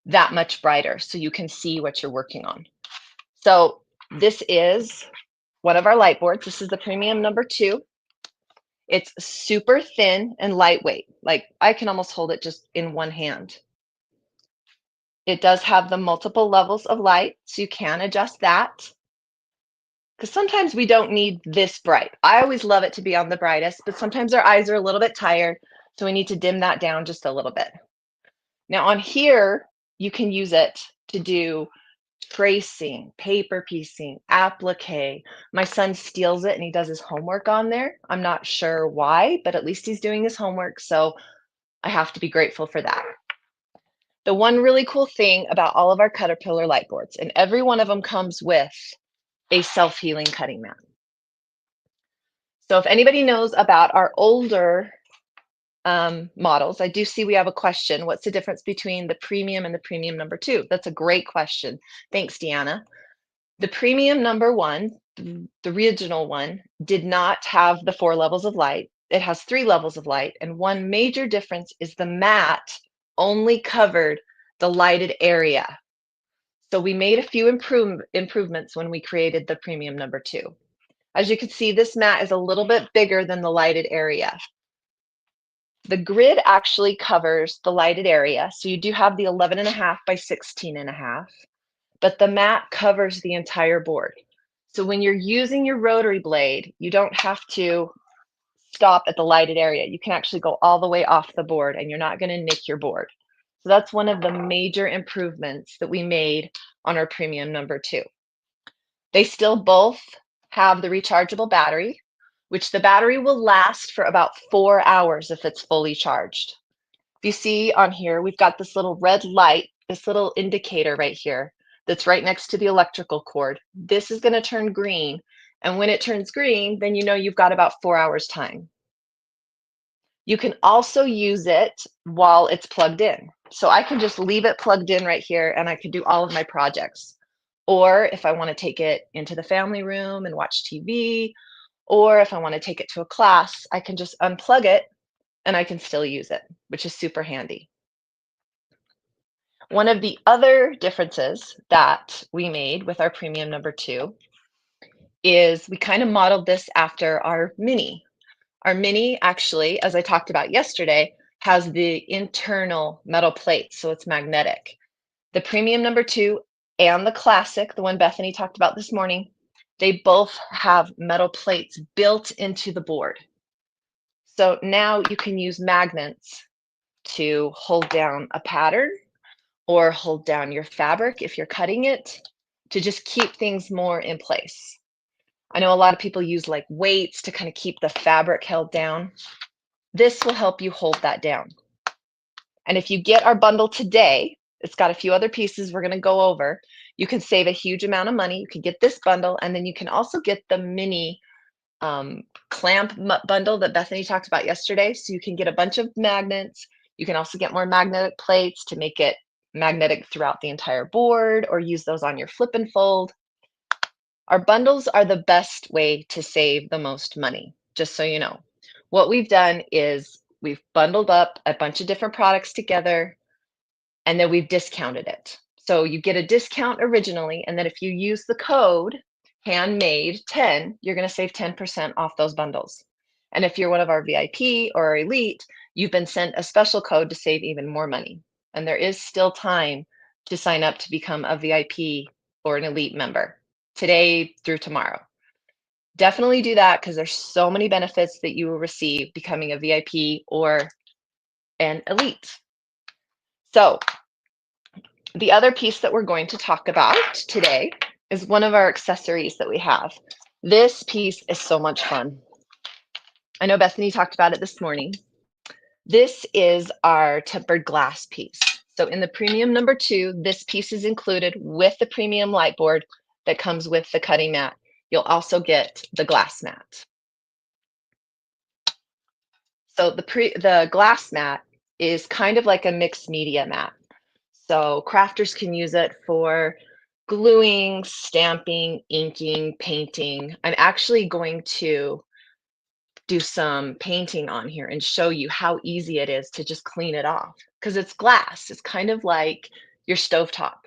that much brighter so you can see what you're working on. So this is one of our light boards. This is the Premium number 2. It's super thin and lightweight. Like I can almost hold it just in one hand. It does have the multiple levels of light, so you can adjust that. Because sometimes we don't need this bright. I always love it to be on the brightest, but sometimes our eyes are a little bit tired, so we need to dim that down just a little bit. Now on here, you can use it to do tracing, paper piecing, applique. My son steals it and he does his homework on there. I'm not sure why, but at least he's doing his homework, so I have to be grateful for that. The one really cool thing about all of our Caterpillar light boards, and every one of them comes with a self-healing cutting mat. So if anybody knows about our older models, I do see we have a question. What's the difference between the Premium and the Premium number 2? That's a great question. Thanks, Deanna. The Premium number 1, the original one, did not have the 4 levels of light. It has 3 levels of light, and one major difference is the mat only covered the lighted area. So we made a few improvements when we created the premium number 2. As you can see, this mat is a little bit bigger than the lighted area. The grid actually covers the lighted area. So you do have the 11.5 by 16.5, but the mat covers the entire board. So when you're using your rotary blade, you don't have to stop at the lighted area. You can actually go all the way off the board and you're not going to nick your board. So that's one of the major improvements that we made on our premium number 2. They still both have the rechargeable battery, which the battery will last for about 4 hours if it's fully charged. If you see on here, we've got this little red light, this little indicator right here that's right next to the electrical cord. This is going to turn green. And when it turns green, then you know you've got about 4 hours time. You can also use it while it's plugged in. So I can just leave it plugged in right here and I can do all of my projects. Or if I want to take it into the family room and watch TV, or if I want to take it to a class, I can just unplug it and I can still use it, which is super handy. One of the other differences that we made with our premium number 2 is we kind of modeled this after our mini. Our mini actually, as I talked about yesterday, has the internal metal plate, so it's magnetic. The premium number 2 and the classic, the one Bethany talked about this morning, they both have metal plates built into the board. So now you can use magnets to hold down a pattern or hold down your fabric if you're cutting it to just keep things more in place. I know a lot of people use like weights to kind of keep the fabric held down. This will help you hold that down. And if you get our bundle today, it's got a few other pieces we're going to go over. You can save a huge amount of money. You can get this bundle, and then you can also get the mini clamp bundle that Bethany talked about yesterday. So you can get a bunch of magnets. You can also get more magnetic plates to make it magnetic throughout the entire board, or use those on your flip and fold. Our bundles are the best way to save the most money, just so you know. What we've done is we've bundled up a bunch of different products together, and then we've discounted it. So you get a discount originally, and then if you use the code Handmade 10, you're going to save 10% off those bundles. And if you're one of our VIP or elite, you've been sent a special code to save even more money. And there is still time to sign up to become a VIP or an elite member today through tomorrow. Definitely do that because there's so many benefits that you will receive becoming a VIP or an elite. So the other piece that we're going to talk about today is one of our accessories that we have. This piece is so much fun. I know Bethany talked about it this morning. This is our tempered glass piece. So in the premium number 2, this piece is included with the premium light board that comes with the cutting mat. You'll also get the glass mat. So the glass mat is kind of like a mixed media mat. So crafters can use it for gluing, stamping, inking, painting. I'm actually going to do some painting on here and show you how easy it is to just clean it off because it's glass. It's kind of like your stovetop.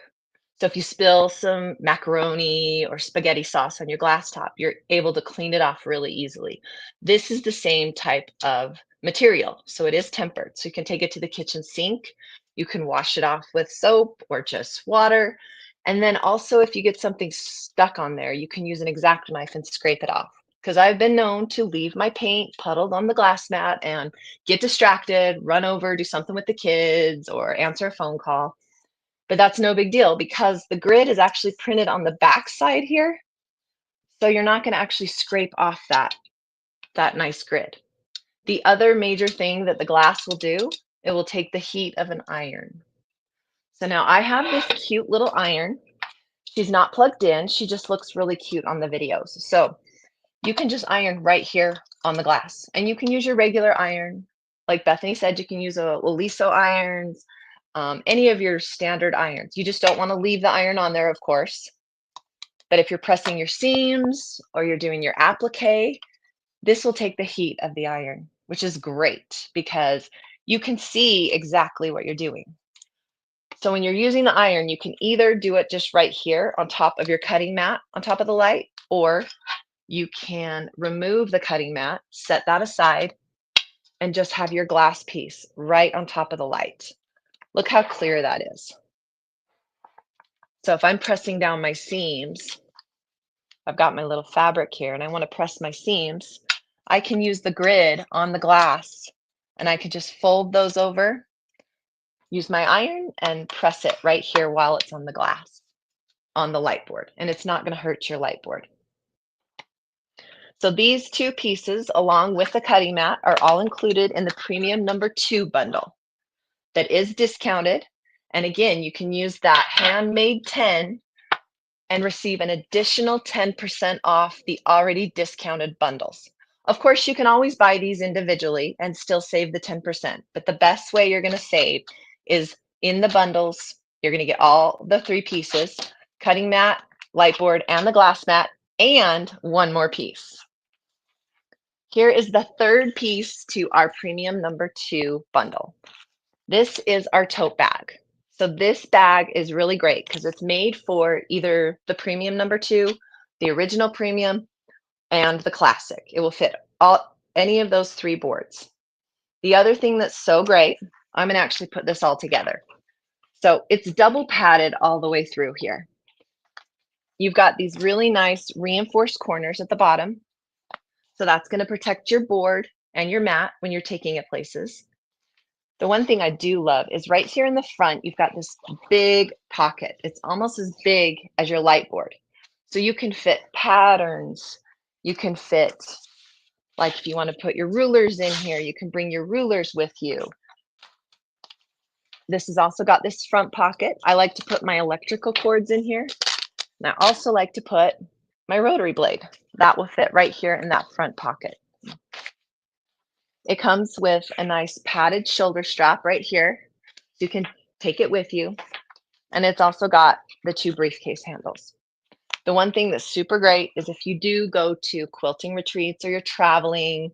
So if you spill some macaroni or spaghetti sauce on your glass top, you're able to clean it off really easily. This is the same type of material. So it is tempered. So you can take it to the kitchen sink. You can wash it off with soap or just water. And then also if you get something stuck on there, you can use an X-Acto knife and scrape it off. Because I've been known to leave my paint puddled on the glass mat and get distracted, run over, do something with the kids, or answer a phone call. But that's no big deal because the grid is actually printed on the back side here. So you're not going to actually scrape off that nice grid. The other major thing that the glass will do, it will take the heat of an iron. So now I have this cute little iron. She's not plugged in. She just looks really cute on the videos. So you can just iron right here on the glass, and you can use your regular iron. Like Bethany said, you can use a Liso irons, any of your standard irons. You just don't want to leave the iron on there, of course. But if you're pressing your seams or you're doing your applique, this will take the heat of the iron, which is great because you can see exactly what you're doing. So when you're using the iron, you can either do it just right here on top of your cutting mat, on top of the light, or you can remove the cutting mat, set that aside, and just have your glass piece right on top of the light. Look how clear that is. So if I'm pressing down my seams, I've got my little fabric here and I want to press my seams, I can use the grid on the glass and I can just fold those over, use my iron and press it right here while it's on the glass, on the light board, and it's not going to hurt your light board. So these two pieces, along with the cutting mat, are all included in the premium #2 bundle that is discounted. And again, you can use that Handmade 10 and receive an additional 10% off the already discounted bundles. Of course, you can always buy these individually and still save the 10%, but the best way you're going to save is in the bundles. You're going to get all the 3 pieces, cutting mat, light board, and the glass mat, and one more piece. Here is the 3rd piece to our premium #2 bundle. This is our tote bag. So this bag is really great because it's made for either the premium #2, the original premium, and the classic. It will fit any of those 3 boards. The other thing that's so great, I'm going to actually put this all together. So it's double padded all the way through here. You've got these really nice reinforced corners at the bottom. So that's going to protect your board and your mat when you're taking it places. The one thing I do love is right here in the front, you've got this big pocket. It's almost as big as your light board. So you can fit patterns. You can fit, like if you want to put your rulers in here, you can bring your rulers with you. This has also got this front pocket. I like to put my electrical cords in here. And I also like to put my rotary blade. That will fit right here in that front pocket. It comes with a nice padded shoulder strap right here. So you can take it with you. And it's also got the 2 briefcase handles. The one thing that's super great is if you do go to quilting retreats or you're traveling,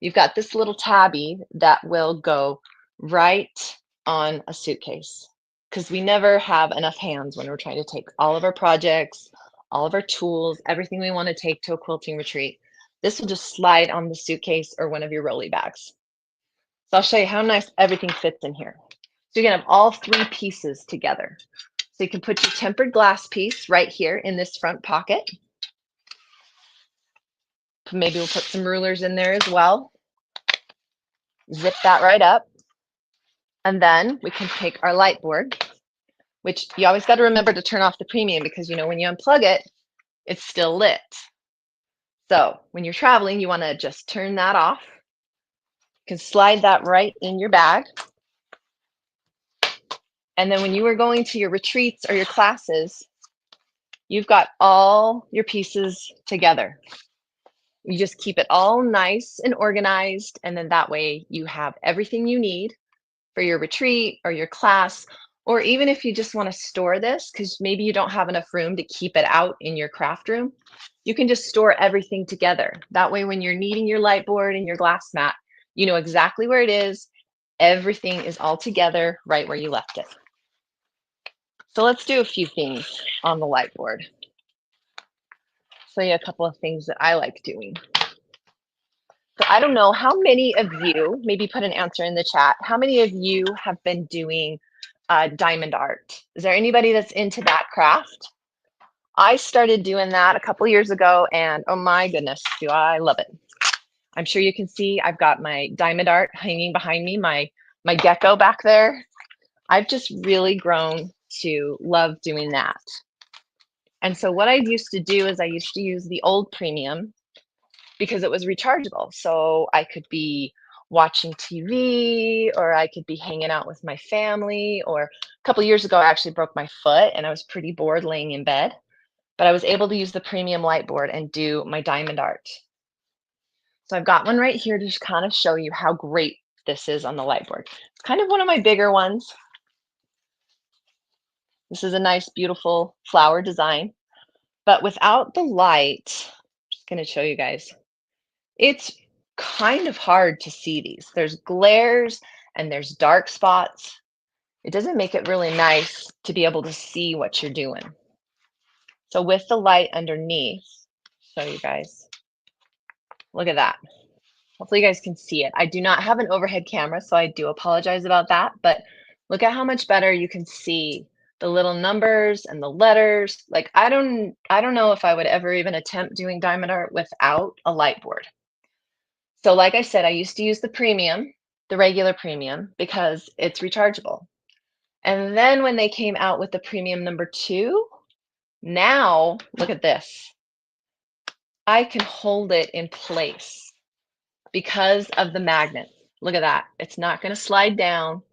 you've got this little tabby that will go right on a suitcase, because we never have enough hands when we're trying to take all of our projects, all of our tools, everything we want to take to a quilting retreat. This will just slide on the suitcase or one of your rolly bags. So I'll show you how nice everything fits in here. So you can have all 3 pieces together. So you can put your tempered glass piece right here in this front pocket. Maybe we'll put some rulers in there as well. Zip that right up. And then we can take our light board, which you always got to remember to turn off the premium because, you know, when you unplug it, it's still lit. So when you're traveling, you want to just turn that off. You can slide that right in your bag. And then when you are going to your retreats or your classes, you've got all your pieces together. You just keep it all nice and organized. And then that way you have everything you need for your retreat or your class, or even if you just want to store this, because maybe you don't have enough room to keep it out in your craft room, you can just store everything together. That way, when you're needing your light board and your glass mat, you know exactly where it is. Everything is all together right where you left it. So let's do a few things on the light board. Show you a couple of things that I like doing. So I don't know how many of you, maybe put an answer in the chat, how many of you have been doing diamond art? Is there anybody that's into that craft? I started doing that a couple years ago, and oh my goodness, do I love it. I'm sure you can see I've got my diamond art hanging behind me, my gecko back there. I've just really grown to love doing that. And so what I used to do is I used to use the old premium because it was rechargeable. So I could be watching TV, or I could be hanging out with my family, or a couple years ago, I actually broke my foot and I was pretty bored laying in bed, but I was able to use the premium light board and do my diamond art. So I've got one right here to just kind of show you how great this is on the light board. It's kind of one of my bigger ones. This is a nice, beautiful flower design, but without the light, I'm just going to show you guys. It's kind of hard to see these. There's glares and there's dark spots, it doesn't make it really nice to be able to see what you're doing. So with the light underneath, show you guys, look at that. Hopefully you guys can see it. I do not have an overhead camera, so I do apologize about that, but look at how much better you can see the little numbers and the letters. Like I don't know if I would ever even attempt doing diamond art without a light board. So like I said, I used to use the premium, the regular premium, because it's rechargeable. And then when they came out with the premium number 2, now look at this. I can hold it in place because of the magnet. Look at that. It's not going to slide down.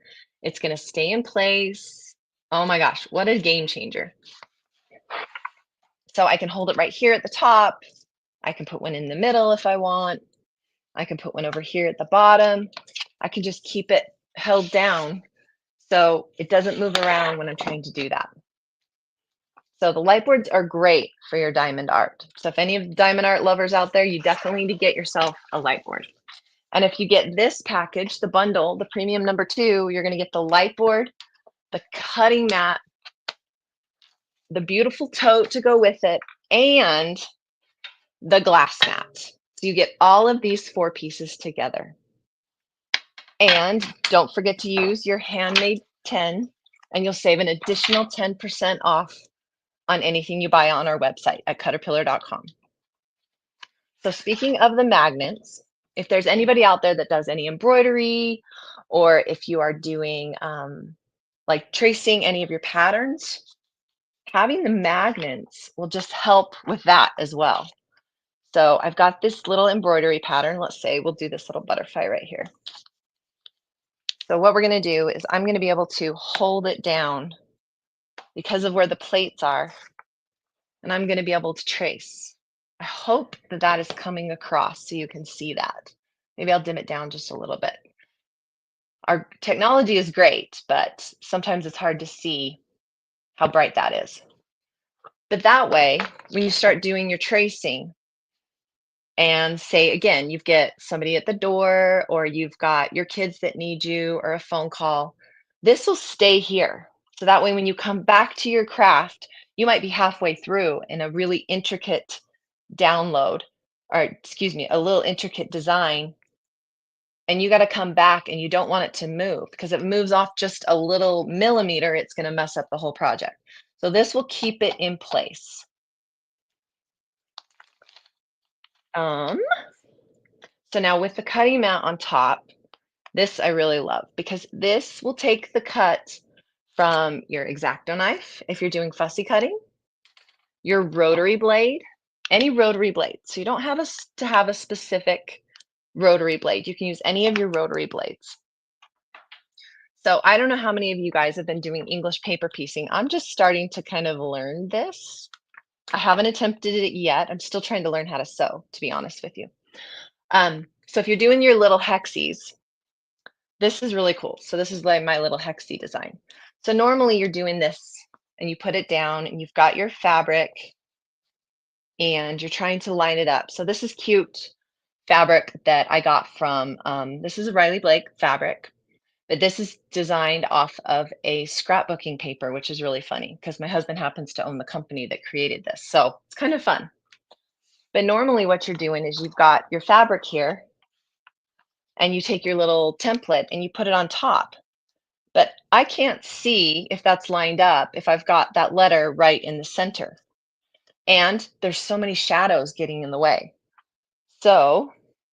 It's going to stay in place. Oh my gosh, what a game changer. So I can hold it right here at the top. I can put one in the middle if I want. I can put one over here at the bottom. I can just keep it held down so it doesn't move around when I'm trying to do that. So the light boards are great for your diamond art. So if any of the diamond art lovers out there, you definitely need to get yourself a light board. And if you get this package, the bundle, the premium number 2, you're going to get the light board, the cutting mat, the beautiful tote to go with it, and the glass mat. So you get all of these 4 pieces together. And don't forget to use your Handmade 10, and you'll save an additional 10% off on anything you buy on our website at cutterpillar.com. So speaking of the magnets, if there's anybody out there that does any embroidery, or if you are doing like tracing any of your patterns, having the magnets will just help with that as well. So I've got this little embroidery pattern. Let's say we'll do this little butterfly right here. So what we're going to do is I'm going to be able to hold it down because of where the plates are, and I'm going to be able to trace. I hope that that is coming across so you can see that. Maybe I'll dim it down just a little bit. Our technology is great, but sometimes it's hard to see how bright that is. But that way, when you start doing your tracing, and say, again, you get somebody at the door, or you've got your kids that need you, or a phone call, this will stay here. So that way, when you come back to your craft, you might be halfway through in a really intricate download, or excuse me, a little intricate design, and you got to come back and you don't want it to move, because if it moves off just a little millimeter, it's going to mess up the whole project. So this will keep it in place. So now with the cutting mat on top, this I really love, because this will take the cut from your X-Acto knife if you're doing fussy cutting, your rotary blade, any rotary blade. So you don't have to have a specific rotary blade. You can use any of your rotary blades. So I don't know how many of you guys have been doing English paper piecing. I'm just starting to kind of learn this. I haven't attempted it yet. I'm still trying to learn how to sew, to be honest with you. So if you're doing your little hexies, this is really cool. So this is like my little hexie design. So normally you're doing this and you put it down and you've got your fabric and you're trying to line it up. So this is cute fabric that I got from, this is a Riley Blake fabric, but this is designed off of a scrapbooking paper, which is really funny because my husband happens to own the company that created this. So it's kind of fun. But normally what you're doing is you've got your fabric here and you take your little template and you put it on top. But I can't see if that's lined up if I've got that letter right in the center. And there's so many shadows getting in the way. So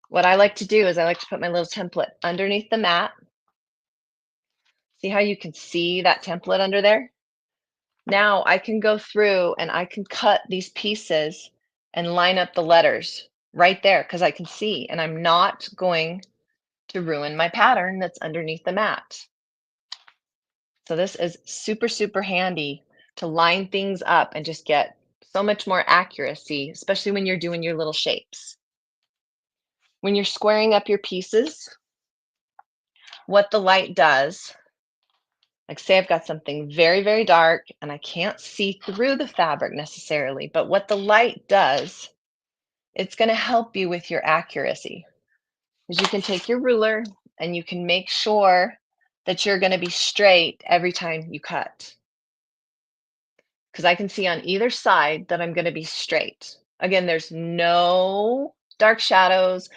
what I like to do is I like to put my little template underneath the mat. See how you can see that template under there? Now I can go through and I can cut these pieces and line up the letters right there because I can see, and I'm not going to ruin my pattern that's underneath the mat. So this is super, super handy to line things up and just get so much more accuracy, especially when you're doing your little shapes. When you're squaring up your pieces, what the light does, like say I've got something very, very dark and I can't see through the fabric necessarily, but what the light does, it's going to help you with your accuracy. Because you can take your ruler and you can make sure that you're going to be straight every time you cut. Because I can see on either side that I'm going to be straight. Again, there's no dark shadows.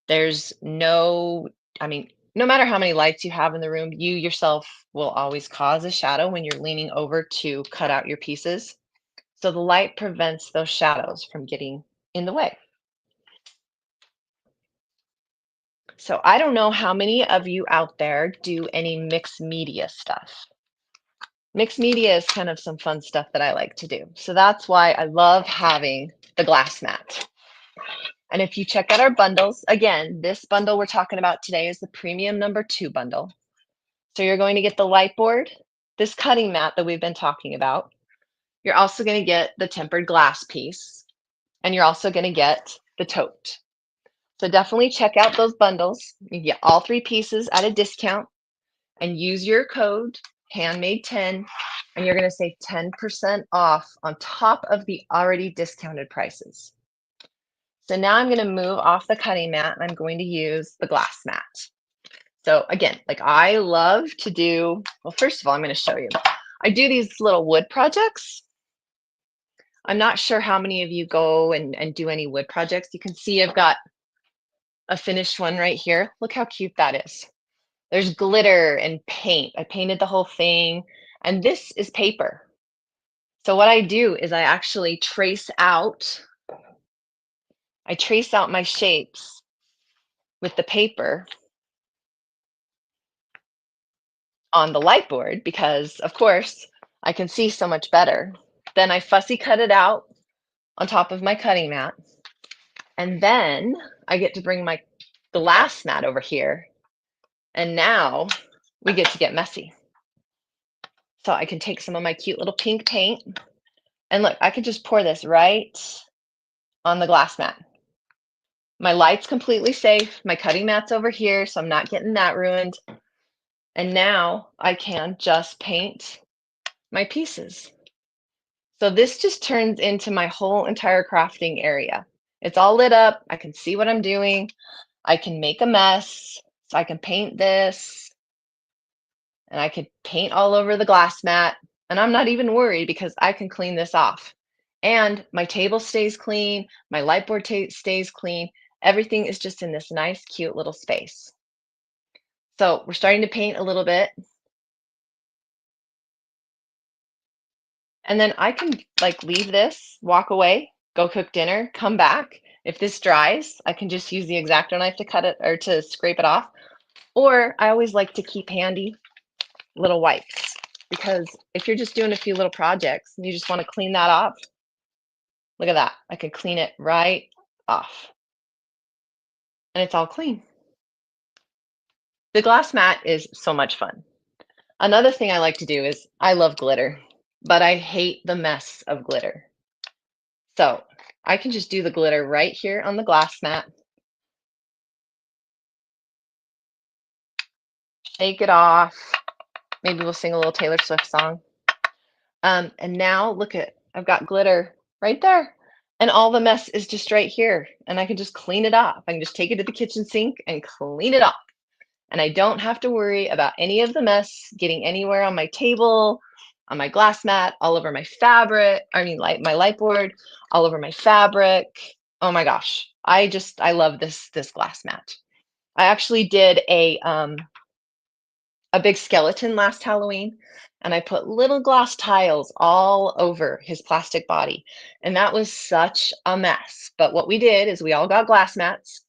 There's no, I mean, no matter how many lights you have in the room, you yourself will always cause a shadow when you're leaning over to cut out your pieces. So the light prevents those shadows from getting in the way. So I don't know how many of you out there do any mixed media stuff. Mixed media is kind of some fun stuff that I like to do. So that's why I love having the glass mat. And if you check out our bundles, again, this bundle we're talking about today is the premium #2 bundle. So you're going to get the light board, this cutting mat that we've been talking about. You're also going to get the tempered glass piece, and you're also going to get the tote. So definitely check out those bundles. You get all 3 pieces at a discount, and use your code Handmade10, and you're going to save 10% off on top of the already discounted prices. So now I'm going to move off the cutting mat and I'm going to use the glass mat. So again, like I love to do, well, first of all, I'm going to show you. I do these little wood projects. I'm not sure how many of you go and do any wood projects. You can see I've got a finished one right here. Look how cute that is. There's glitter and paint. I painted the whole thing. And this is paper. So what I do is I actually trace out my shapes with the paper on the light board because, of course, I can see so much better. Then I fussy cut it out on top of my cutting mat. And then I get to bring my glass mat over here. And now we get to get messy. So I can take some of my cute little pink paint. And look, I could just pour this right on the glass mat. My light's completely safe. My cutting mat's over here, so I'm not getting that ruined. And now I can just paint my pieces. So this just turns into my whole entire crafting area. It's all lit up. I can see what I'm doing. I can make a mess. So I can paint this. And I could paint all over the glass mat. And I'm not even worried because I can clean this off. And my table stays clean. My light board stays clean. Everything is just in this nice, cute little space. So we're starting to paint a little bit. And then I can like leave this, walk away, go cook dinner, come back. If this dries, I can just use the X-Acto knife to cut it or to scrape it off. Or I always like to keep handy little wipes because if you're just doing a few little projects and you just want to clean that off, look at that. I can clean it right off. And it's all clean. The glass mat is so much fun. Another thing I like to do is I love glitter, but I hate the mess of glitter. So I can just do the glitter right here on the glass mat. Shake it off. Maybe we'll sing a little Taylor Swift song. And now look at, I've got glitter right there. And all the mess is just right here. And I can just clean it off. I can just take it to the kitchen sink and clean it off. And I don't have to worry about any of the mess getting anywhere on my table, on my glass mat, all over my fabric, my light board, all over my fabric. Oh my gosh. I love this glass mat. I actually did a big skeleton last Halloween, and I put little glass tiles all over his plastic body. And that was such a mess. But what we did is we all got glass mats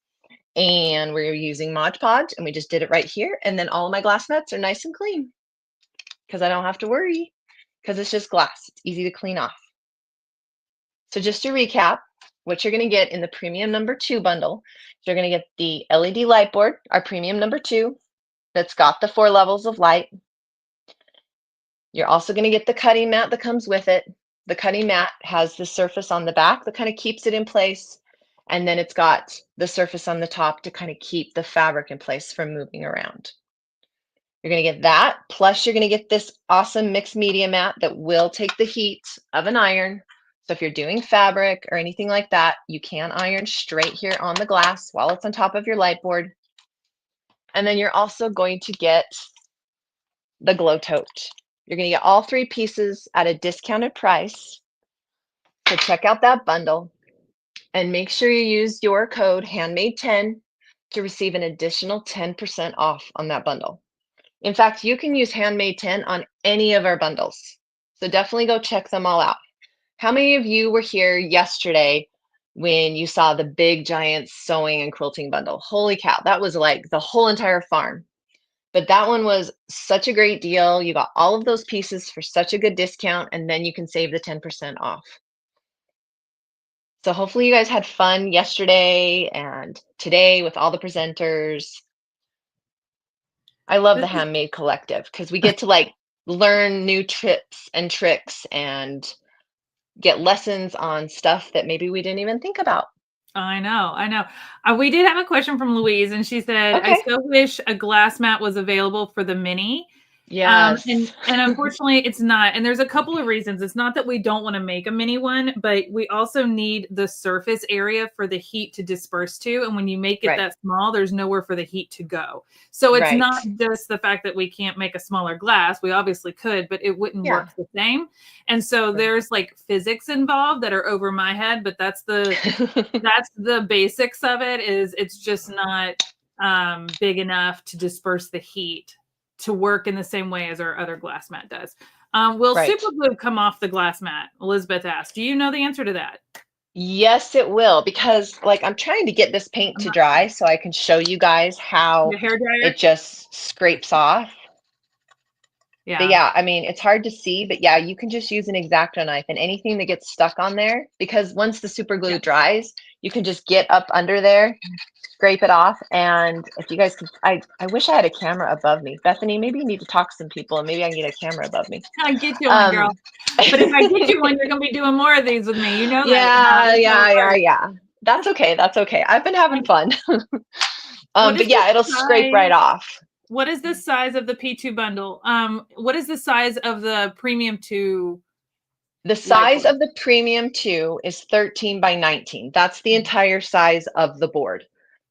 and we're using Mod Podge, and we just did it right here. And then all of my glass mats are nice and clean because I don't have to worry because it's just glass. It's easy to clean off. So just to recap, what you're going to get in the premium #2 bundle, you're going to get the LED light board, our premium #2, that's got the 4 levels of light. You're also going to get the cutting mat that comes with it. The cutting mat has the surface on the back that kind of keeps it in place. And then it's got the surface on the top to kind of keep the fabric in place from moving around. You're going to get that, plus you're going to get this awesome mixed media mat that will take the heat of an iron. So if you're doing fabric or anything like that, you can iron straight here on the glass while it's on top of your light board. And then you're also going to get the glow tote. You're going to get all 3 pieces at a discounted price. So check out that bundle and make sure you use your code handmade10 to receive an additional 10% off on that bundle. In fact, you can use handmade10 on any of our bundles. So definitely go check them all out. How many of you were here yesterday when you saw the big giant sewing and quilting bundle? Holy cow, that was like the whole entire farm. But that one was such a great deal. You got all of those pieces for such a good discount, and then you can save the 10% off. So hopefully you guys had fun yesterday and today with all the presenters. I love the Handmade Collective because we get to like learn new tips and tricks and get lessons on stuff that maybe we didn't even think about. I know. We did have a question from Louise, and she said, Okay. I still wish a glass mat was available for the mini. Yes. And unfortunately it's not. And there's a couple of reasons. It's not that we don't want to make a mini one, but we also need the surface area for the heat to disperse to. And when you make it that small, there's nowhere for the heat to go. So it's not just the fact that we can't make a smaller glass. We obviously could, but it wouldn't work the same. And so there's like physics involved that are over my head, but that's the basics of it. Is it's just not big enough to disperse the heat to work in the same way as our other glass mat does. Will super glue come off the glass mat? Elizabeth asked. Do you know the answer to that? Yes, it will, because like I'm trying to get this paint to dry so I can show you guys how it just scrapes off. Yeah. But yeah, I mean, it's hard to see, but yeah, you can just use an X-Acto knife and anything that gets stuck on there, because once the super glue dries, you can just get up under there, scrape it off. And if you guys could, I wish I had a camera above me. Bethany, maybe you need to talk to some people and maybe I can get a camera above me. I'll get you one, girl. But if I get you one, you're going to be doing more of these with me. You know that. Yeah. That's okay. I've been having fun. But yeah, it'll scrape right off. What is the size of the P2 bundle? What is the size of the Premium 2? The size of the Premium 2 is 13 by 19. That's the entire size of the board.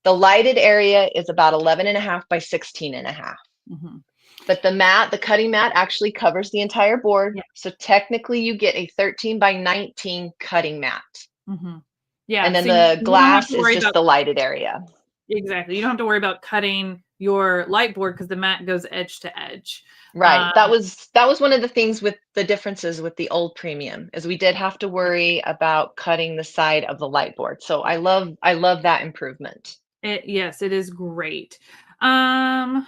The lighted area is about 11.5 by 16.5. But the mat, the cutting mat, actually covers the entire board. So technically you get a 13 by 19 cutting mat. Yeah. And then the glass is just the lighted area. Exactly. You don't have to worry about cutting your light board because the mat goes edge to edge. Right. That was one of the things with the differences with the old Premium, is we did have to worry about cutting the side of the light board. So I love that improvement. Yes, it is great. Let's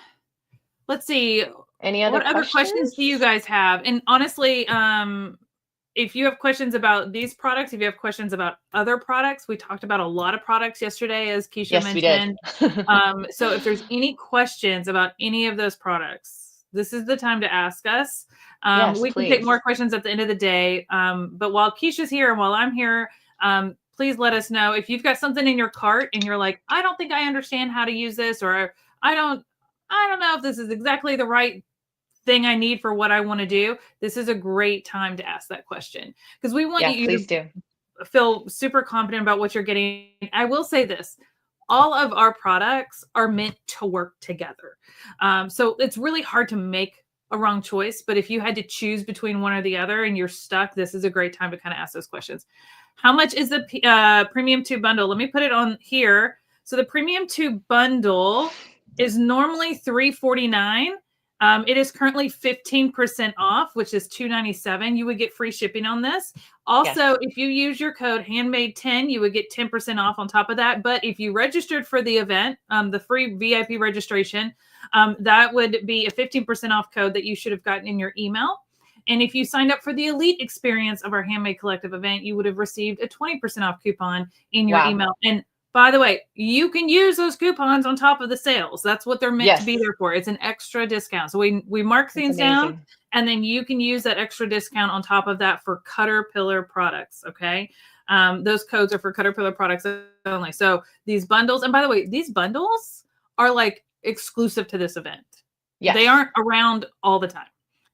see. What other questions do you guys have? And honestly, if you have questions about these products, if you have questions about other products, we talked about a lot of products yesterday, as Keisha mentioned. We did. So if there's any questions about any of those products, this is the time to ask us. We can take more questions at the end of the day. But while Keisha's here and while I'm here, please let us know if you've got something in your cart and you're like, I don't think I understand how to use this, or I don't know if this is exactly the right thing I need for what I want to do. This is a great time to ask that question, because we want you to feel super confident about what you're getting. I will say this. All of our products are meant to work together. So it's really hard to make a wrong choice, but if you had to choose between one or the other and you're stuck, this is a great time to kind of ask those questions. How much is the Premium 2 bundle? Let me put it on here. So the Premium 2 bundle is normally $349. It is currently 15% off, which is $297. You would get free shipping on this. Also, if you use your code handmade10, you would get 10% off on top of that. But if you registered for the event, the free VIP registration, that would be a 15% off code that you should have gotten in your email. And if you signed up for the elite experience of our Handmade Collective event, you would have received a 20% off coupon in your email. And by the way, you can use those coupons on top of the sales. That's what they're meant to be there for. It's an extra discount. So we mark things down, and then you can use that extra discount on top of that for Caterpillar products. Okay. Those codes are for Caterpillar products only. So these bundles, and by the way, these bundles are like exclusive to this event. Yes. They aren't around all the time.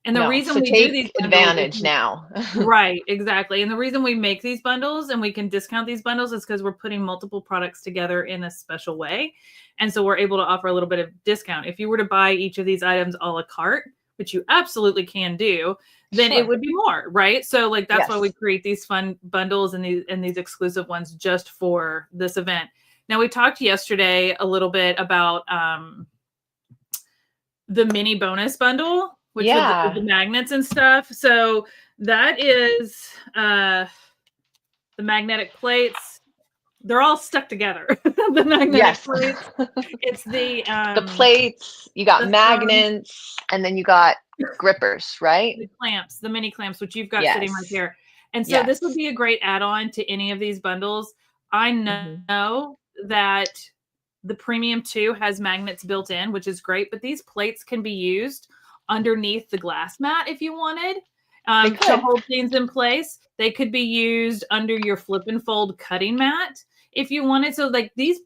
And the reason we do these advantage now. Right, exactly. And the reason we make these bundles and we can discount these bundles is because we're putting multiple products together in a special way. And so we're able to offer a little bit of discount. If you were to buy each of these items a la carte, which you absolutely can do, then Sure. it would be more, right? So like that's why we Yes. create these fun bundles and these exclusive ones just for this event. Now we talked yesterday a little bit about the mini bonus bundle, which was the Yeah. magnets and stuff. So that is the magnetic plates. They're all stuck together. The magnetic Yes. plates. It's the The plates, you got the thumbs, magnets, and then you got grippers, right? the clamps, the mini clamps, which you've got sitting right Yes. there. And so this would Yes. be a great add-on to any of these bundles. I Hmm. know that the Premium 2 has magnets built in, which is great, but these plates can be used underneath the glass mat if you wanted They to could. hold things in place. They could be used under your flip and fold cutting mat if you wanted. So like these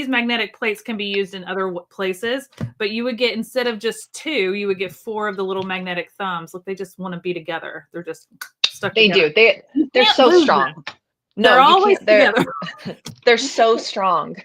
magnetic plates can be used in other places, but you would get, instead of just 2, you would get 4 of the little magnetic thumbs. Look, they just want to be together. They're just stuck They together. do. They're Can't so lose strong. them. No, They're you always can't. together. They're so strong.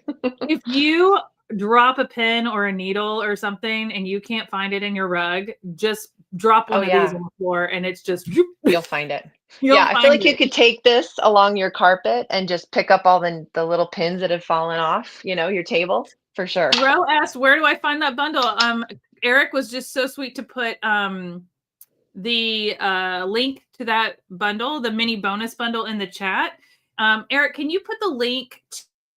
If you drop a pin or a needle or something and you can't find it in your rug, just drop one Oh of these yeah, on the floor and it's just you'll find it. you'll Yeah, I feel find like you it. could take this along your carpet and just pick up all the little pins that have fallen off, your table, for sure. Ro asked, where do I find that bundle? Eric was just so sweet to put the link to that bundle, the mini bonus bundle, in the chat. Eric, can you put the link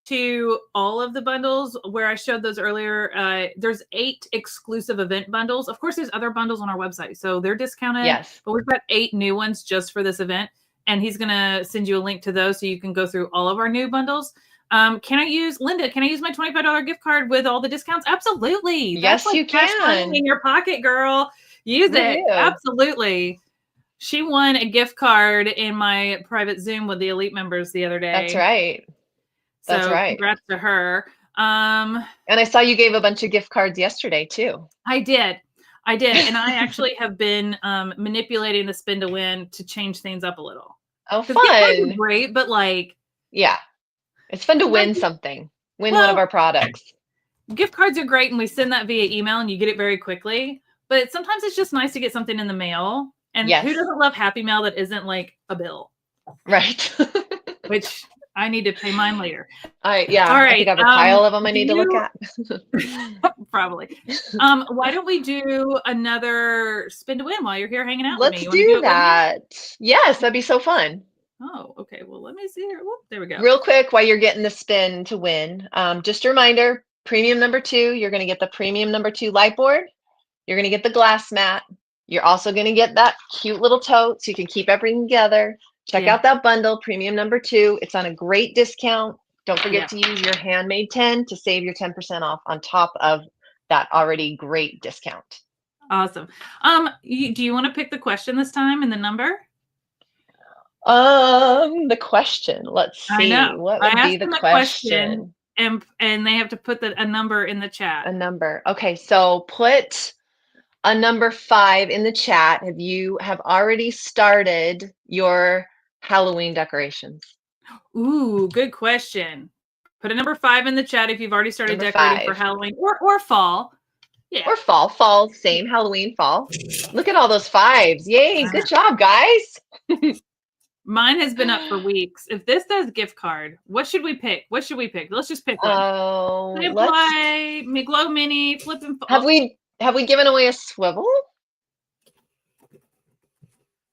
to all of the bundles where I showed those earlier? There's 8 exclusive event bundles. Of course, there's other bundles on our website, so they're discounted. Yes. But we've got 8 new ones just for this event, and he's gonna send you a link to those so you can go through all of our new bundles. Can I use, Linda, can I use my $25 gift card with all the discounts? Absolutely. That's Yes, like you cash money can. in your pocket, girl. Use it. Woohoo. Absolutely. She won a gift card in my private Zoom with the elite members the other day. That's right. That's So right. congrats to her. And I saw you gave a bunch of gift cards yesterday too. I did. And I actually have been manipulating the spin to win to change things up a little. Oh, Gift cards are fun. great, but like, Yeah. It's fun to win something. Win one of our products. Gift cards are great, and we send that via email and you get it very quickly. But sometimes it's just nice to get something in the mail. And Yes. who doesn't love Happy Mail that isn't like a bill? Right. Which I need to pay mine later. Yeah. All right. I think I have a pile of them I need to look at. Probably. Why don't we do another spin to win while you're here hanging out Let's with me? do that. Yes, that'd be so fun. Oh, okay. Well, let me see here. Whoop, there we go. Real quick, while you're getting the spin to win, just a reminder, premium number 2, you're going to get the premium number 2 light board. You're going to get the glass mat. You're also going to get that cute little tote so you can keep everything together. Check out that bundle, premium number 2. It's on a great discount. Don't forget to use your Handmade 10 to save your 10% off on top of that already great discount. Awesome. Do you want to pick the question this time and the number? The question. Let's see. I know. What would be the question? And they have to put a number in the chat. A number. Okay, so put a number 5 in the chat if you have already started your Halloween decorations. Ooh, good question. Put a number 5 in the chat if you've already started Number decorating 5. for Halloween or fall. Yeah. Or fall, same Halloween, fall. Look at all those 5s. Yay, good job, guys. Mine has been up for weeks. If this does gift card, what should we pick? Let's just pick one. Oh, Glow Mini, Flip and Have we given away a swivel?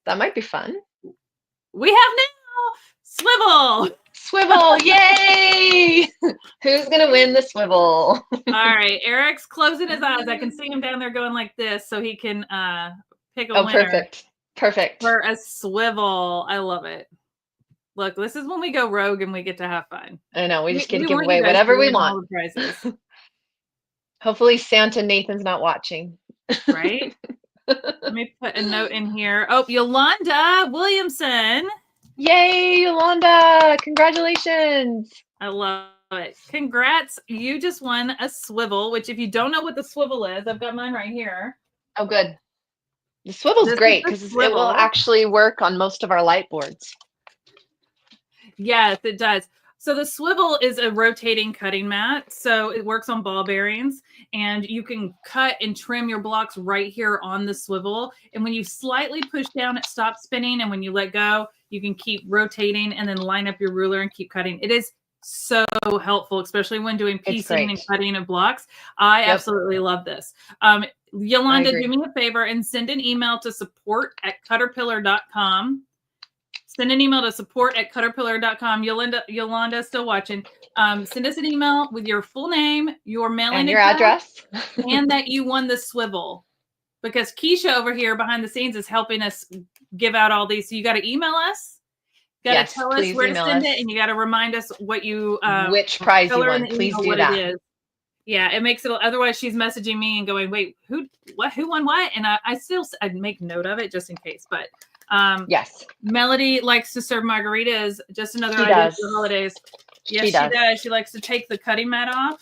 That might be fun. We have now Swivel, yay! Who's gonna win the swivel? All right, Eric's closing his eyes. I can see him down there going like this so he can pick a winner. Perfect. For a swivel. I love it. Look, this is when we go rogue and we get to have fun. I know, we just get to give away whatever we want. All the prizes. Hopefully Santa Nathan's not watching. Right? Let me put a note in here. Oh, Yolanda Williamson. Yay, Yolanda. Congratulations. I love it. Congrats. You just won a swivel, which if you don't know what the swivel is, I've got mine right here. Oh, good. The swivel's great because it will actually work on most of our light boards. Yes, it does. So the swivel is a rotating cutting mat. So it works on ball bearings, and you can cut and trim your blocks right here on the swivel. And when you slightly push down, it stops spinning. And when you let go, you can keep rotating and then line up your ruler and keep cutting. It is so helpful, especially when doing piecing and cutting of blocks. I absolutely love this. Yolanda, do me a favor and send an email to support@caterpillar.com. Send an email to support@caterpillar.com. Yolanda, still watching. Send us an email with your full name, your mailing and your address, and that you won the swivel. Because Keisha over here behind the scenes is helping us give out all these. So you got to email us. You got to tell us where to send it, and you got to remind us what you which prize you won. Please do that. It is. Yeah, it makes it. Otherwise, she's messaging me and going, "Wait, who won what?" And I'd make note of it just in case. But yes, Melody likes to serve margaritas. Just another idea for the holidays. Yes, she does. She likes to take the cutting mat off,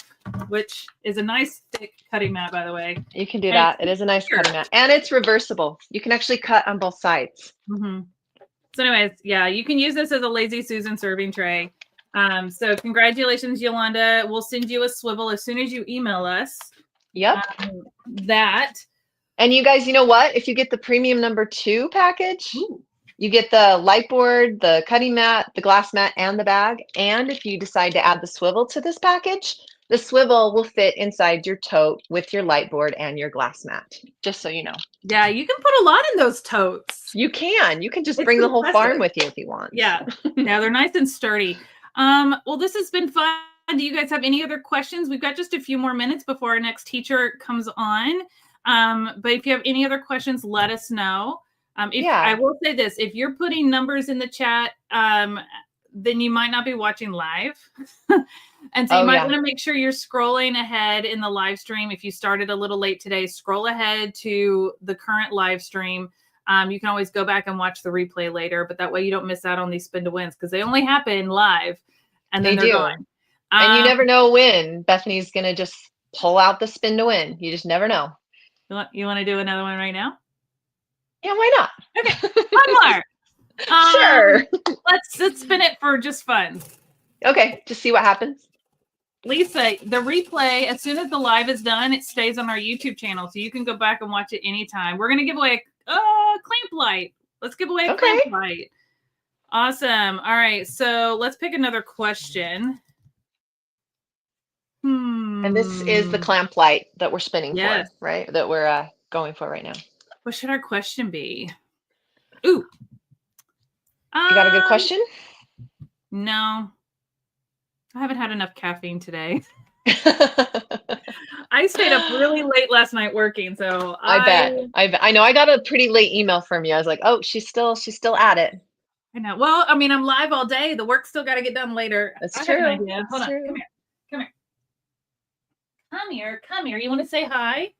which is a nice thick cutting mat, by the way. You can do that. It is a nice cutting mat, and it's reversible. You can actually cut on both sides. Mm-hmm. So anyways, yeah, you can use this as a Lazy Susan serving tray. So congratulations, Yolanda. We'll send you a swivel as soon as you email us. Yep. That. And you guys, you know what? If you get the premium #2 package, you get the light board, the cutting mat, the glass mat, and the bag. And if you decide to add the swivel to this package, the swivel will fit inside your tote with your light board and your glass mat, just so you know. Yeah, you can put a lot in those totes. You can. You can just bring the whole farm with you if you want. Yeah. Yeah, they're nice and sturdy. Well, this has been fun. Do you guys have any other questions? We've got just a few more minutes before our next teacher comes on. But if you have any other questions, let us know. I will say this, if you're putting numbers in the chat, then you might not be watching live. And so you might want to make sure you're scrolling ahead in the live stream. If you started a little late today, scroll ahead to the current live stream. You can always go back and watch the replay later, but that way you don't miss out on these spin to wins, because they only happen live and then they're gone. And you never know when Bethany's going to just pull out the spin to win. You just never know. You want to do another one right now? Yeah, why not? Okay, one more. Sure. Let's spin it for just fun. Okay, just see what happens. Lisa, the replay, as soon as the live is done, it stays on our YouTube channel, so you can go back and watch it anytime. We're going to give away a clamp light. Let's give away a clamp light. Awesome. All right, so let's pick another question. And this is the clamp light that we're spinning for, right? That we're going for right now. What should our question be? Ooh. You got a good question? No. I haven't had enough caffeine today. I stayed up really late last night working, so I bet. I know. I got a pretty late email from you. I was like, oh, she's still at it. I know. Well, I mean, I'm live all day. The work's still got to get done later. That's true. Have an idea. Hold on. Come here. You want to say hi?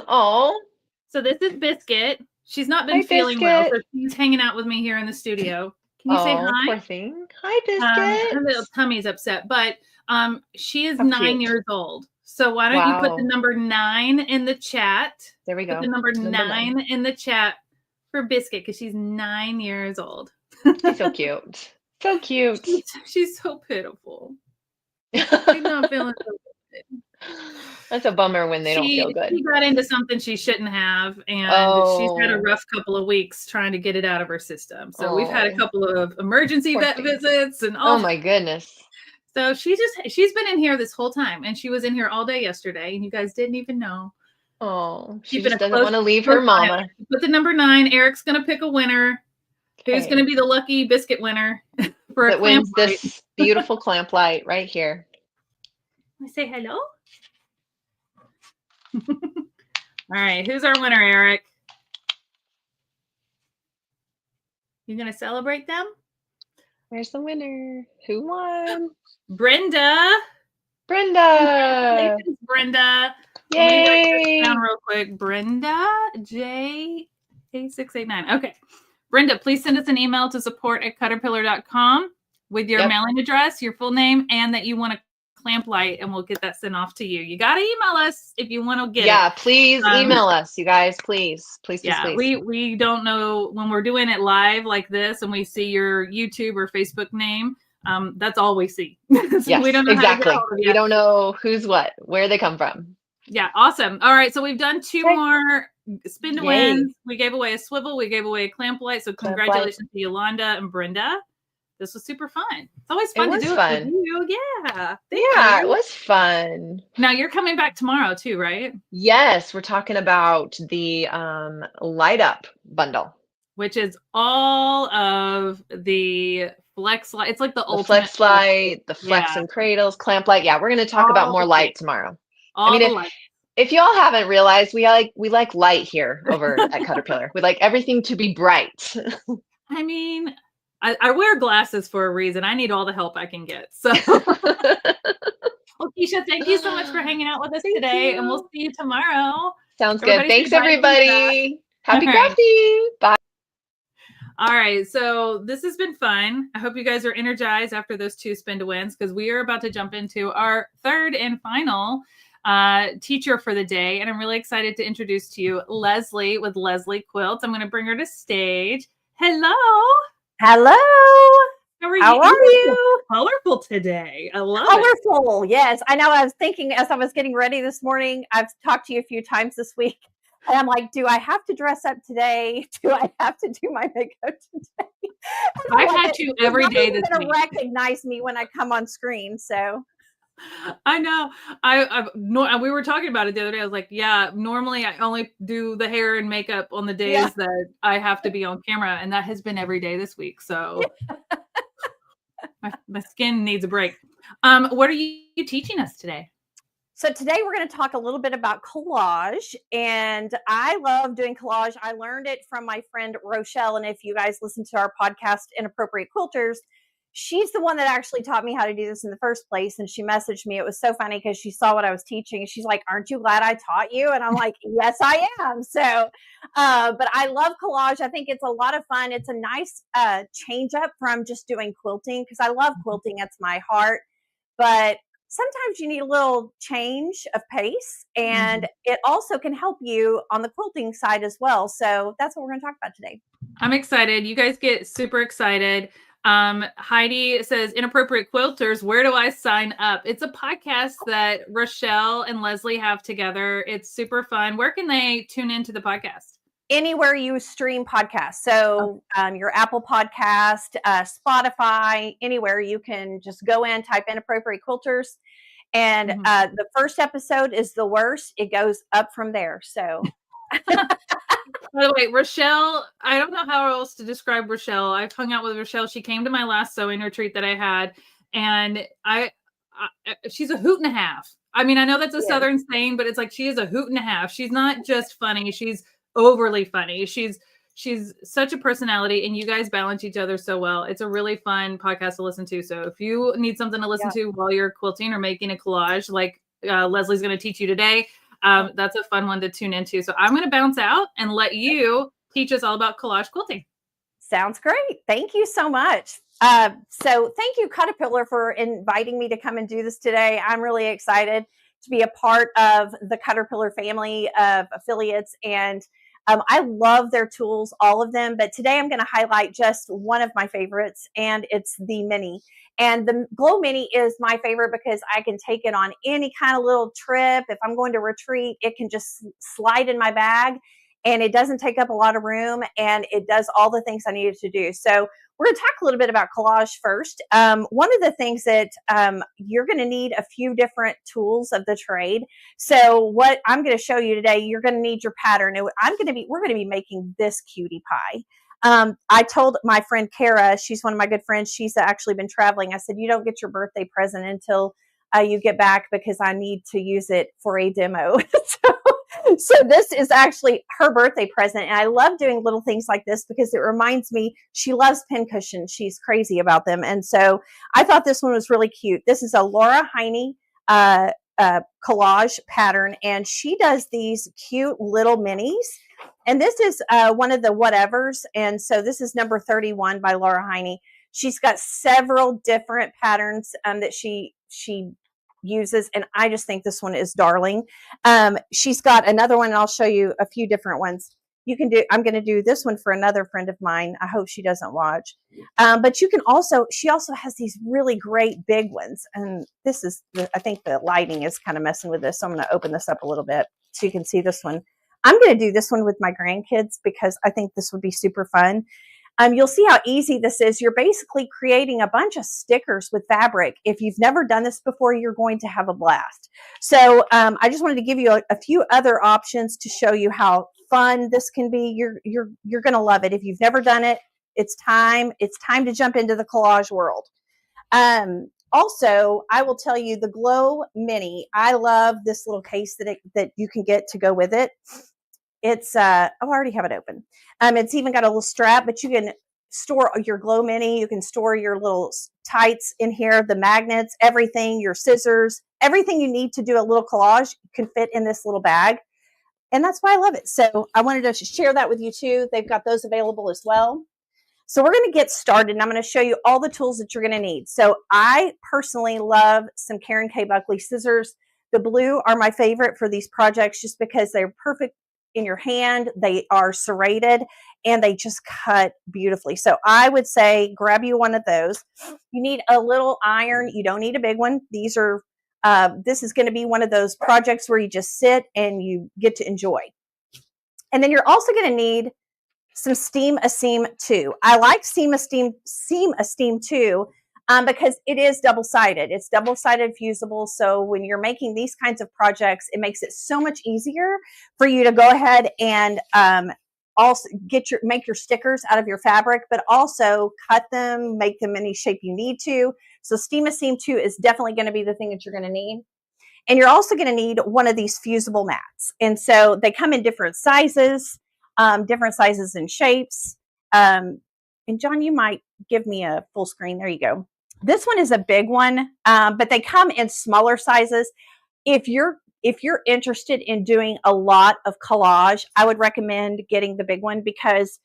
Oh. So this is Biscuit. She's not been feeling well, so she's hanging out with me here in the studio. Can you say hi? Poor thing. Hi, Biscuit. Her little tummy's upset, but she is 9 years old. So why don't you put the number 9 in the chat? There we go. Put the number 9 in the chat for Biscuit, because she's 9 years old. She's so cute. So cute. She's so pitiful. She's not feeling so good. That's a bummer when they don't feel good. She got into something she shouldn't have, and she's had a rough couple of weeks trying to get it out of her system. So we've had a couple of emergency vet visits and all. Oh my goodness. So she's been in here this whole time, and she was in here all day yesterday, and you guys didn't even know. Oh, she just doesn't want to leave her mama. Put the number 9. Eric's going to pick a winner. Who's going to be the lucky Biscuit winner for that wins this beautiful clamp light right here? I say hello. All right, who's our winner, Eric? You going to celebrate them? Where's the winner? Who won? Brenda. Brenda. Brenda. Yay. Down real quick. Brenda J8689. Okay. Brenda, please send us an email to support@caterpillar.com with your mailing address, your full name, and that you want a clamp light, and we'll get that sent off to you. You got to email us if you want to get it. Yeah, please email us, you guys. Please. We don't know when we're doing it live like this and we see your YouTube or Facebook name. That's all we see. So Yes, we don't know how to get exactly. a hold of We you. don't know who's what, where they come from. Yeah, awesome. All right, so we've done 2 Okay. more spin to Yay. wins. We gave away a swivel. We gave away a clamp light. So Clamp congratulations to Yolanda and Brenda. This was super fun. It's always fun to was do it with fun. you. Yeah, thank Yeah, it you. was fun. Now you're coming back tomorrow too, right? Yes, we're talking about the light up bundle. Which is all of the flex light. It's like the The ultimate flex light, the flex Yeah, and cradles, clamp light. Yeah, we're going to talk about all more the light lights. tomorrow. I All mean, the lights. if y'all haven't realized, we like light here over at Caterpillar. We like everything to be bright. I mean, I wear glasses for a reason. I need all the help I can get. So, well, Keisha, thank you so much for hanging out with us Thank today, and we'll you. see you tomorrow. Sounds good. Everybody say Thanks, bye to the chat. everybody. Happy All right. crafting. Bye. All right, so this has been fun. I hope you guys are energized after those 2 spin to wins, because we are about to jump into our third and final teacher for the day. And I'm really excited to introduce to you Leslie with Leslie Quilts. I'm going to bring her to stage. Hello. Hello. How are How you? are You look you? colorful today. I love it. Colorful. Yes. I know. I was thinking as I was getting ready this morning, I've talked to you a few times this week. And I'm like, do I have to dress up today? Do I have to do my makeup today? I've had to every day this going to week. recognize me when I come on screen. So I know. We were talking about it the other day. I was like, yeah, normally I only do the hair and makeup on the days that I have to be on camera, and that has been every day this week. So my skin needs a break. What are you teaching us today? So today we're going to talk a little bit about collage, and I love doing collage. I learned it from my friend Rochelle, and if you guys listen to our podcast, Inappropriate Quilters, she's the one that actually taught me how to do this in the first place, and she messaged me. It was so funny because she saw what I was teaching, and she's like, "Aren't you glad I taught you?" And I'm like, "Yes, I am." So, but I love collage. I think it's a lot of fun. It's a nice change up from just doing quilting, because I love quilting. It's my heart, but sometimes you need a little change of pace, and it also can help you on the quilting side as well. So that's what we're going to talk about today. I'm excited. You guys get super excited. Heidi says, Inappropriate Quilters, where do I sign up? It's a podcast that Rochelle and Leslie have together. It's super fun. Where can they tune into the podcast? Anywhere you stream podcasts. So your Apple Podcast, Spotify, anywhere you can just go in, type Inappropriate Quilters. And the first episode is the worst. It goes up from there. So by the way, Rochelle, I don't know how else to describe Rochelle. I've hung out with Rochelle. She came to my last sewing retreat that I had, and she's a hoot and a half. I mean, I know that's a Southern saying, but it's like she is a hoot and a half. She's not just funny, she's overly funny. She's such a personality, and you guys balance each other so well. It's a really fun podcast to listen to. So if you need something to listen to while you're quilting or making a collage, like Leslie's going to teach you today, that's a fun one to tune into. So I'm going to bounce out and let you teach us all about collage quilting. Sounds great. Thank you so much. So thank you, Caterpillar, for inviting me to come and do this today. I'm really excited to be a part of the Caterpillar family of affiliates, and I love their tools, all of them. But today I'm going to highlight just one of my favorites, and it's the Mini. And the Glow Mini is my favorite because I can take it on any kind of little trip. If I'm going to retreat, it can just slide in my bag, and it doesn't take up a lot of room, and it does all the things I need it to do. So we're going to talk a little bit about collage first. One of the things that you're going to need a few different tools of the trade. So what I'm going to show you today, you're going to need your pattern. We're going to be making this cutie pie. I told my friend Kara, she's one of my good friends, she's actually been traveling. I said, you don't get your birthday present until you get back, because I need to use it for a demo. So this is actually her birthday present. And I love doing little things like this because it reminds me, she loves pincushions. She's crazy about them. And so I thought this one was really cute. This is a Laura Heine collage pattern, and she does these cute little minis. And this is one of the whatevers. And so this is number 31 by Laura Heine. She's got several different patterns that she uses, and I just think this one is darling. She's got another one, and I'll show you a few different ones. You can do, I'm going to do this one for another friend of mine. I hope she doesn't watch. But you can also, she also has these really great big ones. And this is, I think the lighting is kind of messing with this. So I'm going to open this up a little bit so you can see this one. I'm going to do this one with my grandkids because I think this would be super fun. You'll see how easy this is. You're basically creating a bunch of stickers with fabric. If you've never done this before, you're going to have a blast. So I just wanted to give you a few other options to show you how fun this can be. You're going to love it. If you've never done it, it's time to jump into the collage world. Also, I will tell you the Glow Mini. I love this little case that you can get to go with it. It's I already have it open. It's even got a little strap, but you can store your Glow Mini. You can store your little tights in here, the magnets, everything, your scissors, everything you need to do a little collage can fit in this little bag. And that's why I love it. So I wanted to share that with you too. They've got those available as well. So we're going to get started, and I'm going to show you all the tools that you're going to need. So I personally love some Karen K. Buckley scissors. The blue are my favorite for these projects just because they're perfect in your hand. They are serrated and they just cut beautifully. So I would say grab you one of those. You need a little iron. You don't need a big one. These are, this is going to be one of those projects where you just sit and you get to enjoy. And then you're also going to need some Steam A Seam 2. I like Seam A Steam 2 because it is double-sided. It's double-sided fusible. So when you're making these kinds of projects, it makes it so much easier for you to go ahead and also make your stickers out of your fabric, but also cut them, make them any shape you need to. So Steam A Seam 2 is definitely going to be the thing that you're going to need. And you're also going to need one of these fusible mats. And so they come in different sizes and shapes. And John, you might give me a full screen. There you go. This one is a big one, but they come in smaller sizes. If you're interested in doing a lot of collage, I would recommend getting the big one because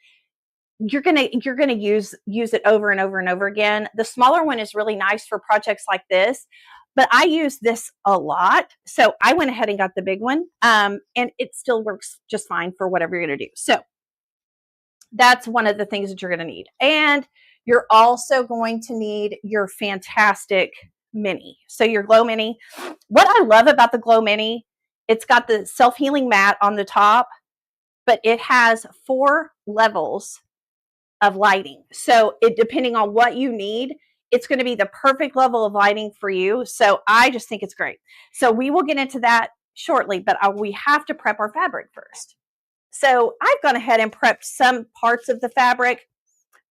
you're gonna use it over and over and over again. The smaller one is really nice for projects like this, but I use this a lot, so I went ahead and got the big one, and it still works just fine for whatever you're gonna do. So that's one of the things that you're gonna need, and you're also going to need your fantastic Mini. So your Glow Mini. What I love about the Glow Mini, it's got the self-healing mat on the top, but it has 4 levels of lighting. So depending on what you need, it's going to be the perfect level of lighting for you. So I just think it's great. So we will get into that shortly, but we have to prep our fabric first. So I've gone ahead and prepped some parts of the fabric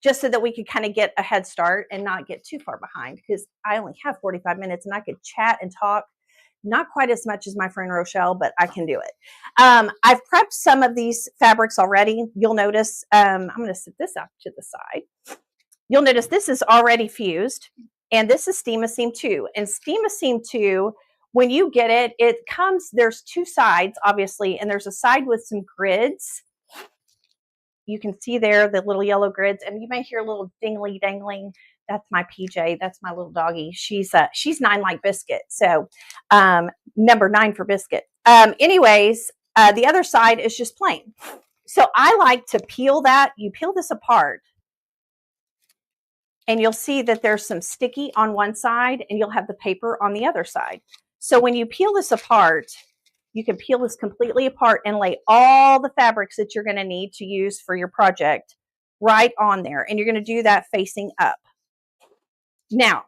just so that we could kind of get a head start and not get too far behind because I only have 45 minutes and I could chat and talk. Not quite as much as my friend Rochelle, but I can do it. I've prepped some of these fabrics already. You'll notice, I'm going to set this up to the side. You'll notice this is already fused, and this is Steam A Seam 2. And Steam A Seam 2, when you get it, there's 2 sides, obviously, and there's a side with some grids. You can see there the little yellow grids, and you may hear a little dingly dangling. That's my PJ. That's my little doggy. She's 9 like Biscuit. So number 9 for Biscuit. Anyways, the other side is just plain. So I like to peel that. You peel this apart and you'll see that there's some sticky on one side and you'll have the paper on the other side. So when you peel this apart, you can peel this completely apart and lay all the fabrics that you're going to need to use for your project right on there. And you're going to do that facing up. Now,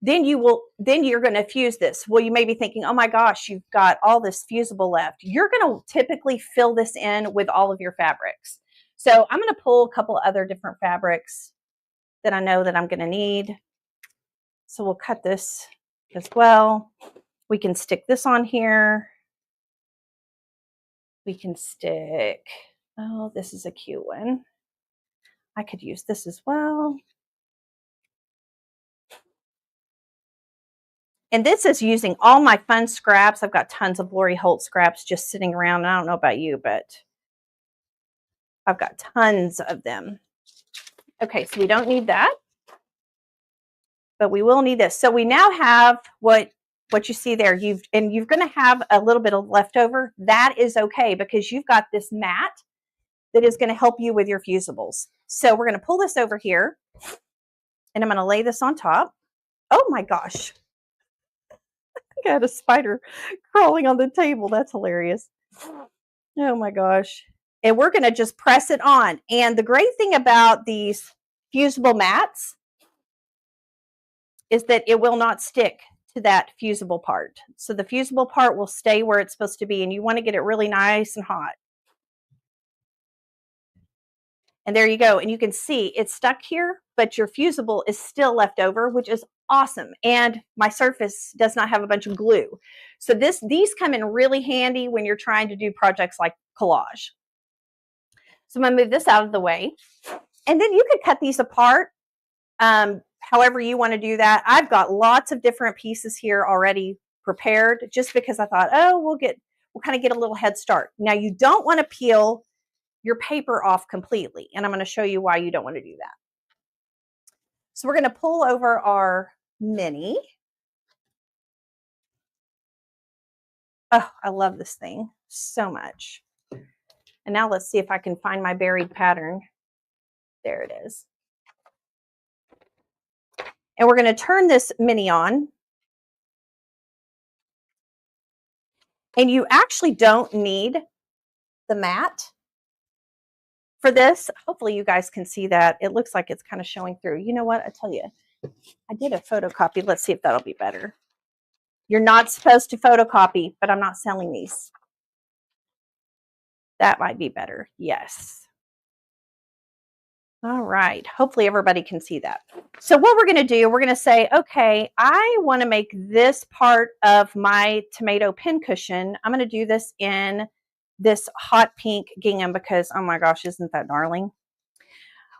then you're going to fuse this. Well, you may be thinking, oh my gosh, you've got all this fusible left. You're going to typically fill this in with all of your fabrics. So I'm going to pull a couple other different fabrics that I know that I'm going to need. So we'll cut this as well. We can stick this on here. We can stick, oh, this is a cute one. I could use this as well. And this is using all my fun scraps. I've got tons of Lori Holt scraps just sitting around. I don't know about you, but I've got tons of them. Okay, so we don't need that, but we will need this. So we now have what what you see there, you're going to have a little bit of leftover. That is okay because you've got this mat that is going to help you with your fusibles. So we're going to pull this over here and I'm going to lay this on top. Oh my gosh. I think I had a spider crawling on the table. That's hilarious. Oh my gosh. And we're going to just press it on. And the great thing about these fusible mats is that it will not stick to that fusible part. So the fusible part will stay where it's supposed to be, and you want to get it really nice and hot. And there you go. And you can see it's stuck here, but your fusible is still left over, which is awesome. And my surface does not have a bunch of glue. So these come in really handy when you're trying to do projects like collage. So I'm going to move this out of the way. And then you could cut these apart however you want to do that. I've got lots of different pieces here already prepared just because I thought, oh, we'll kind of get a little head start. Now you don't want to peel your paper off completely, and I'm going to show you why you don't want to do that. So we're going to pull over our mini. Oh, I love this thing so much. And now let's see if I can find my buried pattern. There it is. And we're going to turn this mini on. And you actually don't need the mat for this. Hopefully you guys can see that. It looks like it's kind of showing through. You know what? I tell you, I did a photocopy. Let's see if that'll be better. You're not supposed to photocopy, but I'm not selling these. That might be better. Yes. All right. Hopefully everybody can see that. So what we're going to do, we're going to say, okay, I want to make this part of my tomato pincushion. I'm going to do this in this hot pink gingham because, oh my gosh, isn't that darling?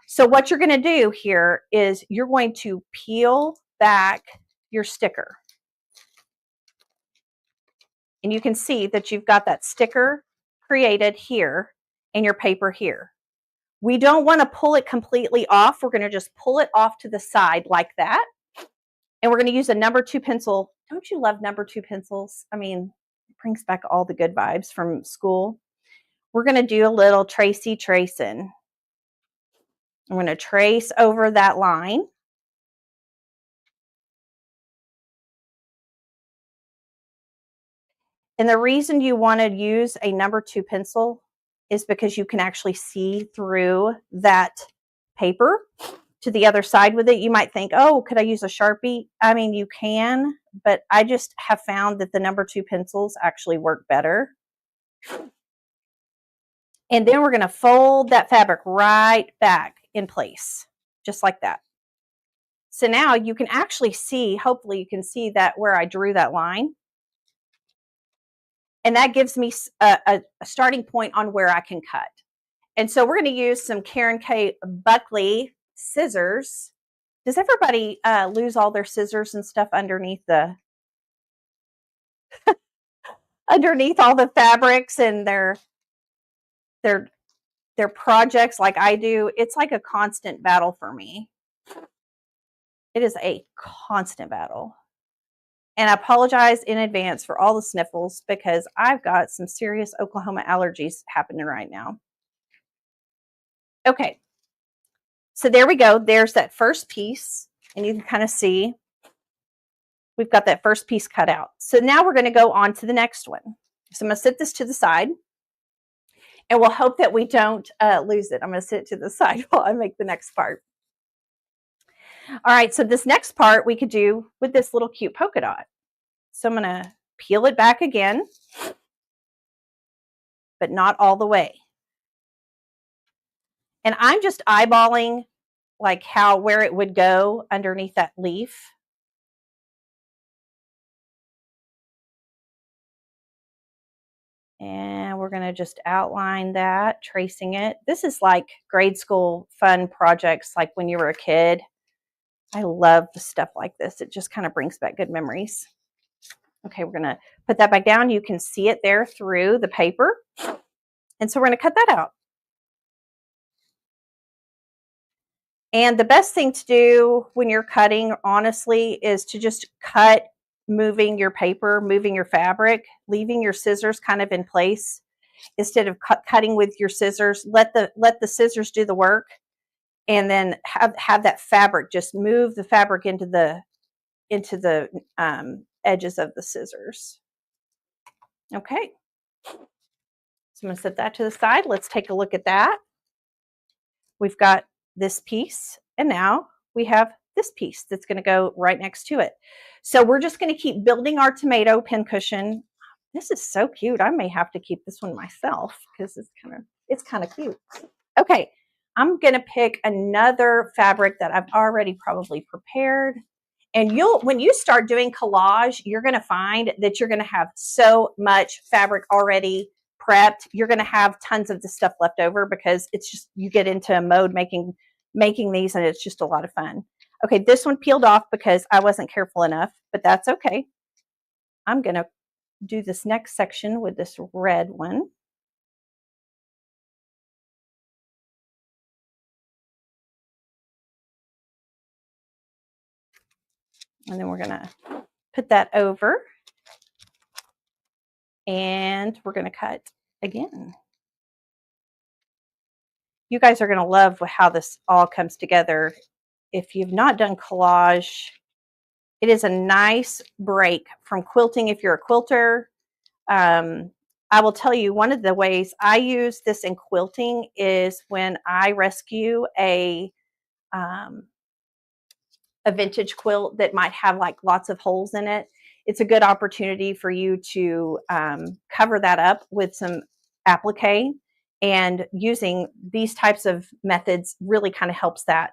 So what you're going to do here is you're going to peel back your sticker. And you can see that you've got that sticker created here and your paper here. We don't want to pull it completely off. We're going to just pull it off to the side like that. And we're going to use a number 2 pencil. Don't you love number 2 pencils? I mean, it brings back all the good vibes from school. We're going to do a little tracing. I'm going to trace over that line. And the reason you want to use a number 2 pencil is because you can actually see through that paper to the other side with it. You might think, oh, could I use a Sharpie? I mean, you can, but I just have found that the number 2 pencils actually work better. And then we're going to fold that fabric right back in place, just like that. So now you can actually see, hopefully you can see that where I drew that line. And that gives me a starting point on where I can cut. And so we're going to use some Karen K. Buckley scissors. Does everybody lose all their scissors and stuff underneath the underneath all the fabrics and their projects like I do? It's like a constant battle for me. It is a constant battle. And I apologize in advance for all the sniffles because I've got some serious Oklahoma allergies happening right now. Okay. So there we go. There's that first piece. And you can kind of see we've got that first piece cut out. So now we're going to go on to the next one. So I'm going to set this to the side. And we'll hope that we don't lose it. I'm going to sit it to the side while I make the next part. All right, so this next part we could do with this little cute polka dot. So I'm going to peel it back again, but not all the way. And I'm just eyeballing like where it would go underneath that leaf. And we're going to just outline that, tracing it. This is like grade school fun projects, like when you were a kid. I love stuff like this. It just kind of brings back good memories. Okay, we're going to put that back down. You can see it there through the paper. And so we're going to cut that out. And the best thing to do when you're cutting, honestly, is to just cut moving your paper, moving your fabric, leaving your scissors kind of in place instead of cutting with your scissors. Let the scissors do the work, and then have that fabric, just move the fabric into the edges of the scissors. Okay, so I'm going to set that to the side. Let's take a look at that. We've got this piece, and now we have this piece that's going to go right next to it. So we're just going to keep building our tomato pincushion. This is so cute. I may have to keep this one myself because it's kind of cute. Okay, I'm going to pick another fabric that I've already probably prepared. And when you start doing collage, you're going to find that you're going to have so much fabric already prepped. You're going to have tons of the stuff left over because it's just, you get into a mode making these, and it's just a lot of fun. Okay, this one peeled off because I wasn't careful enough, but that's okay. I'm going to do this next section with this red one. And then we're going to put that over, and we're going to cut again. You guys are going to love how this all comes together. If you've not done collage, it is a nice break from quilting if you're a quilter. I will tell you, one of the ways I use this in quilting is when I rescue a vintage quilt that might have like lots of holes in it. It's a good opportunity for you to cover that up with some applique, and using these types of methods really kind of helps that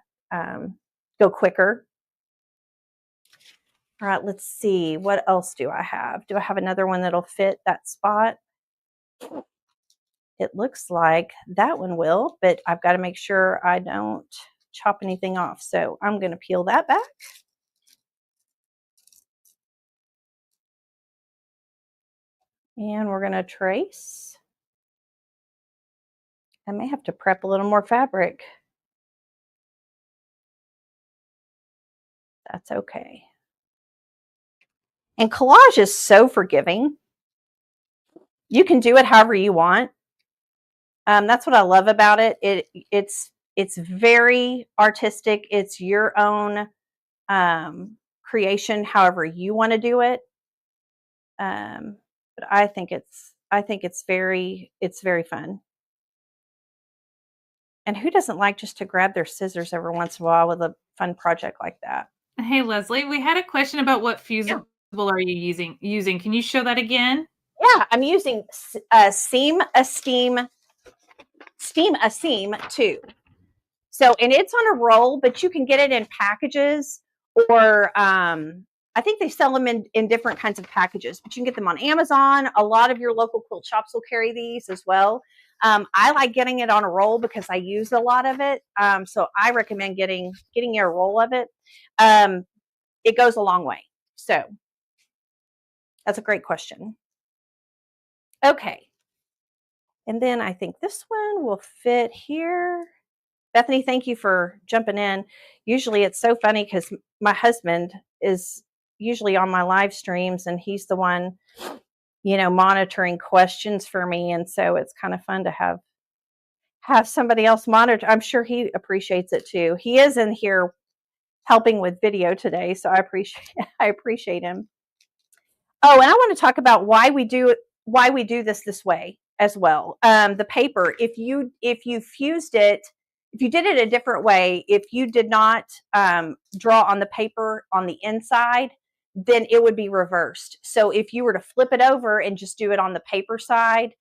go quicker. All right, let's see. What else do I have? Do I have another one that'll fit that spot? It looks like that one will, but I've got to make sure I don't chop anything off. So I'm going to peel that back. And we're going to trace. I may have to prep a little more fabric. That's okay. And collage is so forgiving. You can do it however you want. That's what I love about it. It's very artistic. It's your own creation, however you want to do it. But I think it's very fun. And who doesn't like just to grab their scissors every once in a while with a fun project like that? Hey, Leslie, we had a question about what fusible are you using. Can you show that again? Yeah, I'm using Steam a Seam 2. So, and it's on a roll, but you can get it in packages, or I think they sell them in different kinds of packages, but you can get them on Amazon. A lot of your local quilt shops will carry these as well. I like getting it on a roll because I use a lot of it. So I recommend getting a roll of it. It goes a long way. So that's a great question. Okay. And then I think this one will fit here. Bethany, thank you for jumping in. Usually it's so funny because my husband is usually on my live streams, and he's the one, monitoring questions for me. And so it's kind of fun to have somebody else monitor. I'm sure he appreciates it too. He is in here helping with video today, so I appreciate him. Oh, and I want to talk about why we do this way as well. The paper, if you fused it, if you did it a different way, if you did not draw on the paper on the inside, then it would be reversed. So if you were to flip it over and just do it on the paper side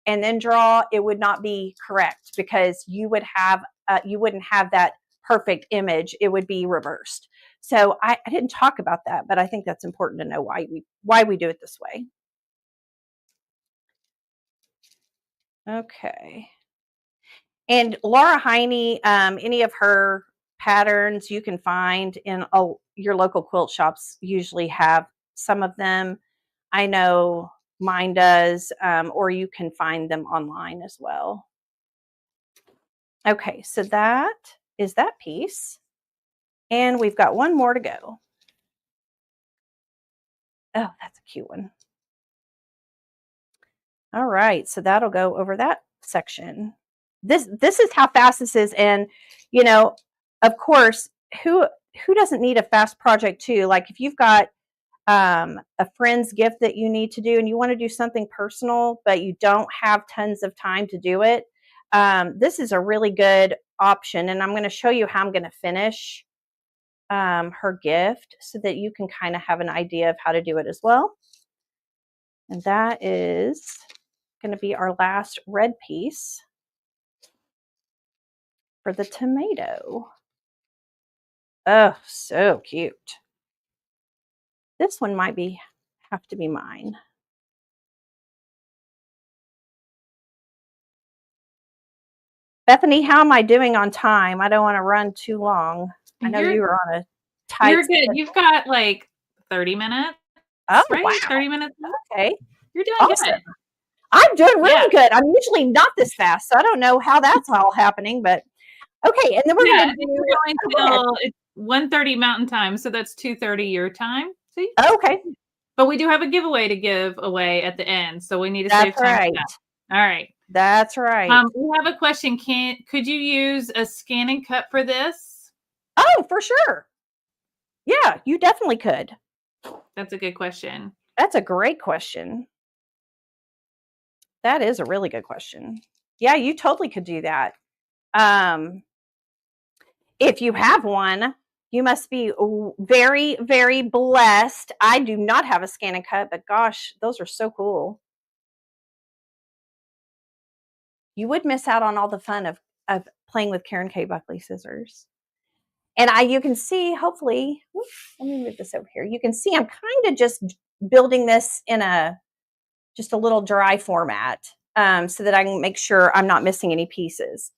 and then draw, it would not be correct because you wouldn't have that perfect image. It would be reversed. So I didn't talk about that, but I think that's important to know why we do it this way. Okay. And Laura Heine, any of her patterns you can find in your local quilt shops usually have some of them. I know mine does, or you can find them online as well. Okay, so that is that piece. And we've got one more to go. Oh, that's a cute one. All right, so that'll go over that section. This is how fast this is, and you know, of course, who doesn't need a fast project too? Like if you've got a friend's gift that you need to do, and you want to do something personal, but you don't have tons of time to do it, this is a really good option. And I'm going to show you how I'm going to finish her gift so that you can kind of have an idea of how to do it as well. And that is going to be our last red piece for the tomato. Oh, so cute. This one might have to be mine. Bethany, how am I doing on time? I don't want to run too long. I know you were on a tight You're good. schedule. You've got like 30 minutes. Oh, right? wow. 30 minutes. Okay. You're doing Awesome. good. I'm doing really good. I'm usually not this fast, so I don't know how that's all happening, but okay. And then we're going to do. We're going till it's 1:30 Mountain Time, so that's 2:30 your time. See? Okay. But we do have a giveaway to give away at the end, so we need to That's save time right. for that. All right. That's right. We have a question. Could you use a scan and cut for this? Oh, for sure. Yeah, you definitely could. That's a good question. That's a great question. That is a really good question. Yeah, you totally could do that. If you have one, you must be very, very blessed. I do not have a scan and cut, but gosh, those are so cool. You would miss out on all the fun of playing with Karen K. Buckley scissors. And you can see, hopefully, let me move this over here. You can see I'm kind of just building this in just a little dry format so that I can make sure I'm not missing any pieces.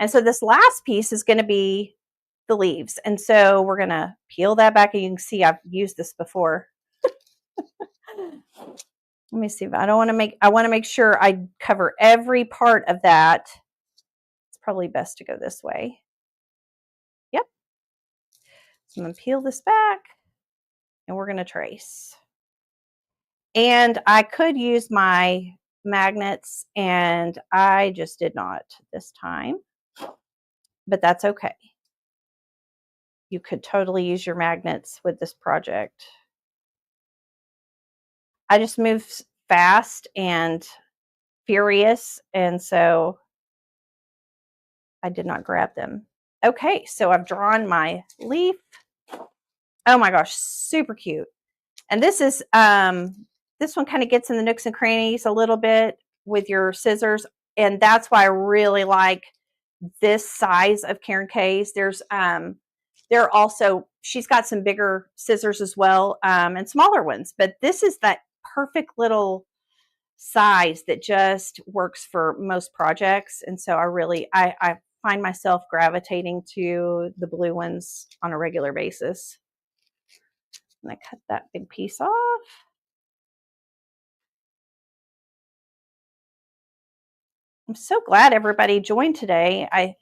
And so this last piece is going to be the leaves. And so we're going to peel that back, and you can see I've used this before. Let me see if I want to make sure I cover every part of that. It's probably best to go this way. Yep. So I'm going to peel this back, and we're going to trace. And I could use my magnets, and I just did not this time, but that's okay. You could totally use your magnets with this project. I just move fast and furious, and so I did not grab them. Okay, so I've drawn my leaf. Oh my gosh, super cute. And this is this one kind of gets in the nooks and crannies a little bit with your scissors, and that's why I really like this size of Karen K's. There also, she's got some bigger scissors as well, and smaller ones, but this is that perfect little size that just works for most projects. And so I find myself gravitating to the blue ones on a regular basis. And I cut that big piece off. I'm so glad everybody joined today. I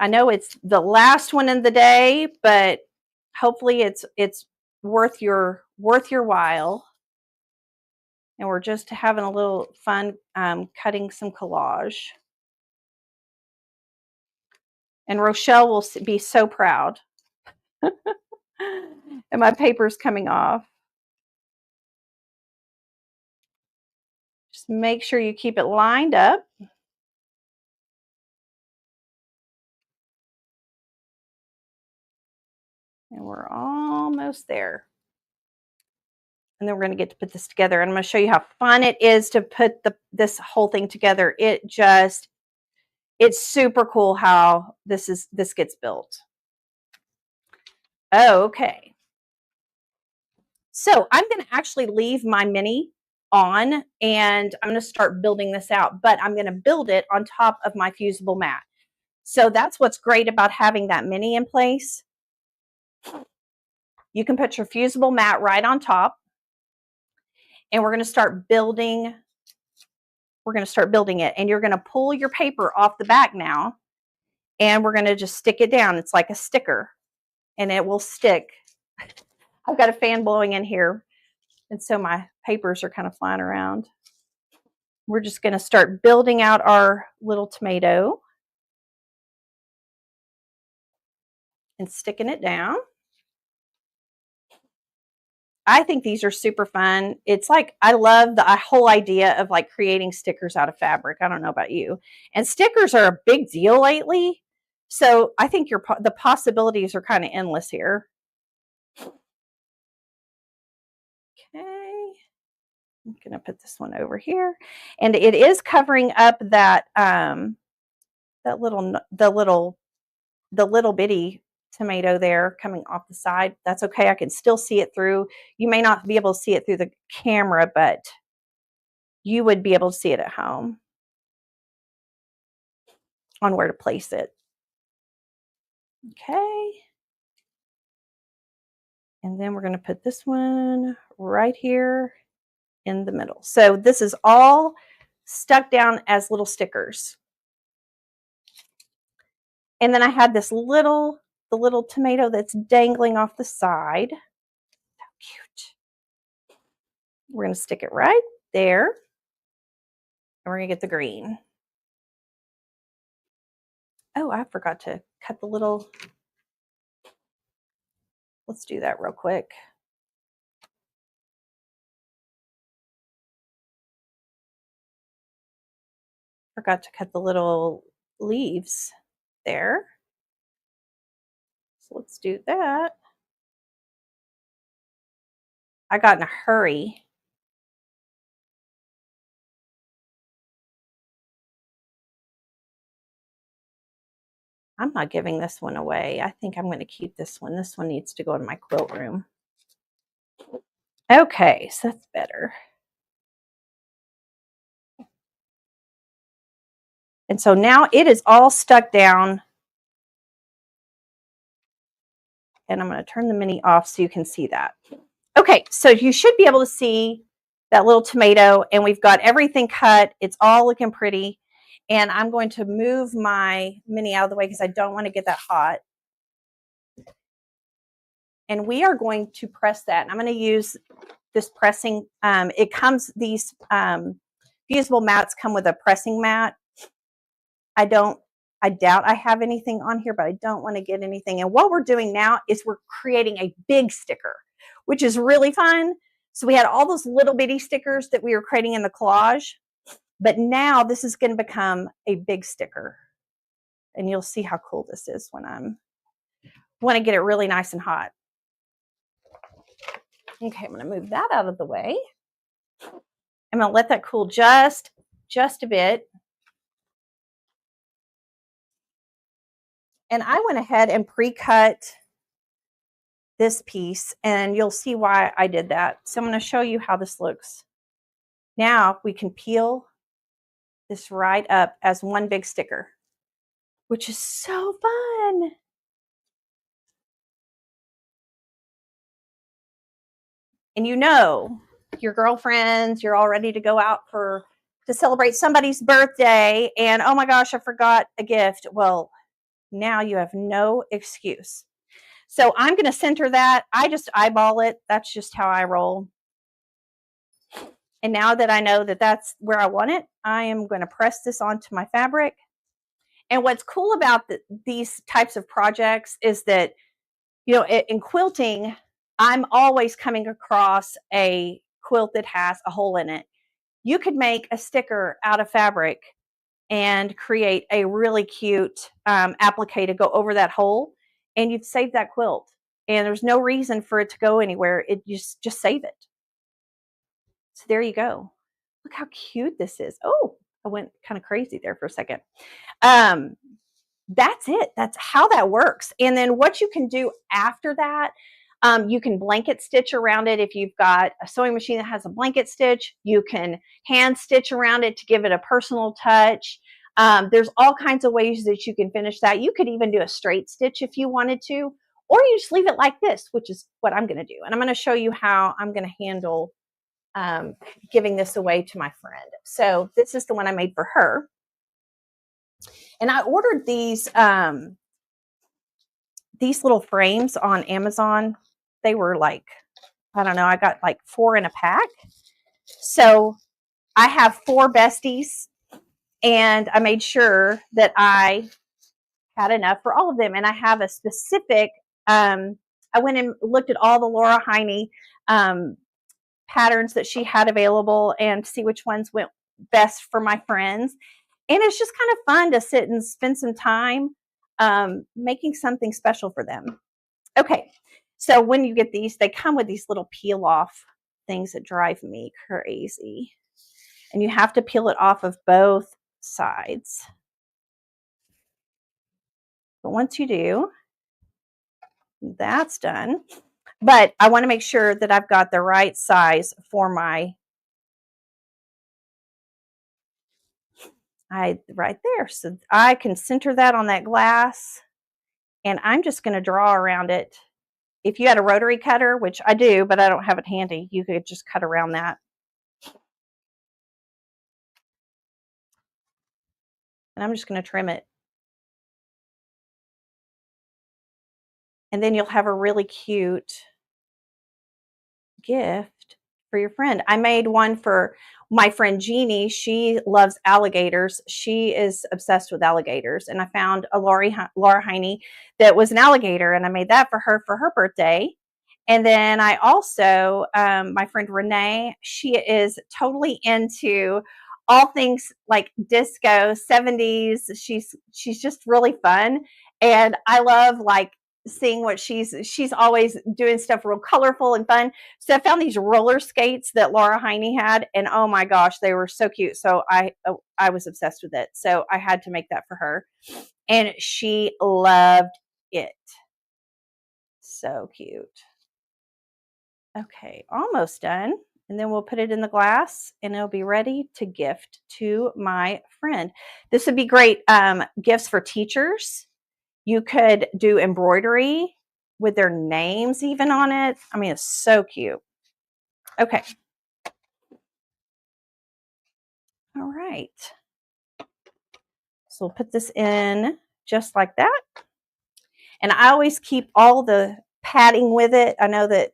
know it's the last one in the day, but hopefully it's worth your while. And we're just having a little fun cutting some collage. And Rochelle will be so proud. And my paper's coming off. Just make sure you keep it lined up. And we're almost there. And then we're going to get to put this together. And I'm going to show you how fun it is to put this whole thing together. It's super cool how this gets built. Okay. So I'm going to actually leave my mini on, and I'm going to start building this out, but I'm going to build it on top of my fusible mat. So that's what's great about having that mini in place. You can put your fusible mat right on top, and we're going to start building. We're going to start building it, and you're going to pull your paper off the back now, and we're going to just stick it down. It's like a sticker, and it will stick. I've got a fan blowing in here, and so my papers are kind of flying around. We're just going to start building out our little tomato and sticking it down. I think these are super fun. It's like, I love the whole idea of like creating stickers out of fabric. I don't know about you. And stickers are a big deal lately. So I think the possibilities are kind of endless here. Okay. I'm going to put this one over here. And it is covering up that, the little bitty tomato there coming off the side. That's okay. I can still see it through. You may not be able to see it through the camera, but you would be able to see it at home on where to place it. Okay. And then we're going to put this one right here in the middle. So this is all stuck down as little stickers. And then I had the little tomato that's dangling off the side. How cute. We're going to stick it right there. And we're going to get the green. Oh, I forgot to cut the little. Let's do that real quick. Forgot to cut the little leaves there. So let's do that. I got in a hurry. I'm not giving this one away. I think I'm going to keep this one. This one needs to go in my quilt room. Okay, so that's better. And so now it is all stuck down. And I'm going to turn the mini off so you can see that. Okay, so you should be able to see that little tomato, and we've got everything cut. It's all looking pretty. And I'm going to move my mini out of the way because I don't want to get that hot. And we are going to press that. And I'm going to use this pressing. These fusible mats come with a pressing mat. I doubt I have anything on here, but I don't want to get anything. And what we're doing now is we're creating a big sticker, which is really fun. So we had all those little bitty stickers that we were creating in the collage, but now this is going to become a big sticker. And you'll see how cool this is when I want to get it really nice and hot. Okay, I'm going to move that out of the way. I'm going to let that cool just a bit. And I went ahead and pre-cut this piece, and you'll see why I did that. So I'm going to show you how this looks. Now we can peel this right up as one big sticker, which is so fun. And you know, your girlfriends, you're all ready to go out to celebrate somebody's birthday, and oh my gosh, I forgot a gift. Well, now you have no excuse. So I'm going to center that. I just eyeball it. That's just how I roll. And now that I know that that's where I want it, I am going to press this onto my fabric. And what's cool about these types of projects is that, you know, in quilting, I'm always coming across a quilt that has a hole in it. You could make a sticker out of fabric and create a really cute applique to go over that hole, and you've saved that quilt. And there's no reason for it to go anywhere. It just save it. So there you go. Look how cute this is. Oh, I went kind of crazy there for a second. That's it. That's how that works. And then what you can do after that, you can blanket stitch around it. If you've got a sewing machine that has a blanket stitch, you can hand stitch around it to give it a personal touch. There's all kinds of ways that you can finish that. You could even do a straight stitch if you wanted to, or you just leave it like this, which is what I'm going to do. And I'm going to show you how I'm going to handle giving this away to my friend. So this is the one I made for her. And I ordered these little frames on Amazon. they were like, I don't know, I got like 4 in a pack. So I have 4 besties, and I made sure that I had enough for all of them. And I have a specific, I went and looked at all the Laura Heine patterns that she had available and see which ones went best for my friends. And it's just kind of fun to sit and spend some time making something special for them. Okay, so when you get these, they come with these little peel off things that drive me crazy. And you have to peel it off of both sides. But once you do, that's done. But I want to make sure that I've got the right size for my right there. So I can center that on that glass, and I'm just going to draw around it. If you had a rotary cutter, which I do, but I don't have it handy, you could just cut around that. And I'm just going to trim it. And then you'll have a really cute gift for your friend. I made one for my friend Jeannie. She loves alligators. She is obsessed with alligators. And I found a Laura Heine that was an alligator, and I made that for her birthday. And then I also, my friend Renee, she is totally into all things like disco, 70s. She's just really fun. And I love like seeing what she's always doing stuff real colorful and fun. So I found these roller skates that Laura Heine had, and oh my gosh, they were so cute. So I was obsessed with it. So I had to make that for her, and she loved it. So cute. Okay, almost done. And then we'll put it in the glass, and it'll be ready to gift to my friend. This would be great gifts for teachers. You could do embroidery with their names even on it. I mean, it's so cute. Okay. All right. So we'll put this in just like that. And I always keep all the padding with it. I know that,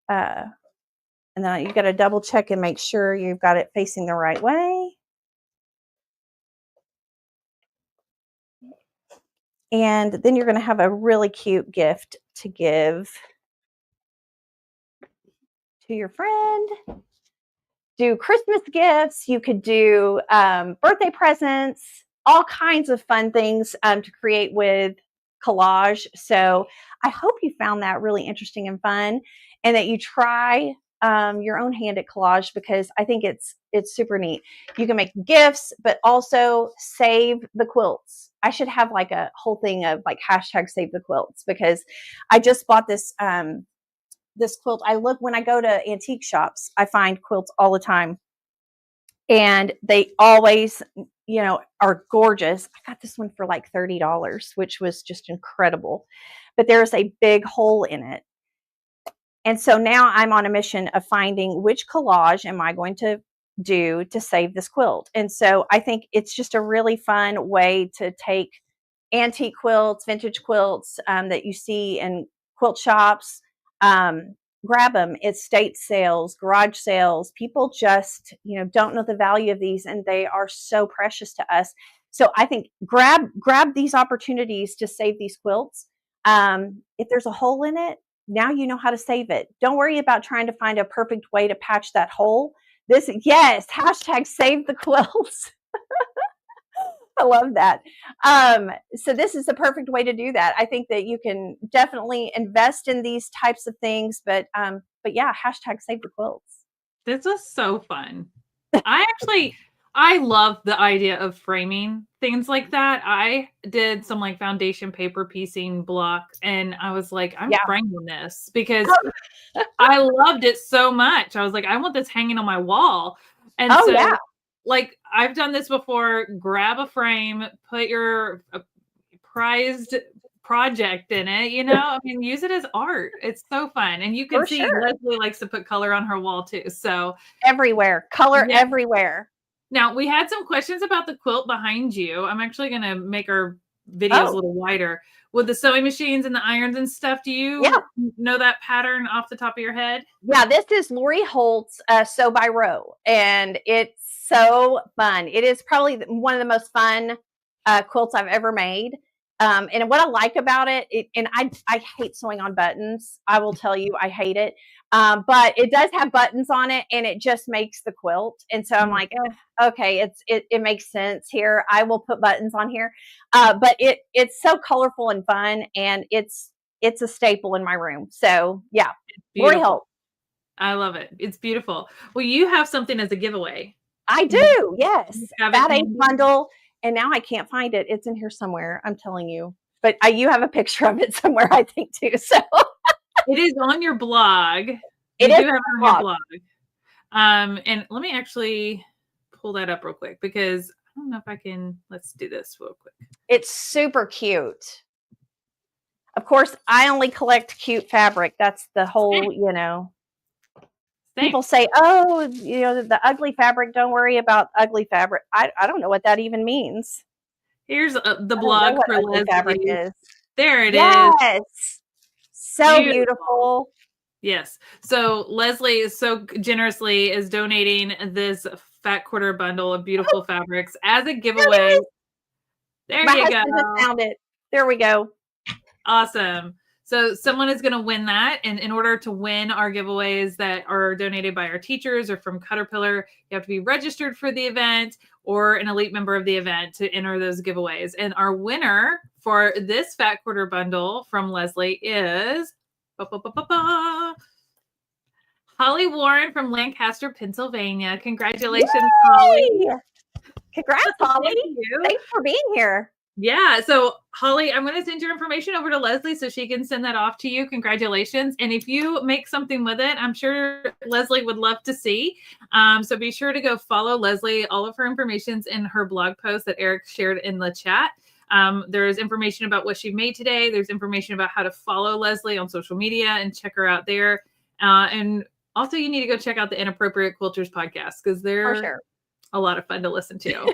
and then you've got to double check and make sure you've got it facing the right way. And then you're going to have a really cute gift to give to your friend. Do Christmas gifts. You could do birthday presents, all kinds of fun things to create with collage. So I hope you found that really interesting and fun, and that you try your own hand at collage, because I think it's super neat. You can make gifts, but also save the quilts. I should have like a whole thing of like hashtag save the quilts, because I just bought this this quilt. When I go to antique shops, I find quilts all the time, and they always, are gorgeous. I got this one for like $30, which was just incredible, but there's a big hole in it. And so now I'm on a mission of finding which collage am I going to do to save this quilt. And so I think it's just a really fun way to take antique quilts, vintage quilts that you see in quilt shops, grab them at estate sales, garage sales. People just, don't know the value of these, and they are so precious to us. So I think grab these opportunities to save these quilts. If there's a hole in it, now you know how to save it. Don't worry about trying to find a perfect way to patch that hole. Hashtag save the quilts. I love that. So this is the perfect way to do that. I think that you can definitely invest in these types of things, but yeah, hashtag save the quilts. This was so fun. I love the idea of framing things like that. I did some like foundation paper piecing block, and I was like, I'm framing this because I loved it so much. I was like, I want this hanging on my wall. And like I've done this before. Grab a frame, put your prized project in it, I mean, use it as art. It's so fun. And you can see Leslie likes to put color on her wall too. So everywhere, color everywhere. Now we had some questions about the quilt behind you. I'm actually going to make our videos a little wider. With the sewing machines and the irons and stuff, do you know that pattern off the top of your head? Yeah, this is Lori Holt's Sew by Row, and it's so fun. It is probably one of the most fun quilts I've ever made. And what I like about it, and I hate sewing on buttons. I will tell you, I hate it. But it does have buttons on it, and it just makes the quilt. And so I'm like, okay, it makes sense here. I will put buttons on here. But it's so colorful and fun, and it's a staple in my room. So yeah, Lori Holt. I love it. It's beautiful. Well, you have something as a giveaway. I do, yes. That a bundle, and now I can't find it. It's in here somewhere, I'm telling you. But you have a picture of it somewhere, I think, too. So it is on your blog. It is on your blog. And let me actually pull that up real quick, because I don't know if I can. Let's do this real quick. It's super cute. Of course, I only collect cute fabric. That's the whole, People say, oh, the ugly fabric, don't worry about ugly fabric. I don't know what that even means. Here's the blog for Leslie. Fabric is. There it is. Yes. So beautiful. Yes. So Leslie so generously is donating this fat quarter bundle of beautiful fabrics as a giveaway. There you go. Just found it. There we go. Awesome. So someone is going to win that. And in order to win our giveaways that are donated by our teachers or from Caterpillar, you have to be registered for the event or an elite member of the event to enter those giveaways. And our winner for this fat quarter bundle from Leslie is Holly Warren from Lancaster, Pennsylvania. Congratulations, Holly. Congrats, Holly. Thanks for being here. Yeah. So Holly, I'm going to send your information over to Leslie so she can send that off to you. Congratulations. And if you make something with it, I'm sure Leslie would love to see. So be sure to go follow Leslie. All of her information's in her blog post that Eric shared in the chat. There's information about what she made today. There's information about how to follow Leslie on social media and check her out there. And also you need to go check out the Inappropriate Quilters podcast, because they're a lot of fun to listen to.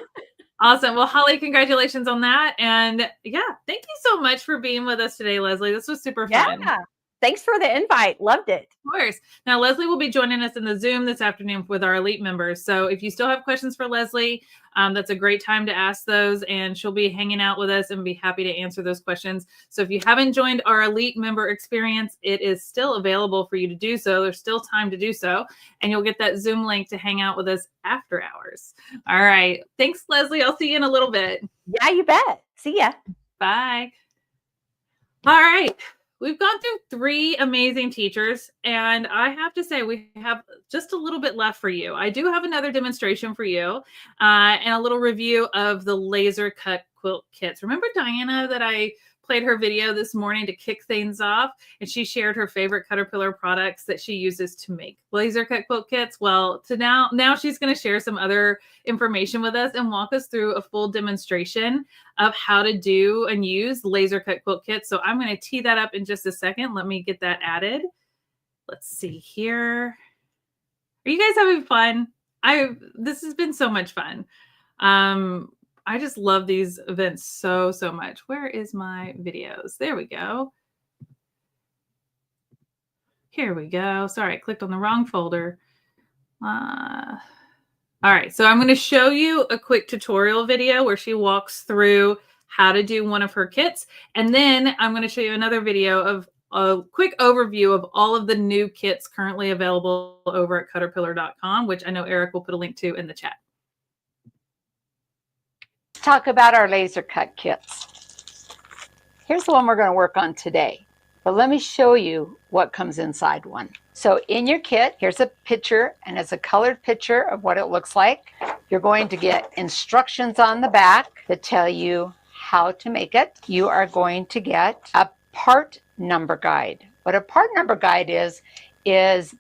Awesome. Well, Holly, congratulations on that. And yeah, thank you so much for being with us today, Leslie. This was super fun. Yeah. Thanks for the invite. Loved it. Of course. Now, Leslie will be joining us in the Zoom this afternoon with our elite members. So if you still have questions for Leslie, that's a great time to ask those, and she'll be hanging out with us and be happy to answer those questions. So if you haven't joined our elite member experience, it is still available for you to do so. There's still time to do so, and you'll get that Zoom link to hang out with us after hours. All right. Thanks, Leslie. I'll see you in a little bit. Yeah, you bet. See ya. Bye. All right. We've gone through 3 amazing teachers, and I have to say we have just a little bit left for you. I do have another demonstration for you and a little review of the laser cut quilt kits. Remember Diana that I played her video this morning to kick things off, and she shared her favorite Caterpillar products that she uses to make laser cut quilt kits? Well, now she's going to share some other information with us and walk us through a full demonstration of how to do and use laser cut quilt kits. So I'm going to tee that up in just a second. Let me get that added. Let's see here. Are you guys having fun? This has been so much fun. I just love these events so much. Where is my videos? There we go. Here we go. Sorry, I clicked on the wrong folder. All right, so I'm going to show you a quick tutorial video where she walks through how to do one of her kits. And then I'm going to show you another video of a quick overview of all of the new kits currently available over at Caterpillar.com, which I know Eric will put a link to in the chat. Talk about our laser cut kits. Here's the one we're going to work on today, but let me show you what comes inside one. So in your kit, here's a picture, and it's a colored picture of what it looks like. You're going to get instructions on the back that tell you how to make it. You are going to get a part number guide. What a part number guide is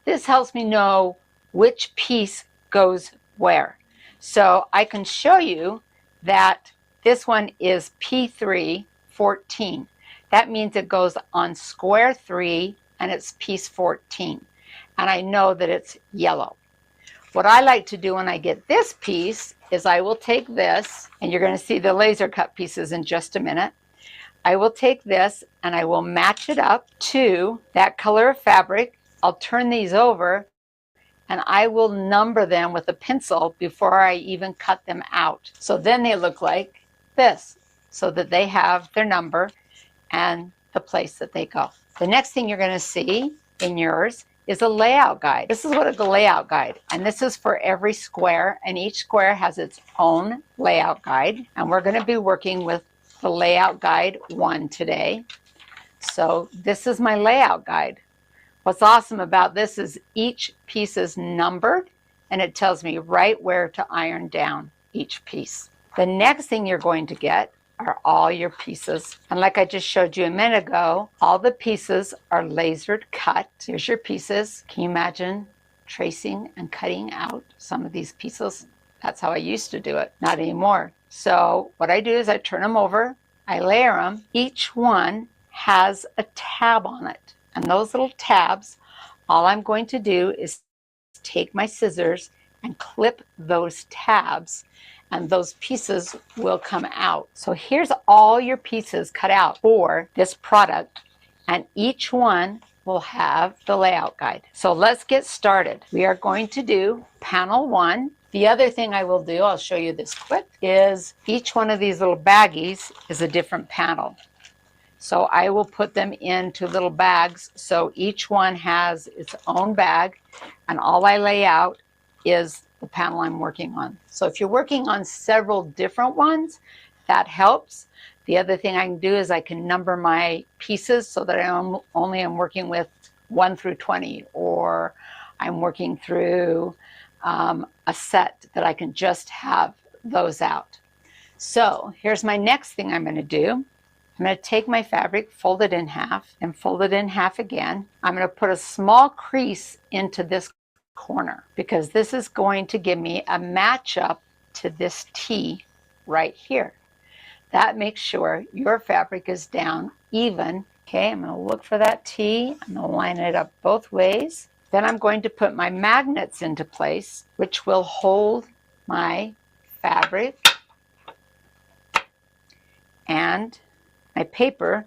this helps me know which piece goes where. So I can show you that this one is P314. That means it goes on square 3 and it's piece 14. And I know that it's yellow. What I like to do when I get this piece is I will take this, and you're going to see the laser cut pieces in just a minute. I will take this and I will match it up to that color of fabric. I'll turn these over and I will number them with a pencil before I even cut them out. So then they look like this, so that they have their number and the place that they go. The next thing you're going to see in yours is a layout guide. This is what a layout guide, and this is for every square, and each square has its own layout guide, and we're going to be working with the layout guide 1 today. So this is my layout guide. What's awesome about this is each piece is numbered, and it tells me right where to iron down each piece. The next thing you're going to get are all your pieces. And like I just showed you a minute ago, all the pieces are lasered cut. Here's your pieces. Can you imagine tracing and cutting out some of these pieces? That's how I used to do it, not anymore. So what I do is I turn them over, I layer them. Each one has a tab on it. And those little tabs, all I'm going to do is take my scissors and clip those tabs, and those pieces will come out. So here's all your pieces cut out for this product, and each one will have the layout guide. So let's get started. We are going to do panel 1. The other thing I will do, I'll show you this quick, is each one of these little baggies is a different panel. So I will put them into little bags, so each one has its own bag, and all I lay out is the panel I'm working on. So if you're working on several different ones, that helps. The other thing I can do is I can number my pieces so that I only am working with 1 through 20, or I'm working through a set that I can just have those out. So here's my next thing I'm going to do. I'm going to take my fabric, fold it in half, and fold it in half again. I'm going to put a small crease into this corner because this is going to give me a matchup to this T right here. That makes sure your fabric is down even. Okay, I'm going to look for that T. I'm going to line it up both ways. Then I'm going to put my magnets into place, which will hold my fabric and my paper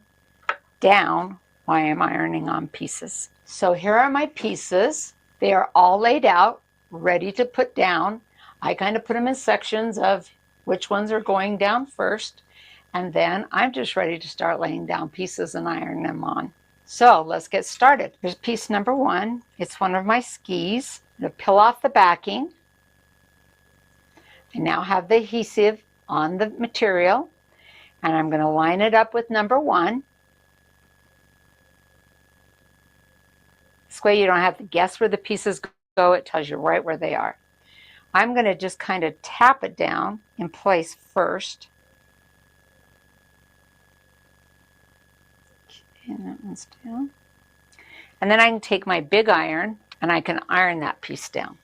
down while I'm ironing on pieces. So here are my pieces. They are all laid out, ready to put down. I kind of put them in sections of which ones are going down first, and then I'm just ready to start laying down pieces and ironing them on. So let's get started. Here's piece number 1. It's one of my skis. I'm going to peel off the backing. I now have the adhesive on the material, and I'm going to line it up with number 1. This way you don't have to guess where the pieces go. It tells you right where they are. I'm going to just kind of tap it down in place first. Okay, that one's down. And then I can take my big iron and I can iron that piece down.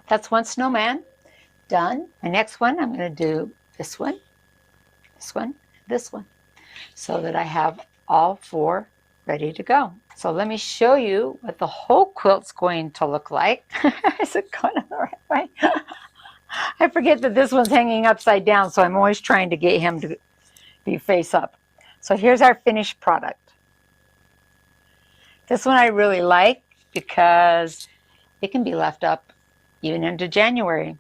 That's one snowman done. My next one, I'm going to do this one, this one, this one, so that I have all 4 ready to go. So let me show you what the whole quilt's going to look like. Is it going the right way? I forget that this one's hanging upside down, so I'm always trying to get him to be face up. So here's our finished product. This one I really like because it can be left up even into January.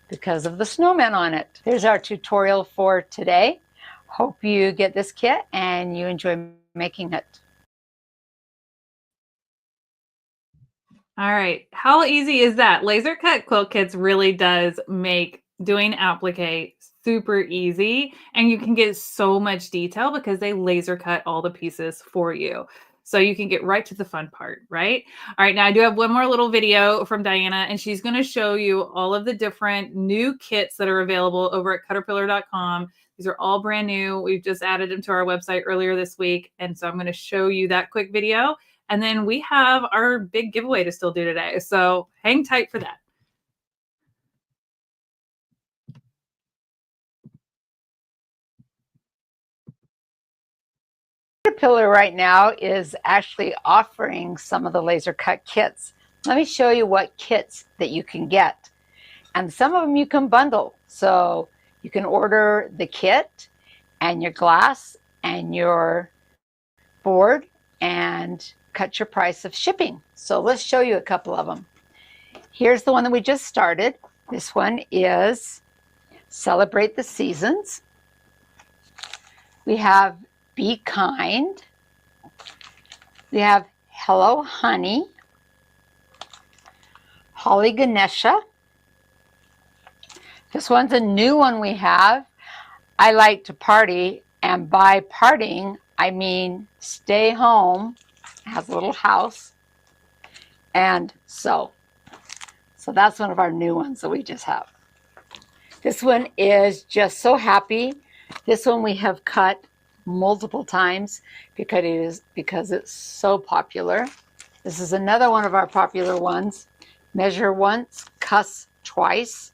because of the snowman on it. Here's our tutorial for today. Hope you get this kit and you enjoy making it. All right. How easy is that? Laser cut quilt kits really does make doing applique super easy, and you can get so much detail because they laser cut all the pieces for you. So you can get right to the fun part, right? All right, now I do have one more little video from Diana, and she's going to show you all of the different new kits that are available over at Caterpillar.com. These are all brand new. We've just added them to our website earlier this week, and so I'm going to show you that quick video. And then we have our big giveaway to still do today. So hang tight for that. Caterpillar right now is actually offering some of the laser cut kits. Let me show you what kits that you can get. And some of them you can bundle. So you can order the kit and your glass and your board and cut your price of shipping. So let's show you a couple of them. Here's the one that we just started. This one is Celebrate the Seasons. We have Be Kind. We have Hello Honey. Holly Ganesha. This one's a new one we have. I like to party, and by partying, I mean stay home. It has a little house. And so that's one of our new ones that we just have. This one is Just So Happy. This one we have cut multiple times because it's so popular. This is another one of our popular ones. Measure once, cuss twice.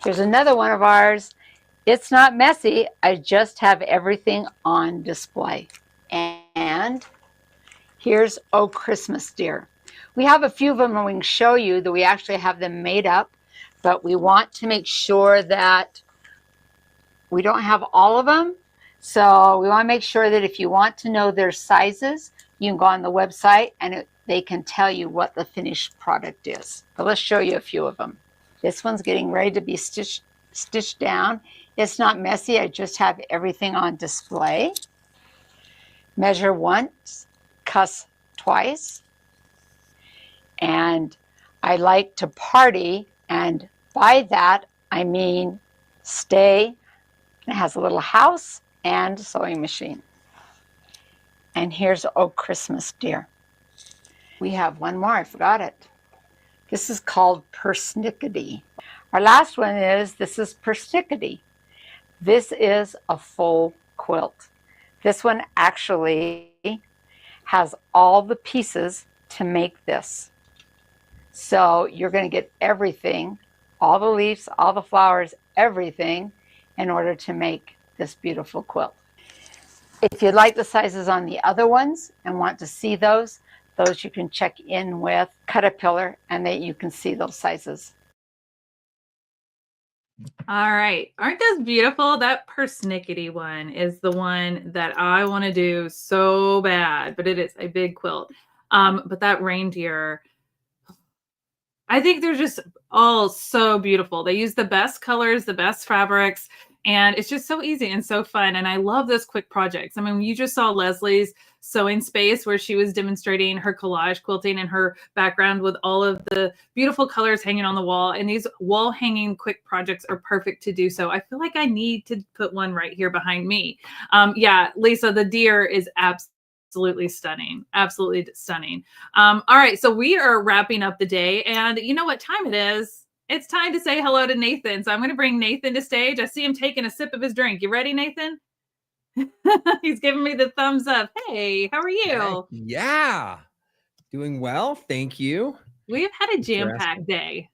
Here's another one of ours. It's not messy. I just have everything on display. And here's Oh Christmas Dear. We have a few of them and we can show you that we actually have them made up, but we want to make sure that we don't have all of them. So we want to make sure that if you want to know their sizes, you can go on the website and they can tell you what the finished product is. But let's show you a few of them. This one's getting ready to be stitched down. It's not messy. I just have everything on display. Measure once, cuss twice. And I like to party, and by that I mean stay. It has a little house and sewing machine. And here's Oh Christmas Dear. We have one more, I forgot it. This is called Persnickety. Our last one is, this is Persnickety. This is a full quilt. This one actually has all the pieces to make this. So you're going to get everything, all the leaves, all the flowers, everything in order to make this beautiful quilt. If you'd like the sizes on the other ones and want to see those you can check in with Caterpillar and that you can see those sizes. All right. Aren't those beautiful? That persnickety one is the one that I want to do so bad, but it is a big quilt. But that reindeer, I think they're just all so beautiful. They use the best colors, the best fabrics, and it's just so easy and so fun. And I love those quick projects. I mean, you just saw Leslie's sewing space where she was demonstrating her collage quilting and her background with all of the beautiful colors hanging on the wall. And these wall hanging quick projects are perfect to do so. I feel like I need to put one right here behind me. Yeah, Lisa, the deer is absolutely stunning. Absolutely stunning. All right, so we are wrapping up the day, and you know what time it is? It's time to say hello to Nathan. So I'm going to bring Nathan to stage. I see him taking a sip of his drink. You ready, Nathan? He's giving me the thumbs up. Hey, how are you? Yeah, doing well. Thank you. We've had a jam-packed day.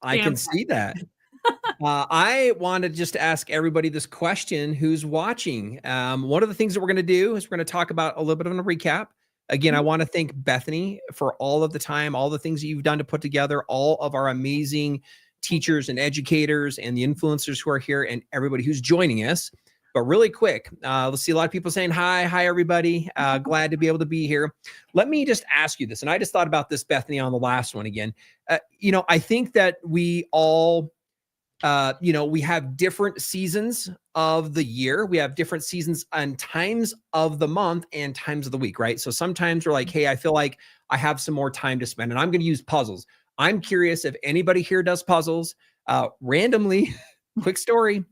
I can see that. I want to just ask everybody this question who's watching. One of the things that we're going to do is we're going to talk about a little bit of a recap. Again, I want to thank Bethany for all of the time, all the things that you've done to put together, all of our amazing teachers and educators and the influencers who are here and everybody who's joining us. But really quick, let's see a lot of people saying hi, everybody. Glad to be able to be here. Let me just ask you this, and I just thought about this, Bethany, on the last one again. I think that we all we have different seasons of the year. We have different seasons and times of the month and times of the week, right? So sometimes we're like, hey, I feel like I have some more time to spend and I'm going to use puzzles. I'm curious if anybody here does puzzles. Randomly, quick story.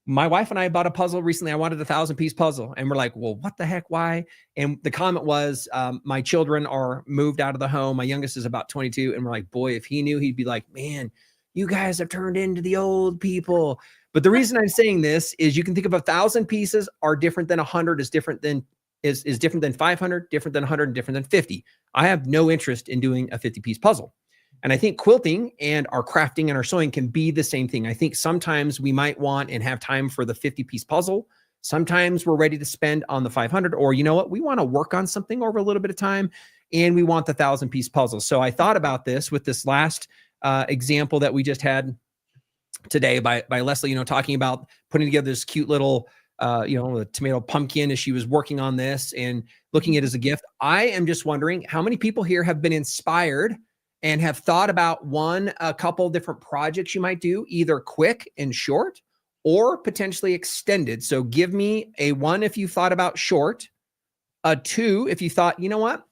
My wife and I bought a puzzle recently. I wanted a 1,000-piece puzzle. And we're like, well, what the heck? Why? And the comment was, my children are moved out of the home. My youngest is about 22. And we're like, boy, if he knew, he'd be like, man, you guys have turned into the old people. But the reason I'm saying this is you can think of 1,000 pieces are different than 100 is different than 500, different than 100, and different than 50. I have no interest in doing a 50-piece puzzle. And I think quilting and our crafting and our sewing can be the same thing. I think sometimes we might want and have time for the 50-piece puzzle. Sometimes we're ready to spend on the 500, or you know what? We want to work on something over a little bit of time and we want the 1,000-piece puzzle. So I thought about this with this last example that we just had today by Leslie, talking about putting together this cute little, the tomato pumpkin as she was working on this and looking at it as a gift. I am just wondering how many people here have been inspired and have thought about a couple different projects you might do, either quick and short or potentially extended. So give me a 1 if you thought about short, a 2 if you thought, you know what?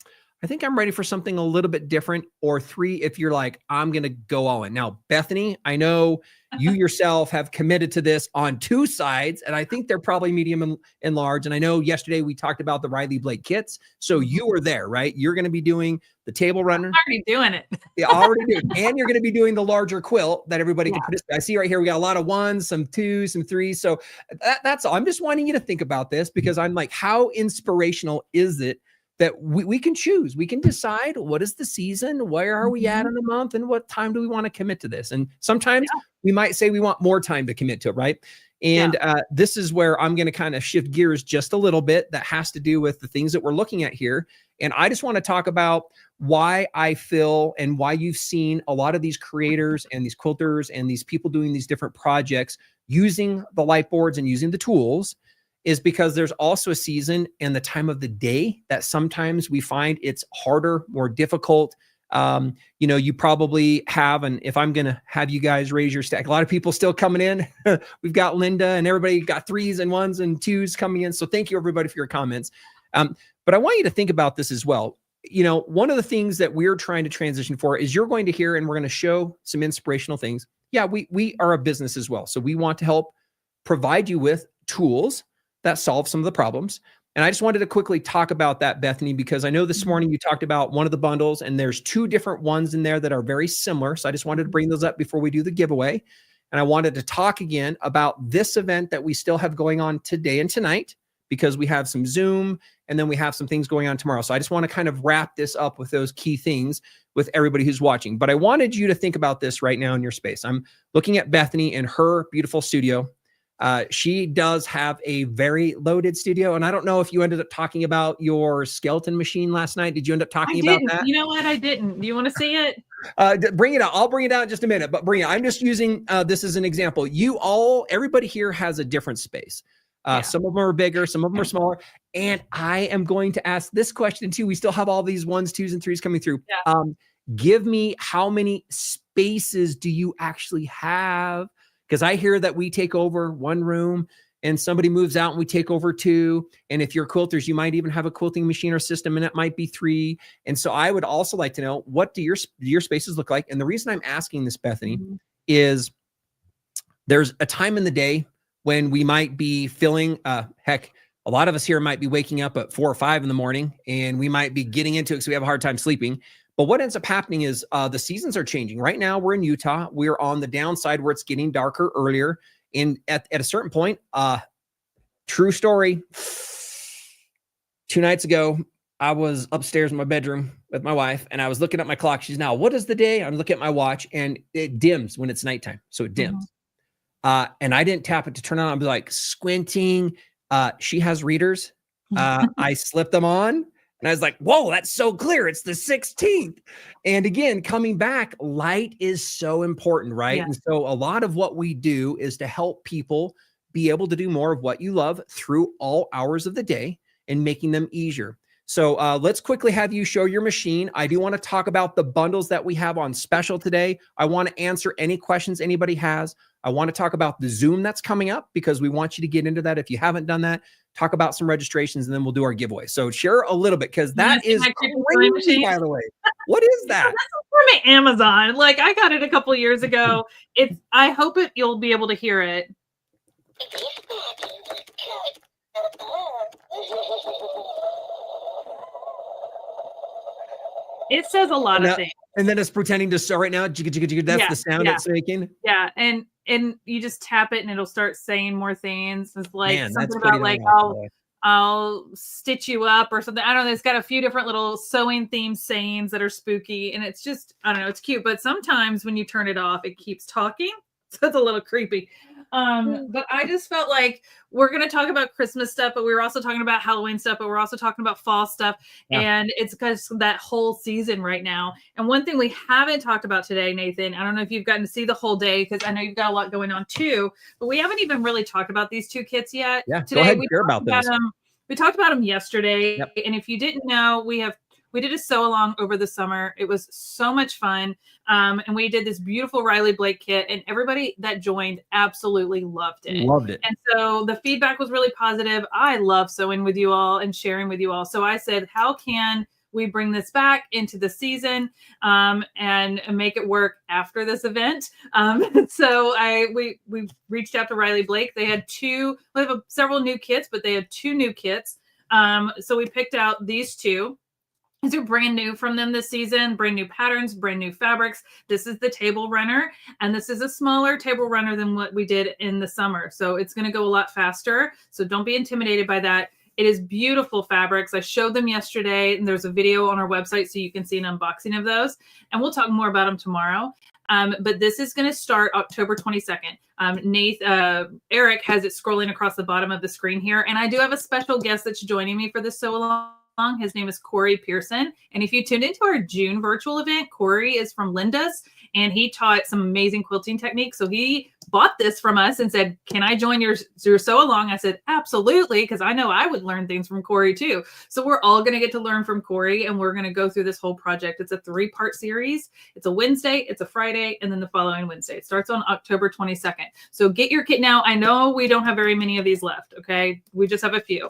I think I'm ready for something a little bit different, or 3 if you're like, I'm going to go all in. Now, Bethany, I know you yourself have committed to this on 2 sides, and I think they're probably medium and large. And I know yesterday we talked about the Riley Blake kits. So you were there, right? You're going to be doing the table runner. I'm already doing it. Yeah, already doing it. And you're going to be doing the larger quilt that everybody can participate. I see right here, we got a lot of 1s, some 2s, some 3s. So that's all. I'm just wanting you to think about this because I'm like, how inspirational is it that we can choose? We can decide what is the season, where are we at in a month, and what time do we want to commit to this? And sometimes we might say we want more time to commit to it, right? And this is where I'm going to kind of shift gears just a little bit. That has to do with the things that we're looking at here. And I just want to talk about why I feel and why you've seen a lot of these creators and these quilters and these people doing these different projects using the light boards and using the tools, is because there's also a season and the time of the day that sometimes we find it's harder, more difficult. You probably have, and if I'm going to have you guys raise your stack, a lot of people still coming in. We've got Linda and everybody got 3s and 1s and 2s coming in. So thank you everybody for your comments. But I want you to think about this as well. One of the things that we're trying to transition for is you're going to hear, and we're going to show some inspirational things. Yeah, we are a business as well. So we want to help provide you with tools that solve some of the problems. And I just wanted to quickly talk about that, Bethany, because I know this morning you talked about one of the bundles and there's 2 different ones in there that are very similar. So I just wanted to bring those up before we do the giveaway. And I wanted to talk again about this event that we still have going on today and tonight, because we have some Zoom and then we have some things going on tomorrow. So I just want to kind of wrap this up with those key things with everybody who's watching. But I wanted you to think about this right now in your space. I'm looking at Bethany in her beautiful studio. She does have a very loaded studio. And I don't know if you ended up talking about your skeleton machine last night. Did you end up talking about that? You know what? I didn't. Do you want to see it? Bring it out. I'll bring it out in just a minute, but bring it. I'm just using this as an example. Everybody here has a different space. Some of them are bigger, some of them are smaller. And I am going to ask this question too. We still have all these 1s, 2s, and 3s coming through. Yeah. Give me, how many spaces do you actually have? Because I hear that we take over 1 room and somebody moves out and we take over 2. And if you're quilters, you might even have a quilting machine or system and it might be 3. And so I would also like to know, what do your spaces look like? And the reason I'm asking this, Bethany, is there's a time in the day when we might be feeling, heck, a lot of us here might be waking up at 4 or 5 in the morning and we might be getting into it because we have a hard time sleeping. But what ends up happening is the seasons are changing. Right now, we're in Utah. We're on the downside where it's getting darker earlier. And at a certain point, true story, 2 nights ago, I was upstairs in my bedroom with my wife, and I was looking at my clock. She's now, what is the day? I'm looking at my watch, and it dims when it's nighttime. So it dims. And I didn't tap it to turn on. I was like squinting. She has readers. I slipped them on. And I was like, whoa, that's so clear. It's the 16th. And again, coming back, light is so important, right? Yeah. And so a lot of what we do is to help people be able to do more of what you love through all hours of the day and making them easier. So let's quickly have you show your machine. I do want to talk about the bundles that we have on special today. I want to answer any questions anybody has. I want to talk about the Zoom that's coming up because we want you to get into that. If you haven't done that, talk about some registrations and then we'll do our giveaway. So share a little bit because that is crazy, by the way. What is that? From Amazon. Like I got it a couple years ago. I hope you'll be able to hear it. It says a lot of things. And then it's pretending to sew right now. That's the sound it's making. Yeah. And you just tap it and it'll start saying more things. It's like something about like, I'll stitch you up or something. I don't know. It's got a few different little sewing themed sayings that are spooky. And it's just, I don't know, it's cute. But sometimes when you turn it off, it keeps talking. So it's a little creepy. But I just felt like we're going to talk about Christmas stuff, but we were also talking about Halloween stuff, but we're also talking about fall stuff. Yeah. And it's because that whole season right now. And one thing we haven't talked about today, Nathan, I don't know if you've gotten to see the whole day because I know you've got a lot going on too, but we haven't even really talked about these two kits yet. Yeah, today, go ahead and hear about this. We talked about them yesterday. Yep. And if you didn't know, we did a sew along over the summer. It was so much fun. And we did this beautiful Riley Blake kit and everybody that joined absolutely loved it. Loved it. And so the feedback was really positive. I love sewing with you all and sharing with you all. So I said, how can we bring this back into the season and make it work after this event? So we reached out to Riley Blake. They had we have several new kits, but they had 2 new kits. So we picked out these 2. These are brand new from them this season, brand new patterns, brand new fabrics. This is the table runner, and this is a smaller table runner than what we did in the summer. So it's going to go a lot faster. So don't be intimidated by that. It is beautiful fabrics. I showed them yesterday, and there's a video on our website so you can see an unboxing of those. And we'll talk more about them tomorrow. But this is going to start October 22nd. Eric has it scrolling across the bottom of the screen here. And I do have a special guest that's joining me for this sew along. His name is Corey Pearson. And if you tuned into our June virtual event, Corey is from Linda's and he taught some amazing quilting techniques. So he bought this from us and said, can I join your sew along? I said, absolutely. Because I know I would learn things from Corey too. So we're all going to get to learn from Corey and we're going to go through this whole project. It's a 3-part series. It's a Wednesday, it's a Friday, and then the following Wednesday. It starts on October 22nd. So get your kit now. I know we don't have very many of these left. Okay. We just have a few.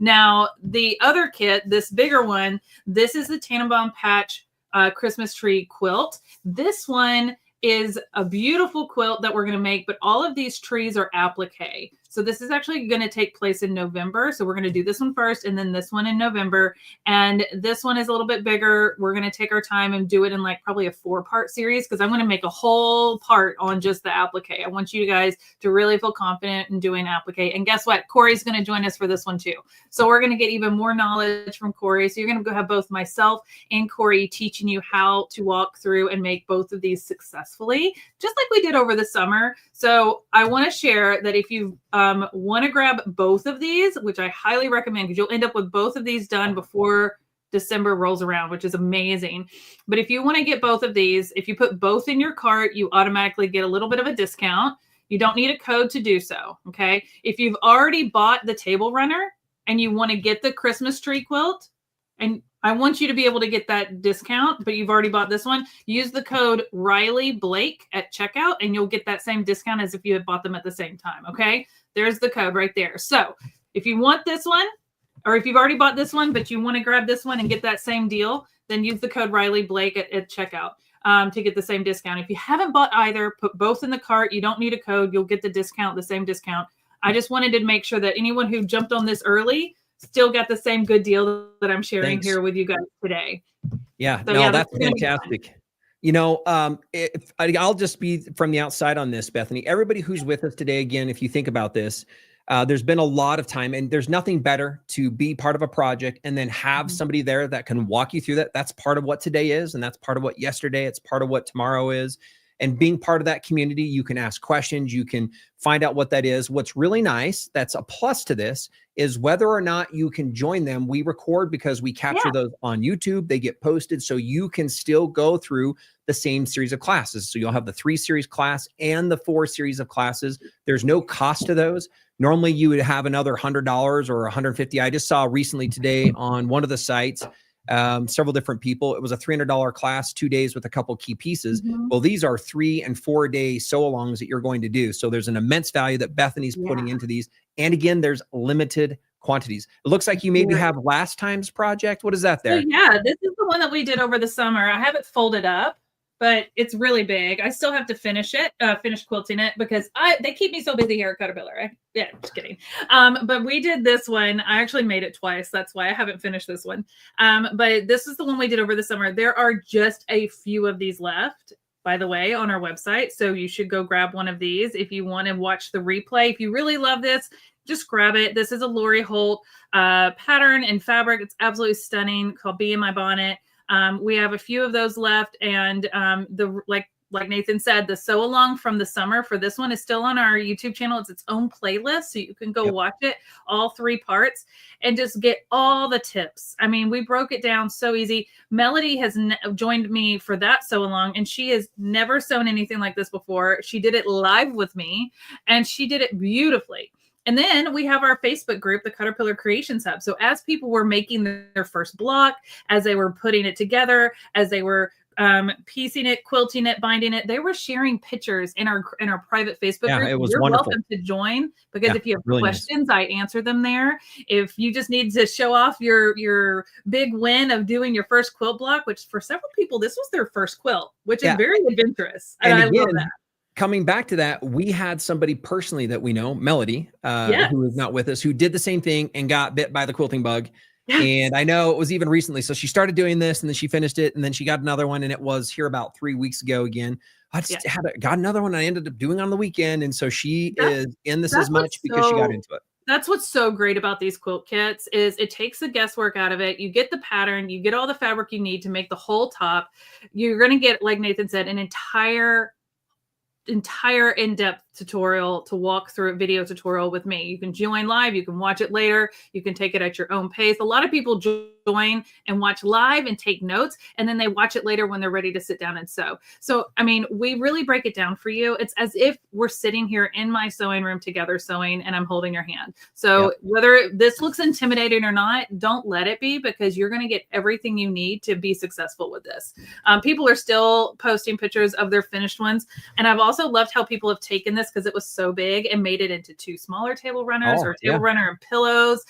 Now, the other kit, this bigger one, this is the Tannenbaum Patch Christmas tree quilt. This one is a beautiful quilt that we're going to make, but all of these trees are applique. So this is actually going to take place in November. So we're going to do this one first and then this one in November. And this one is a little bit bigger. We're going to take our time and do it in like probably a 4-part series because I'm going to make a whole part on just the applique. I want you guys to really feel confident in doing applique. And guess what? Corey's going to join us for this one too. So we're going to get even more knowledge from Corey. So you're going to go have both myself and Corey teaching you how to walk through and make both of these successfully, just like we did over the summer. So I want to share that if you want to grab both of these, which I highly recommend because you'll end up with both of these done before December rolls around, which is amazing. But if you want to get both of these, if you put both in your cart, you automatically get a little bit of a discount. You don't need a code to do so. Okay. If you've already bought the table runner and you want to get the Christmas tree quilt, and I want you to be able to get that discount, but you've already bought this one, use the code Riley Blake at checkout and you'll get that same discount as if you had bought them at the same time. Okay. There's the code right there. So if you want this one, or if you've already bought this one, but you want to grab this one and get that same deal, then use the code Riley Blake at checkout to get the same discount. If you haven't bought either, put both in the cart. You don't need a code. You'll get the discount, the same discount. I just wanted to make sure that anyone who jumped on this early still got the same good deal that I'm sharing here with you guys today. Yeah, so, no, that's fantastic. You know, I'll just be from the outside on this, Bethany. Everybody who's with us today, again, if you think about this, there's been a lot of time and there's nothing better to be part of a project and then have somebody there that can walk you through that. That's part of what today is. And that's part of what yesterday, it's part of what tomorrow is. And being part of that community, you can ask questions, you can find out what that is. What's really nice, that's a plus to this, is whether or not you can join them. We record because we capture those on YouTube. They get posted so you can still go through the same series of classes. So you'll have the 3 series class and the 4 series of classes. There's no cost to those. Normally you would have another $100 or $150. I just saw recently today on one of the sites, several different people. It was a $300 class, 2 days with a couple key pieces. Mhm. Well, these are 3 and 4 day sew-alongs that you're going to do. So there's an immense value that Bethany's putting into these. And again, there's limited quantities. It looks like you maybe have last time's project. What is that there? So yeah, this is the one that we did over the summer. I have it folded up, but it's really big. I still have to finish it, finish quilting it, because they keep me so busy here at Caterpillar. Yeah, just kidding. But we did this one. I actually made it twice. That's why I haven't finished this one. But this is the one we did over the summer. There are just a few of these left, by the way, on our website. So you should go grab one of these if you want to watch the replay. If you really love this, just grab it. This is a Lori Holt pattern and fabric. It's absolutely stunning, called Bee in My Bonnet. We have a few of those left, and like Nathan said, the sew along from the summer for this one is still on our YouTube channel. It's its own playlist, so you can go watch it, all 3 parts, and just get all the tips. I mean, we broke it down so easy. Melody has joined me for that sew along, and she has never sewn anything like this before. She did it live with me, and she did it beautifully. And then we have our Facebook group, the Caterpillar Creations Hub. So as people were making their first block, as they were putting it together, as they were piecing it, quilting it, binding it, they were sharing pictures in our private Facebook group. It was You're wonderful. welcome to join, because if you have really questions, I answer them there. If you just need to show off your big win of doing your first quilt block, which for several people, this was their first quilt, which is very adventurous. And I love that. Coming back to that, we had somebody personally that we know, Melody, who is not with us, who did the same thing and got bit by the quilting bug. Yes. And I know it was even recently. So she started doing this, and then she finished it, and then she got another one, and it was here about 3 weeks ago again. I just got another one I ended up doing on the weekend. And so she is in this as much because she got into it. That's what's so great about these quilt kits is it takes the guesswork out of it. You get the pattern, you get all the fabric you need to make the whole top. You're going to get, like Nathan said, an entire in-depth tutorial to walk through a video tutorial with me. You can join live, you can watch it later, you can take it at your own pace. A lot of people join and watch live and take notes, and then they watch it later when they're ready to sit down and sew. So, I mean, we really break it down for you. It's as if we're sitting here in my sewing room together sewing, and I'm holding your hand. So whether this looks intimidating or not, don't let it be, because you're going to get everything you need to be successful with this. People are still posting pictures of their finished ones. And I've also loved how people have taken this, because it was so big, and made it into 2 smaller table runners or table runner and pillows.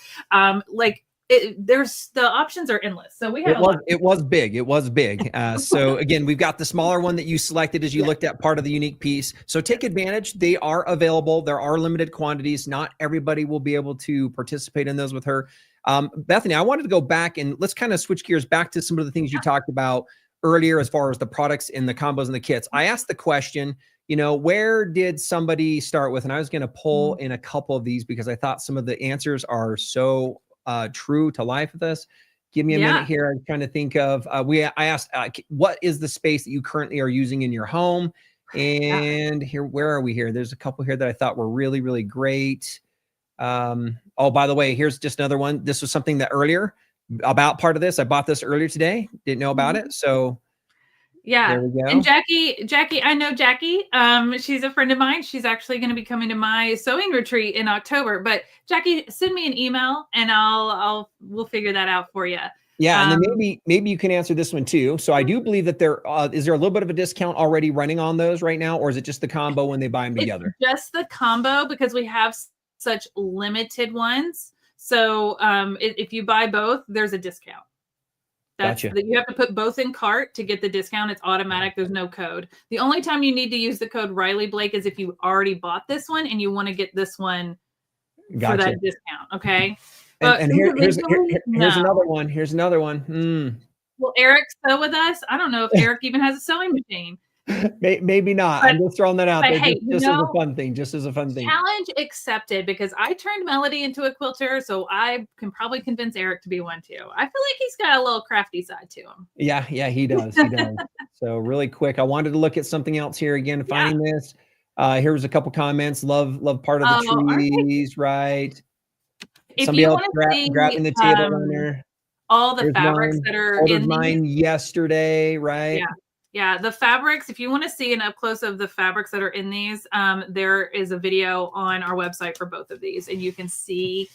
There's the options are endless. So we have it was big. So again, we've got the smaller one that you selected as you looked at part of the unique piece. So take advantage. They are available. There are limited quantities. Not everybody will be able to participate in those with her. Bethany, I wanted to go back and let's kind of switch gears back to some of the things you talked about earlier as far as the products and the combos and the kits. I asked the question, where did somebody start with? And I was going to pull in a couple of these because I thought some of the answers are so true to life with us. Give me a minute here. I'm trying to think of, I asked, what is the space that you currently are using in your home? And here, where are we here? There's a couple here that I thought were really, really great. Oh, by the way, here's just another one. This was something that earlier about part of this. I bought this earlier today. Didn't know about it. So there we go. And Jackie, I know Jackie. She's a friend of mine. She's actually going to be coming to my sewing retreat in October. But Jackie, send me an email and we'll figure that out for you. Yeah, and then maybe you can answer this one too. So I do believe that is there a little bit of a discount already running on those right now, or is it just the combo when they buy them together? It's just the combo, because we have such limited ones. So if you buy both, there's a discount. Gotcha. You have to put both in cart to get the discount. It's automatic. There's no code. The only time you need to use the code Riley Blake is if you already bought this one and you want to get this one for that discount. Okay. And here's another one. Here's another one. Will Eric sew with us? I don't know if Eric even has a sewing machine. Maybe not. I'm just throwing that out there. Hey, just as a fun thing. Just as a fun thing. Challenge accepted, because I turned Melody into a quilter, so I can probably convince Eric to be one too. I feel like he's got a little crafty side to him. Yeah, he does. He does. So really quick, I wanted to look at something else here again. Finding this. Here's a couple comments. Love part of the trees, right? If Somebody you else want to grabbing the table runner. All the fabrics that are in mine yesterday, right? Yeah. Yeah, the fabrics, if you want to see an up close of the fabrics that are in these, there is a video on our website for both of these, and you can see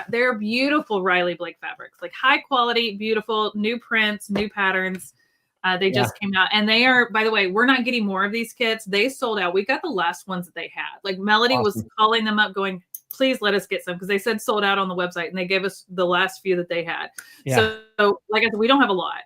they're beautiful Riley Blake fabrics, like high quality, beautiful, new prints, new patterns. They just came out, and they are, by the way, we're not getting more of these kits. They sold out. We got the last ones that they had. Like Melody was calling them up going, please let us get some, because they said sold out on the website, and they gave us the last few that they had. So like I said, we don't have a lot.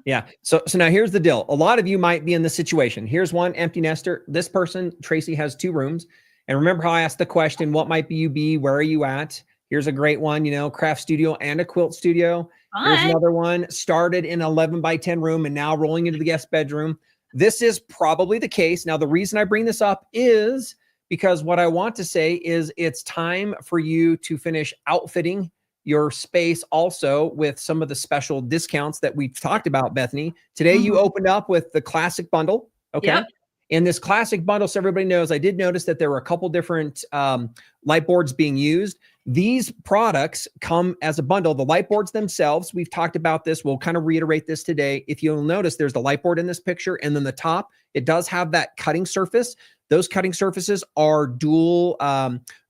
Yeah. So now here's the deal. A lot of you might be in this situation. Here's one empty nester. This person, Tracy, has 2 rooms. And remember how I asked the question, what might you be? Where are you at? Here's a great one, craft studio and a quilt studio. Here's another one, started in 11 by 10 room and now rolling into the guest bedroom. This is probably the case. Now, the reason I bring this up is because what I want to say is it's time for you to finish outfitting your space also with some of the special discounts that we've talked about, Bethany. Today, you opened up with the classic bundle. Okay. Yep. In this classic bundle, so everybody knows, I did notice that there were a couple different light boards being used. These products come as a bundle. The light boards themselves, we've talked about this. We'll kind of reiterate this today. If you'll notice, there's the light board in this picture, and then the top, it does have that cutting surface. Those cutting surfaces are dual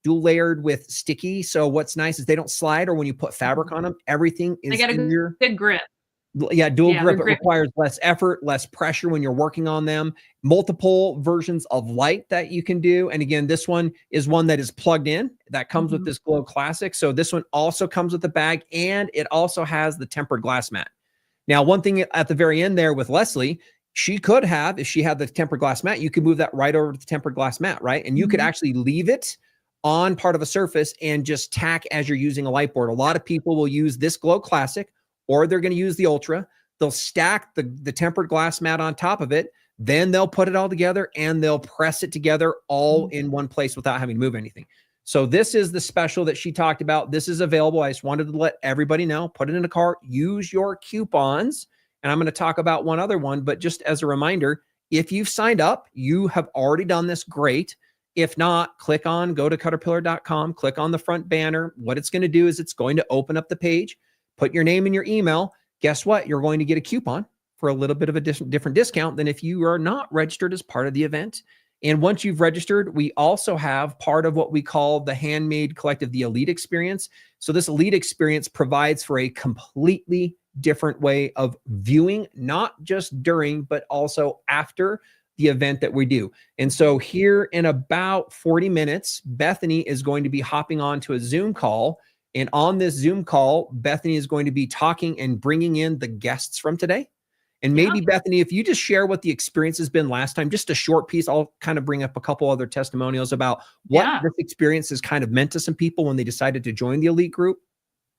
layered with sticky. So what's nice is they don't slide, or when you put fabric on them, everything is they got a good grip. Yeah, dual grip. It requires less effort, less pressure when you're working on them. Multiple versions of light that you can do. And again, this one is one that is plugged in. That comes with this Glow Classic. So this one also comes with the bag, and it also has the tempered glass mat. Now, one thing at the very end there with Leslie, she could have, if she had the tempered glass mat, you could move that right over to the tempered glass mat, right? And you could actually leave it on part of a surface and just tack as you're using a light board. A lot of people will use this Glow Classic, or they're going to use the Ultra. They'll stack the tempered glass mat on top of it. Then they'll put it all together and they'll press it together all in one place without having to move anything. So this is the special that she talked about. This is available. I just wanted to let everybody know. Put it in a cart. Use your coupons. And I'm going to talk about one other one. But just as a reminder, if you've signed up, you have already done this. Great. If not, go to cutterpillar.com, click on the front banner. What it's going to do is it's going to open up the page. Put your name and your email. Guess what? You're going to get a coupon for a little bit of a different discount than if you are not registered as part of the event. And once you've registered, we also have part of what we call the Handmade Collective, the Elite Experience. So this Elite Experience provides for a completely different way of viewing, not just during, but also after the event that we do. And so here in about 40 minutes, Bethany is going to be hopping on to a Zoom call. And on this Zoom call, Bethany is going to be talking and bringing in the guests from today. And maybe, Bethany, if you just share what the experience has been last time, just a short piece, I'll kind of bring up a couple other testimonials about what this experience has kind of meant to some people when they decided to join the Elite group.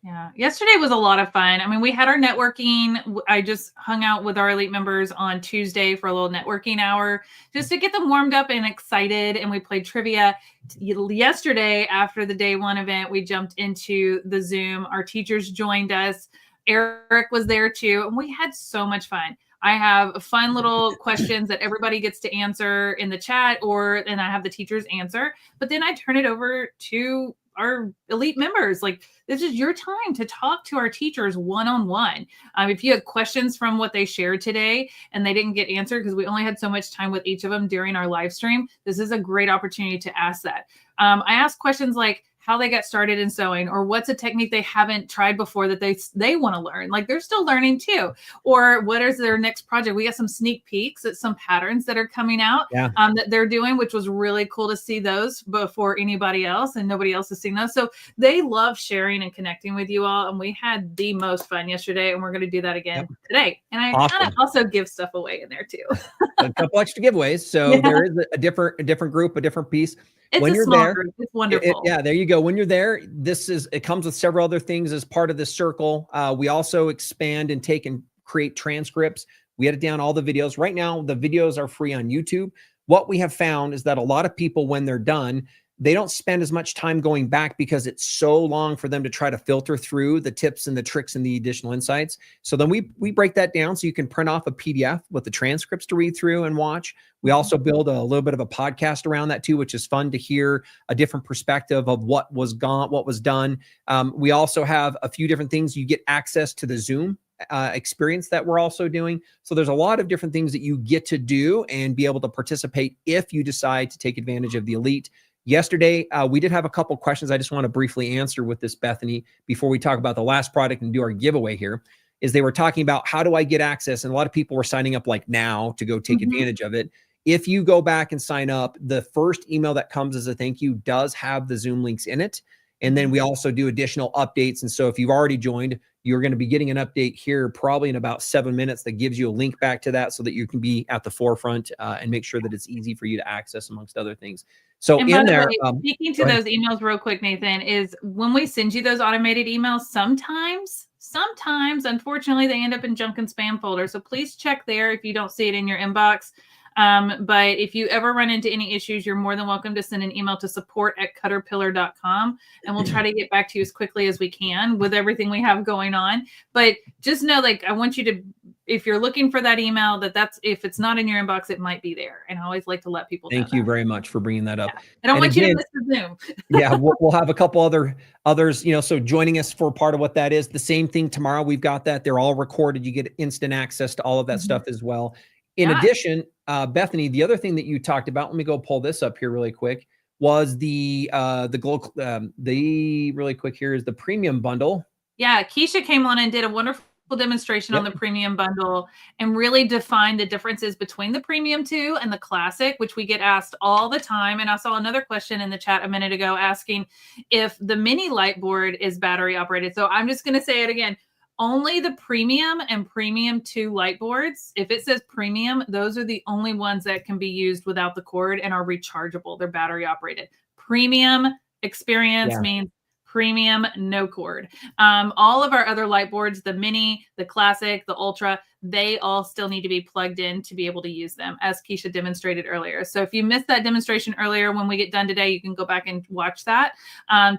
Yeah. Yesterday was a lot of fun. I mean, we had our networking. I just hung out with our Elite members on Tuesday for a little networking hour just to get them warmed up and excited. And we played trivia. Yesterday, after the day 1 event, we jumped into the Zoom. Our teachers joined us. Eric was there too. And we had so much fun. I have fun little questions that everybody gets to answer in the chat, and I have the teachers answer. But then I turn it over to our Elite members. Like, this is your time to talk to our teachers one-on-one. If you had questions from what they shared today and they didn't get answered because we only had so much time with each of them during our live stream, this is a great opportunity to ask that. I asked questions like how they got started in sewing, or what's a technique they haven't tried before that they want to learn. Like, they're still learning too. Or what is their next project? We got some sneak peeks at some patterns that are coming out that they're doing, which was really cool to see those before anybody else, and nobody else has seen those. So they love sharing and connecting with you all. And we had the most fun yesterday, and we're going to do that again today. And I kind of also give stuff away in there too. A couple extra giveaways. So there is a different group, a different piece. It's when a you're small there, group. It's wonderful. There you go. When you're there, it comes with several other things as part of this circle. We also expand and take and create transcripts. We edit down all the videos. Right now, the videos are free on YouTube. What we have found is that a lot of people, when they're done, they don't spend as much time going back because it's so long for them to try to filter through the tips and the tricks and the additional insights. So then we break that down so you can print off a PDF with the transcripts to read through and watch. We also build a little bit of a podcast around that too, which is fun to hear a different perspective of what was done. We also have a few different things. You get access to the Zoom experience that we're also doing. So there's a lot of different things that you get to do and be able to participate if you decide to take advantage of the Elite. Yesterday, we did have a couple questions I just want to briefly answer with this, Bethany, before we talk about the last product and do our giveaway here. Is they were talking about how do I get access? And a lot of people were signing up like now to go take advantage of it. If you go back and sign up, the first email that comes as a thank you does have the Zoom links in it. And then we also do additional updates. And so if you've already joined, you're going to be getting an update here probably in about 7 minutes that gives you a link back to that so that you can be at the forefront and make sure that it's easy for you to access amongst other things. So And in there, speaking to those emails real quick, Nathan, is when we send you those automated emails, sometimes, unfortunately, they end up in junk and spam folder. So please check there if you don't see it in your inbox. But if you ever run into any issues, you're more than welcome to send an email to support@caterpillar.com, and we'll try to get back to you as quickly as we can with everything we have going on. But just know, like, I want you to, if you're looking for that email, that's if it's not in your inbox, it might be there. And I always like to let people know. Thank you very much for bringing that up. Yeah. I don't want you to miss the Zoom. Yeah, we'll have a couple others, so joining us for part of what that is. The same thing tomorrow. We've got that. They're all recorded. You get instant access to all of that stuff as well. In addition, Bethany, the other thing that you talked about, let me go pull this up here really quick, was the really quick here is the premium bundle. Yeah, Keisha came on and did a wonderful demonstration on the premium bundle and really defined the differences between the premium 2 and the classic, which we get asked all the time. And I saw another question in the chat a minute ago asking if the mini light board is battery operated. So I'm just going to say it again. Only the premium and premium 2 light boards, if it says premium, those are the only ones that can be used without the cord and are rechargeable. They're battery operated. Premium experience means premium, no cord. All of our other light boards, the mini, the classic, the ultra, they all still need to be plugged in to be able to use them, as Keisha demonstrated earlier. So if you missed that demonstration earlier, when we get done today, you can go back and watch that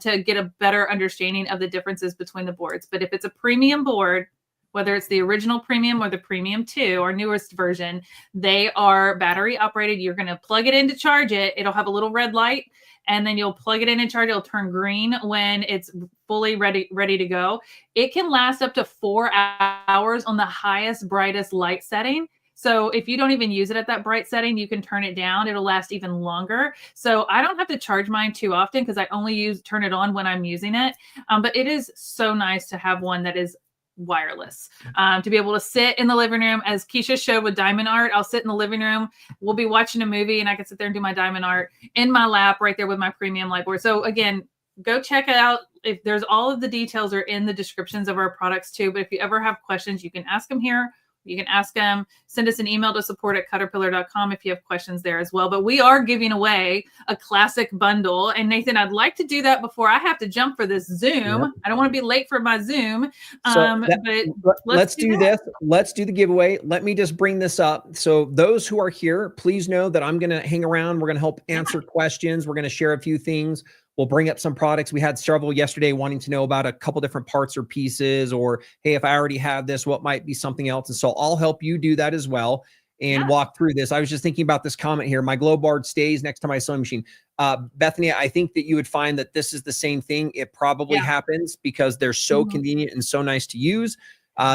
to get a better understanding of the differences between the boards. But if it's a premium board, whether it's the original premium or the premium 2, our newest version, they are battery operated. You're going to plug it in to charge it. It'll have a little red light, and then you'll plug it in and charge. It'll turn green when it's fully ready to go. It can last up to 4 hours on the highest, brightest light setting. So if you don't even use it at that bright setting, you can turn it down. It'll last even longer. So I don't have to charge mine too often because I only turn it on when I'm using it. But it is so nice to have one that is wireless, to be able to sit in the living room, as Keisha showed with diamond art. I'll sit in the living room, we'll be watching a movie, and I can sit there and do my diamond art in my lap right there with my premium light board. So again, go check it out. If there's all of the details are in the descriptions of our products too. But if you ever have questions, you can ask them here. You can ask them, send us an email to support@caterpillar.com if you have questions there as well. But we are giving away a classic bundle. And Nathan, I'd like to do that before I have to jump for this Zoom. Yep. I don't want to be late for my Zoom. But let's do this. Let's do the giveaway. Let me just bring this up. So those who are here, please know that I'm going to hang around. We're going to help answer questions. We're going to share a few things. We'll bring up some products. We had several yesterday wanting to know about a couple different parts or pieces, or, hey, if I already have this, what might be something else? And so I'll help you do that as well and walk through this. I was just thinking about this comment here. My glow bar stays next to my sewing machine. Bethany, I think that you would find that this is the same thing. It probably happens because they're so convenient and so nice to use.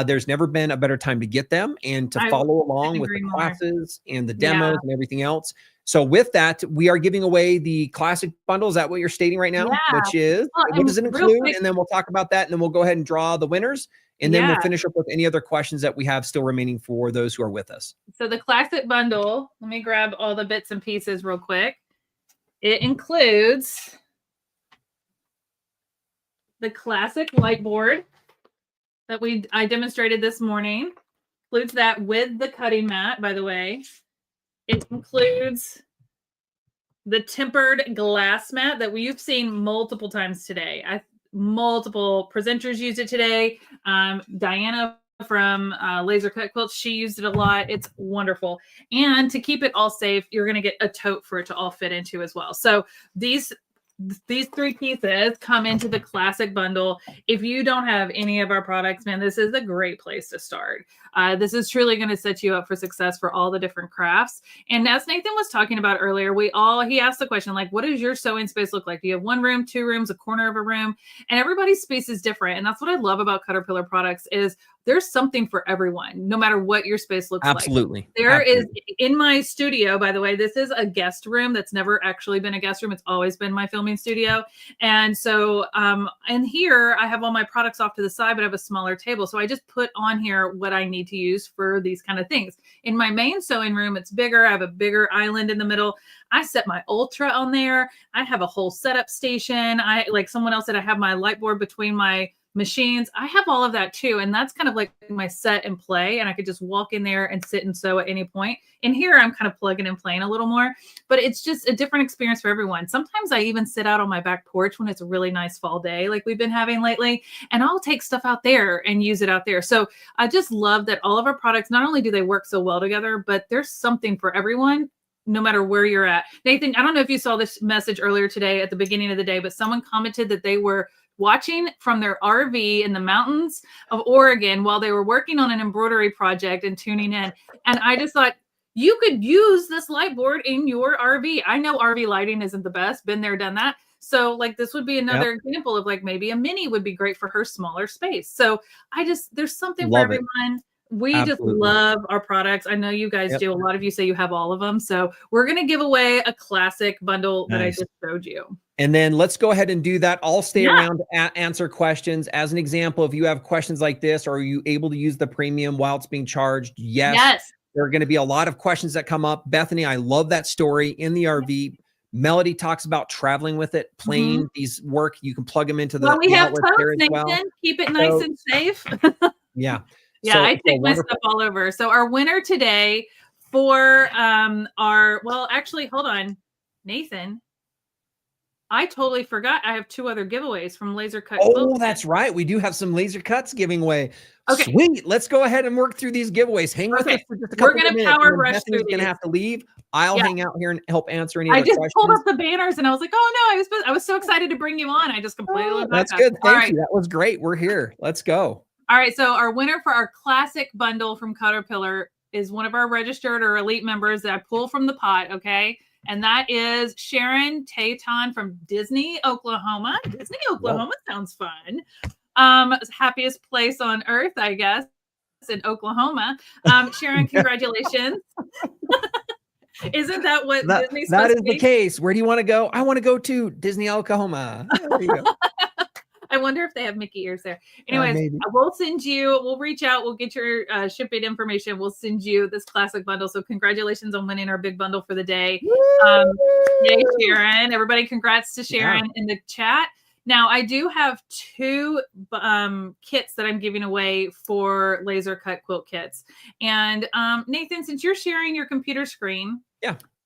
There's never been a better time to get them and to follow along with the classes and the demos and everything else. So with that, we are giving away the classic bundle. Is that what you're stating right now? Which is, what does it include? And then we'll talk about that, and then we'll go ahead and draw the winners. And then we'll finish up with any other questions that we have still remaining for those who are with us. So the classic bundle, let me grab all the bits and pieces real quick. It includes the classic light board that I demonstrated this morning. Includes that with the cutting mat, by the way. It includes the tempered glass mat that we've seen multiple times today. Multiple presenters used it today. Diana from Laser Cut Quilts, she used it a lot. It's wonderful. And to keep it all safe, you're going to get a tote for it to all fit into as well. So these 3 pieces come into the classic bundle. If you don't have any of our products, man, this is a great place to start. This is truly going to set you up for success for all the different crafts. And as Nathan was talking about earlier, he asked the question, like, what does your sewing space look like? Do you have 1 room, 2 rooms, a corner of a room? And everybody's space is different. And that's what I love about Caterpillar products is there's something for everyone, no matter what your space looks like. Absolutely. There is Absolutely. in my studio, by the way, this is a guest room that's never actually been a guest room. It's always been my filming studio. And so in here, I have all my products off to the side, but I have a smaller table. So I just put on here what I need to use for these kind of things. In my main sewing room, it's bigger. I have a bigger island in the middle. I set my Ultra on there. I have a whole setup station. I, like someone else said, I have my light board between my machines. I have all of that too. And that's kind of like my set and play. And I could just walk in there and sit and sew at any point. In here, I'm kind of plugging and playing a little more, but it's just a different experience for everyone. Sometimes I even sit out on my back porch when it's a really nice fall day, like we've been having lately, and I'll take stuff out there and use it out there. So I just love that all of our products, not only do they work so well together, but there's something for everyone, no matter where you're at. Nathan, I don't know if you saw this message earlier today at the beginning of the day, but someone commented that they were watching from their RV in the mountains of Oregon while they were working on an embroidery project and tuning in. And I just thought, you could use this light board in your RV. I know RV lighting isn't the best, been there, done that. So like this would be another example of like maybe a mini would be great for her smaller space. So there's something for everyone. We just love our products. I know you guys do. A lot of you say you have all of them. So we're going to give away a classic bundle that I just showed you. And then let's go ahead and do that. I'll stay around to answer questions. As an example, if you have questions like this, are you able to use the premium while it's being charged? Yes. There are going to be a lot of questions that come up. Bethany, I love that story in the RV. Melody talks about traveling with it, playing these work. You can plug them into the we have outlet totes, there as Nathan. well. Keep it nice and safe. Yeah. Yeah, I take my stuff all over. So our winner today for actually, hold on, Nathan. I totally forgot. I have 2 other giveaways from Laser Cut. Oh, that's right. We do have some laser cuts giving away. Okay. Sweet. Let's go ahead and work through these giveaways. Hang with us for just a couple of minutes. We're going to power rush through these. Going to have to leave. I'll hang out here and help answer any other questions. I just pulled up the banners and I was like, oh no, I was so excited to bring you on. I just completely That's good. Thank you. That was great. We're here. Let's go. All right. So our winner for our classic bundle from Caterpillar is one of our registered or elite members that I pull from the pot. Okay. And that is Sharon Tayton from Disney, Oklahoma. Disney, Oklahoma sounds fun. Happiest place on earth, I guess, in Oklahoma. Sharon, congratulations. Isn't that what Disney's supposed to be? That is the case. Where do you want to go? I want to go to Disney, Oklahoma. There you go. I wonder if they have Mickey ears there. Anyways, we'll reach out. We'll get your shipping information. We'll send you this classic bundle. So congratulations on winning our big bundle for the day. Yay, Sharon. Everybody, congrats to Sharon in the chat. Now, I do have 2 kits that I'm giving away for laser cut quilt kits. And Nathan, since you're sharing your computer screen,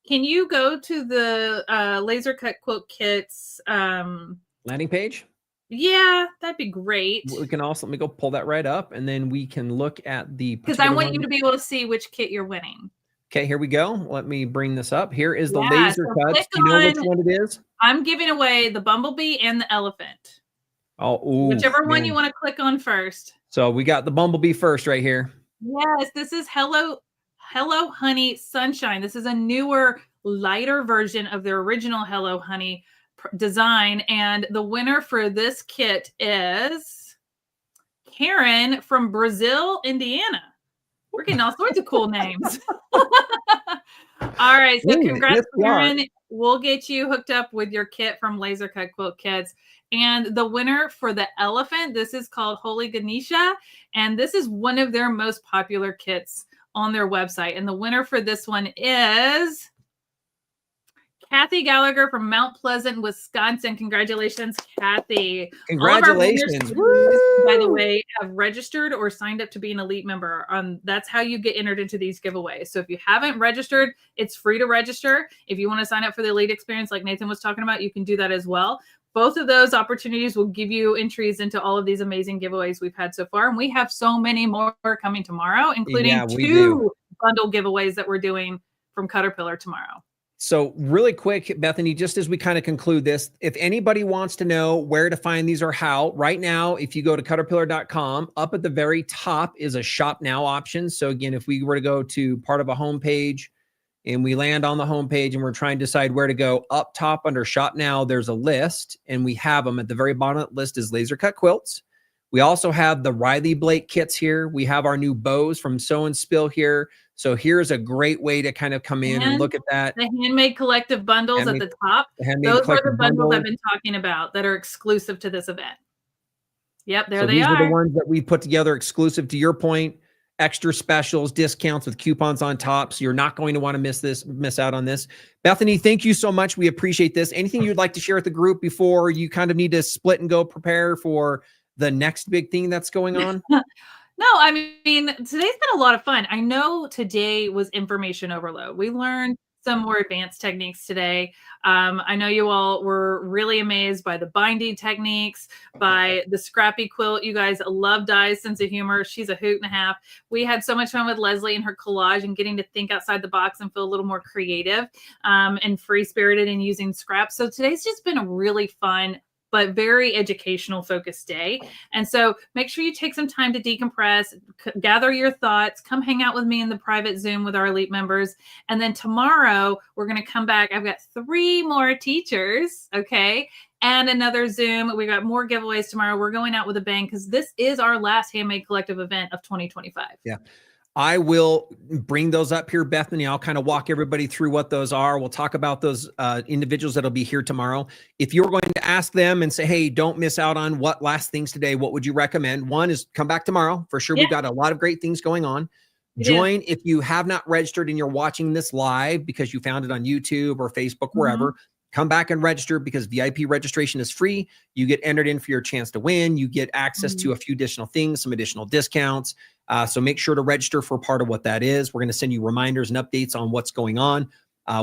can you go to the laser cut quilt kits landing page? Yeah, that'd be great. We can also, let me go pull that right up and then we can look at the, because I want you to be able to see which kit you're winning. Okay, here we go. Let me bring this up. Here is the laser cuts. Do you know which one it is? I'm giving away the bumblebee and the elephant. Whichever one you want to click on first. So we got the bumblebee first right here. Yes, this is Hello Honey Sunshine. This is a newer, lighter version of their original Hello Honey design, and the winner for this kit is Karen from Brazil, Indiana. We're getting all sorts of cool names. All right, so congrats, Karen. We'll get you hooked up with your kit from Laser Cut Quilt Kits. And the winner for the elephant, this is called Holy Ganesha, and this is one of their most popular kits on their website. And the winner for this one is Kathy Gallagher from Mount Pleasant, Wisconsin. Congratulations, Kathy. Congratulations. By the way, have registered or signed up to be an elite member. That's how you get entered into these giveaways. So if you haven't registered, it's free to register. If you want to sign up for the elite experience like Nathan was talking about, you can do that as well. Both of those opportunities will give you entries into all of these amazing giveaways we've had so far. And we have so many more coming tomorrow, including 2 bundle giveaways that we're doing from Caterpillar tomorrow. So really quick, Bethany, just as we kind of conclude this, if anybody wants to know where to find these or how, right now, if you go to caterpillar.com, up at the very top is a shop now option. So again, if we were to go to part of a home page and we land on the home page and we're trying to decide where to go, up top under shop now, there's a list and we have them. At the very bottom of the list is laser cut quilts. We also have the Riley Blake kits here. We have our new bows from Sew and Spill here. So here's a great way to kind of come in and look at that. The Handmade Collective bundles at the top. Handmade Those are the Collective bundles bundle. I've been talking about that are exclusive to this event. Yep, there So they these are the are. ones that we put together exclusive to your point, extra specials, discounts with coupons on top. So you're not going to want to miss out on this. Bethany, thank you so much. We appreciate this. Anything you'd like to share with the group before you kind of need to split and go prepare for the next big thing that's going on? No, I mean, today's been a lot of fun. I know today was information overload. We learned some more advanced techniques today. I know you all were really amazed by the binding techniques, by the scrappy quilt. You guys love Di's sense of humor. She's a hoot and a half. We had so much fun with Leslie and her collage and getting to think outside the box and feel a little more creative and free-spirited in using scraps. So today's just been a really fun but very educational focused day. And so make sure you take some time to decompress, gather your thoughts, come hang out with me in the private Zoom with our elite members. And then tomorrow we're going to come back. I've got 3 more teachers. Okay. And another Zoom. We got more giveaways tomorrow. We're going out with a bang because this is our last Handmade Collective event of 2025. Yeah. I will bring those up here, Bethany. I'll kind of walk everybody through what those are. We'll talk about those individuals that'll be here tomorrow. If you're going to ask them and say, hey, don't miss out on what last things today, what would you recommend? One is come back tomorrow. For sure, we've got a lot of great things going on. Join if you have not registered and you're watching this live because you found it on YouTube or Facebook, wherever. Come back and register because VIP registration is free. You get entered in for your chance to win. You get access to a few additional things, some additional discounts. So make sure to register for part of what that is. We're going to send you reminders and updates on what's going on.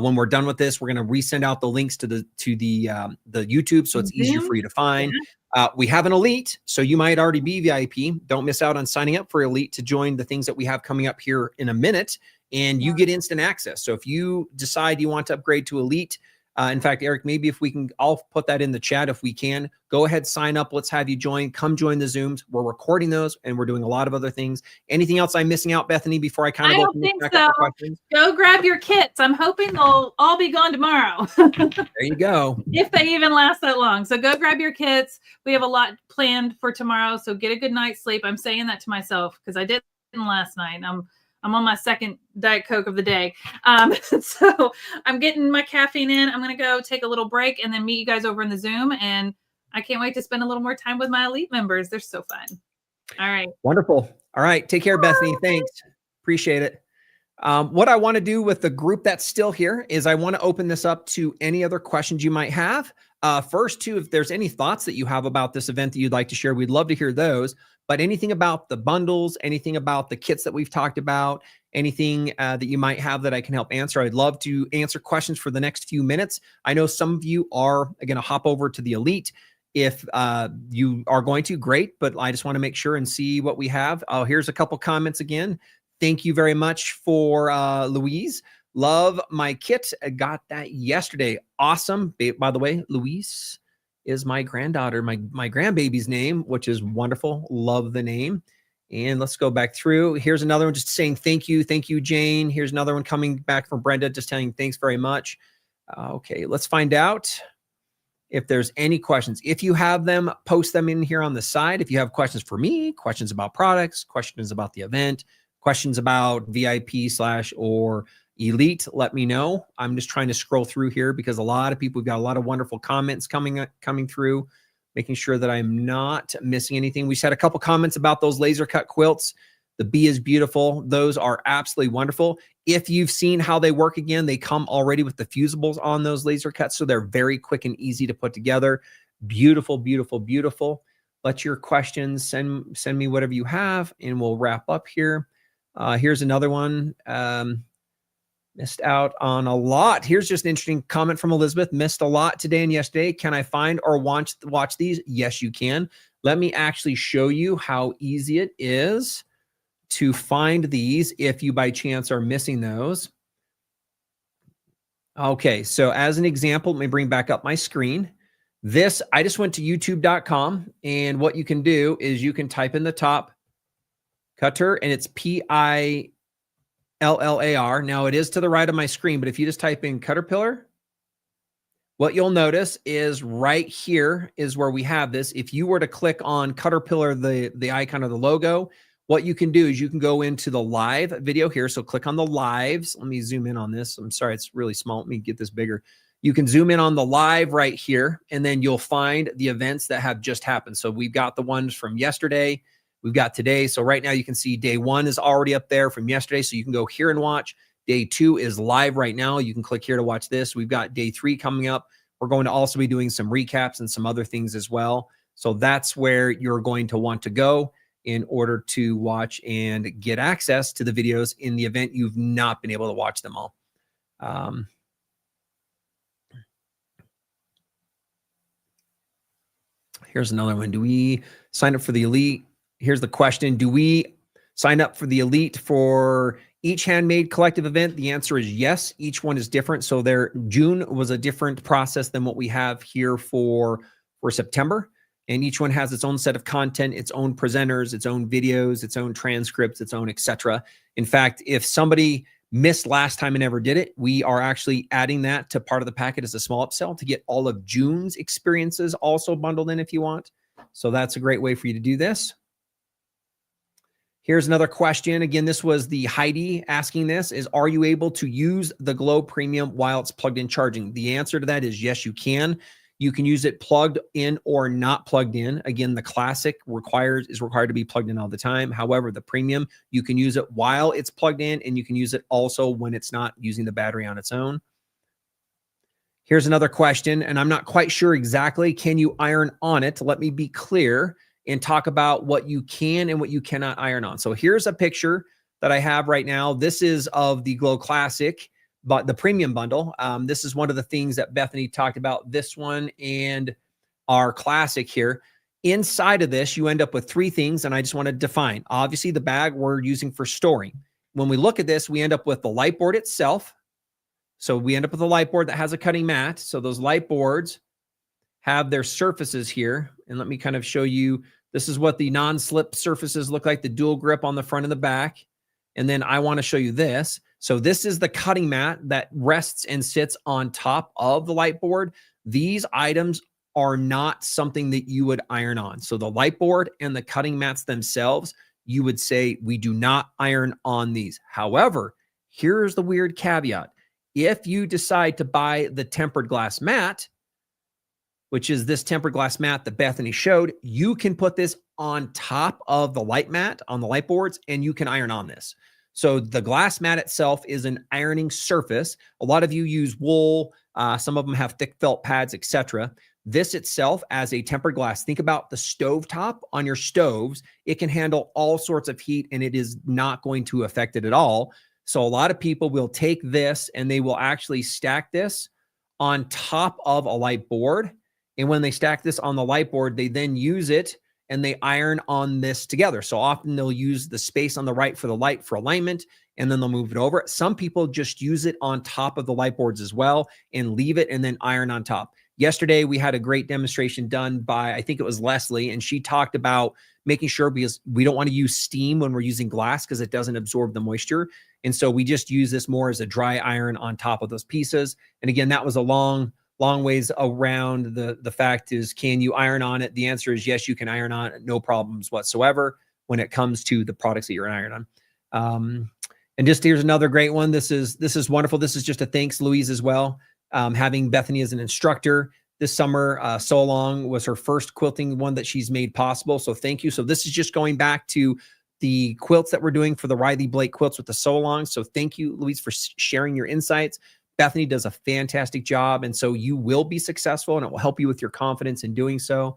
When we're done with this, we're going to resend out the links to the YouTube, so it's easier for you to find. We have an elite, so you might already be VIP. Don't miss out on signing up for elite to join the things that we have coming up here in a minute, and you get instant access. So if you decide you want to upgrade to elite, in fact, Eric, maybe if we can, I'll put that in the chat if we can. Go ahead, sign up. Let's have you join. Come join the Zooms. We're recording those, and we're doing a lot of other things. Anything else I'm missing out, Bethany, before I kind of I don't think so. Go grab your kits. I'm hoping they'll all be gone tomorrow. There you go. If they even last that long. So go grab your kits. We have a lot planned for tomorrow, so get a good night's sleep. I'm saying that to myself because I didn't last night. I'm on my second Diet Coke of the day. So I'm getting my caffeine in. I'm going to go take a little break and then meet you guys over in the Zoom. And I can't wait to spend a little more time with my elite members. They're so fun. All right. Wonderful. All right. Take care, Bethany. Thanks. Appreciate it. What I want to do with the group that's still here is I want to open this up to any other questions you might have. First, too, if there's any thoughts that you have about this event that you'd like to share, we'd love to hear those. But anything about the bundles, anything about the kits that we've talked about, anything that you might have that I can help answer, I'd love to answer questions for the next few minutes. I know some of you are going to hop over to the Elite. If you are going to, great, but I just want to make sure and see what we have. Here's a couple comments again. Thank you very much for Louise. Love my kit. I got that yesterday. Awesome. By the way, Louise is my granddaughter, my grandbaby's name, which is wonderful. Love the name. And let's go back through. Here's another one just saying thank you. Thank you, Jane. Here's another one coming back from Brenda just telling thanks very much. Okay, let's find out if there's any questions. If you have them, post them in here on the side. If you have questions for me, questions about products, questions about the event, questions about VIP / or Elite, let me know. I'm just trying to scroll through here because a lot of people, we've got a lot of wonderful comments coming through, making sure that I'm not missing anything. We just had a couple comments about those laser cut quilts. The bee is beautiful. Those are absolutely wonderful. If you've seen how they work again, they come already with the fusibles on those laser cuts. So they're very quick and easy to put together. Beautiful, beautiful, beautiful. Let your questions, send me whatever you have and we'll wrap up here. Here's another one. Missed out on a lot. Here's just an interesting comment from Elizabeth. Missed a lot today and yesterday. Can I find or watch these? Yes, you can. Let me actually show you how easy it is to find these if you by chance are missing those. Okay, so as an example, let me bring back up my screen. This, I just went to youtube.com, and what you can do is you can type in the top cutter, and it's PILLAR. Now it is to the right of my screen, but if you just type in Caterpillar, what you'll notice is right here is where we have this. If you were to click on Caterpillar, the icon of the logo, what you can do is you can go into the live video here. So click on the lives. Let me zoom in on this. I'm sorry, it's really small. Let me get this bigger. You can zoom in on the live right here, and then you'll find the events that have just happened. So we've got the ones from yesterday. We've got today. So right now you can see day 1 is already up there from yesterday. So you can go here and watch. Day 2 is live right now. You can click here to watch this. We've got day 3 coming up. We're going to also be doing some recaps and some other things as well. So that's where you're going to want to go in order to watch and get access to the videos in the event you've not been able to watch them all. Here's another one. Do we sign up for the elite? Here's the question. Do we sign up for the elite for each Handmade collective event? The answer is yes. Each one is different. So June was a different process than what we have here for September. And each one has its own set of content, its own presenters, its own videos, its own transcripts, its own etc. In fact, if somebody missed last time and never did it, we are actually adding that to part of the packet as a small upsell to get all of June's experiences also bundled in if you want. So that's a great way for you to do this. Here's another question. Again, this was the Heidi asking this, is are you able to use the Glow Premium while it's plugged in charging? The answer to that is yes, you can. You can use it plugged in or not plugged in. Again, the Classic is required to be plugged in all the time. However, the Premium, you can use it while it's plugged in, and you can use it also when it's not using the battery on its own. Here's another question, and I'm not quite sure exactly. Can you iron on it? Let me be clear and talk about what you can and what you cannot iron on. So here's a picture that I have right now. This is of the Glow Classic, but the premium bundle. This is one of the things that Bethany talked about, this one and our Classic here. Inside of this, you end up with 3 things, and I just want to define. Obviously, the bag we're using for storing. When we look at this, we end up with the light board itself. So we end up with a light board that has a cutting mat. So those light boards have their surfaces here. And let me kind of show you, this is what the non-slip surfaces look like, the dual grip on the front and the back. And then I want to show you this. So this is the cutting mat that rests and sits on top of the light board. These items are not something that you would iron on. So the light board and the cutting mats themselves, you would say we do not iron on these. However, here's the weird caveat. If you decide to buy the tempered glass mat, which is this tempered glass mat that Bethany showed, you can put this on top of the light mat on the light boards, and you can iron on this. So the glass mat itself is an ironing surface. A lot of you use wool. Some of them have thick felt pads, etc. This itself, as a tempered glass, think about the stove top on your stoves. It can handle all sorts of heat, and it is not going to affect it at all. So a lot of people will take this and they will actually stack this on top of a light board. And when they stack this on the light board, they then use it and they iron on this together. So often they'll use the space on the right for the light for alignment, and then they'll move it over. Some people just use it on top of the light boards as well and leave it and then iron on top. Yesterday, we had a great demonstration done by, I think it was Leslie, and she talked about making sure, because we don't want to use steam when we're using glass because it doesn't absorb the moisture. And so we just use this more as a dry iron on top of those pieces. And again, that was a long ways around the fact is, can you iron on it? The answer is yes, you can iron on it, no problems whatsoever when it comes to the products that you're ironing on. And just here's another great one. This is wonderful. This is just a thanks, Louise, as well. Having Bethany as an instructor this summer, So Long was her first quilting one that she's made possible. So thank you. So this is just going back to the quilts that we're doing for the Riley Blake quilts with the So Long. So thank you, Louise, for sharing your insights. Bethany does a fantastic job, and so you will be successful, and it will help you with your confidence in doing so.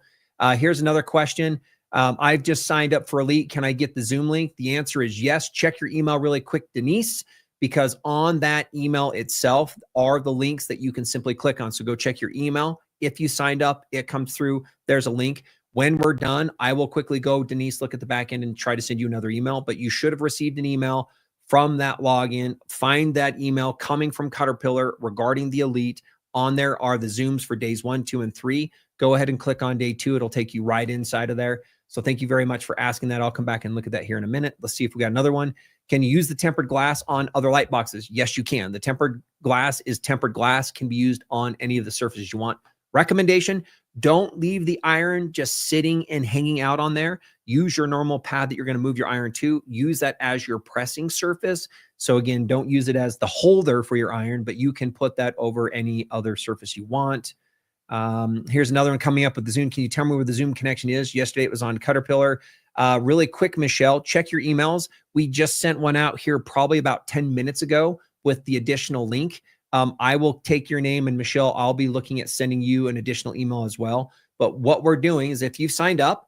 Here's another question. I've just signed up for Elite. Can I get the Zoom link? The answer is yes. Check your email really quick, Denise, because on that email itself are the links that you can simply click on. So go check your email. If you signed up, it comes through. There's a link. When we're done, I will quickly go, Denise, look at the back end and try to send you another email, but you should have received an email from that login. Find that email coming from Caterpillar regarding the Elite. On there are the Zooms for days 1, 2, and 3. Go ahead and click on day 2. It'll take you right inside of there. So thank you very much for asking that. I'll come back and look at that here in a minute. Let's see if we got another one. Can you use the tempered glass on other light boxes? Yes, you can. The tempered glass is tempered glass, can be used on any of the surfaces you want. Recommendation, don't leave the iron just sitting and hanging out on there. Use your normal pad that you're going to move your iron to. Use that as your pressing surface. So again, don't use it as the holder for your iron, but you can put that over any other surface you want. Here's another one coming up with the Zoom. Can you tell me where the Zoom connection is? Yesterday it was on Caterpillar. Really quick, Michelle, check your emails. We just sent one out here probably about 10 minutes ago with the additional link. I will take your name, and Michelle, I'll be looking at sending you an additional email as well. But what we're doing is, if you've signed up,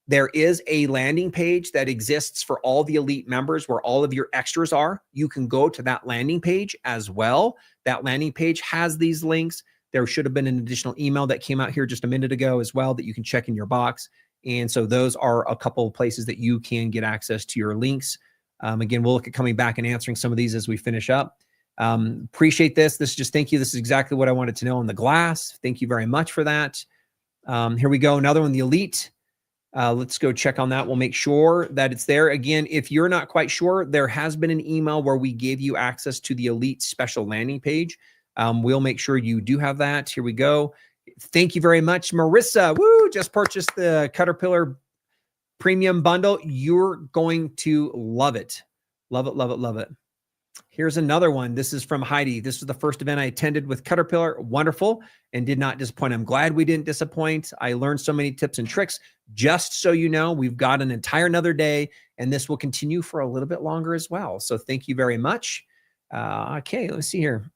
there is a landing page that exists for all the elite members where all of your extras are. You can go to that landing page as well. That landing page has these links. There should have been an additional email that came out here just a minute ago as well that you can check in your box. And so those are a couple of places that you can get access to your links. Again, we'll look at coming back and answering some of these as we finish up. Appreciate this. This is just thank you. This is exactly what I wanted to know on the glass. Thank you very much for that. Here we go. Another one, the Elite. Let's go check on that. We'll make sure that it's there. Again, if you're not quite sure, there has been an email where we gave you access to the Elite special landing page. We'll make sure you do have that. Here we go. Thank you very much, Marissa. Woo! Just purchased the Caterpillar Premium Bundle. You're going to love it. Love it, love it, love it. Here's another one. This is from Heidi. This was the first event I attended with Caterpillar. Wonderful and did not disappoint. I'm glad we didn't disappoint. I learned so many tips and tricks. Just so you know, we've got an entire another day, and this will continue for a little bit longer as well. So thank you very much. Okay, let's see here.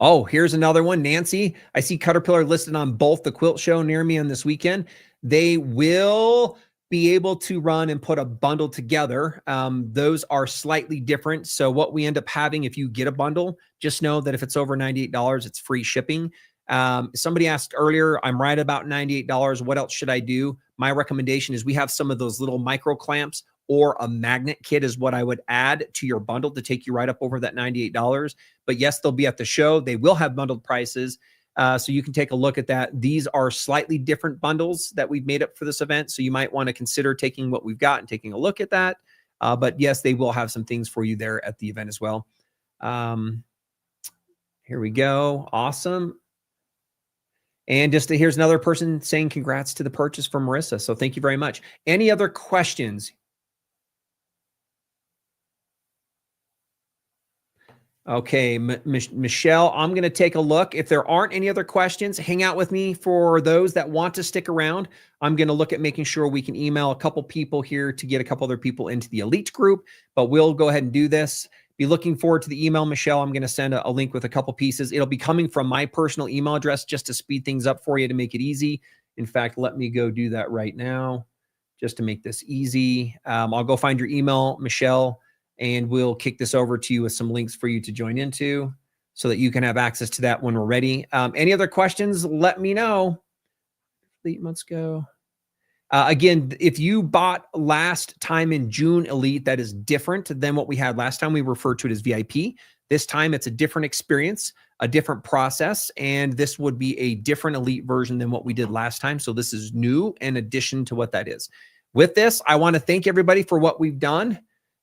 Oh, here's another one. Nancy, I see Caterpillar listed on both the quilt show near me on this weekend. They will be able to run and put a bundle together. Those are slightly different. So what we end up having, if you get a bundle, just know that if it's over $98, it's free shipping. Somebody asked earlier, I'm right about $98. What else should I do? My recommendation is we have some of those little micro clamps, or a magnet kit is what I would add to your bundle to take you right up over that $98. But yes, they'll be at the show. They will have bundled prices. So you can take a look at that. These are slightly different bundles that we've made up for this event. So you might want to consider taking what we've got and taking a look at that. But yes, they will have some things for you there at the event as well. Here we go. Awesome. And just here's another person saying congrats to the purchase from Marissa. So thank you very much. Any other questions? Okay, Michelle, I'm going to take a look. If there aren't any other questions, hang out with me. For those that want to stick around, I'm going to look at making sure we can email a couple people here to get a couple other people into the Elite group, but we'll go ahead and do this. Be looking forward to the email, Michelle. I'm going to send a link with a couple pieces. It'll be coming from my personal email address just to speed things up for you, to make it easy. In fact, let me go do that right now just to make this easy. I'll go find your email, Michelle, and we'll kick this over to you with some links for you to join into so that you can have access to that when we're ready. Any other questions, let me know. Let's go. Again, if you bought last time in June Elite, that is different than what we had last time. We referred to it as VIP. This time it's a different experience, a different process, and this would be a different Elite version than what we did last time. So this is new in addition to what that is. With this, I want to thank everybody for what we've done.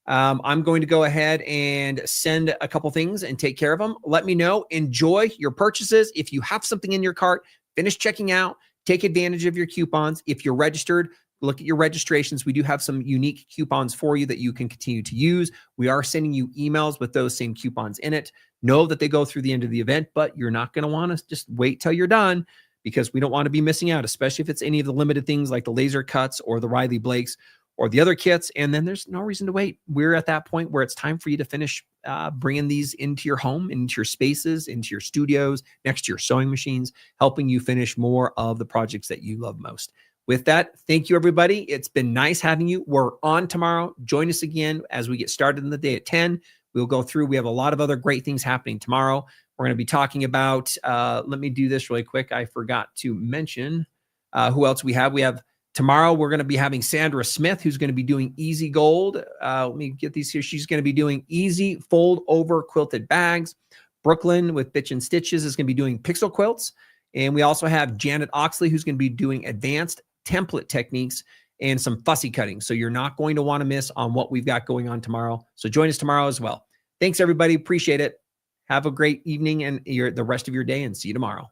I'm going to go ahead and send a couple things and take care of them. Let me know. Enjoy your purchases. If you have something in your cart, finish checking out. Take advantage of your coupons. If you're registered, look at your registrations. We do have some unique coupons for you that you can continue to use. We are sending you emails with those same coupons in it. Know that they go through the end of the event, but you're not going to want to just wait till you're done, because we don't want to be missing out, especially if it's any of the limited things like the laser cuts or the Riley Blakes or the other kits. And then there's no reason to wait. We're at that point where it's time for you to finish bringing these into your home, into your spaces, into your studios, next to your sewing machines, helping you finish more of the projects that you love most. With that, thank you, everybody. It's been nice having you. We're on tomorrow. Join us again as we get started in the day at 10. We'll go through. We have a lot of other great things happening tomorrow. We're going to be talking about, let me do this really quick. I forgot to mention who else we have. We have tomorrow, we're going to be having Sandra Smith, who's going to be doing Easy Gold. Let me get these here. She's going to be doing easy fold over quilted bags. Brooklyn with Bitch and Stitches is going to be doing pixel quilts. And we also have Janet Oxley, who's going to be doing advanced template techniques. and some fussy cutting. So you're not going to want to miss on what we've got going on tomorrow. So join us tomorrow as well. Thanks, everybody. Appreciate it. Have a great evening and the rest of your day, and see you tomorrow.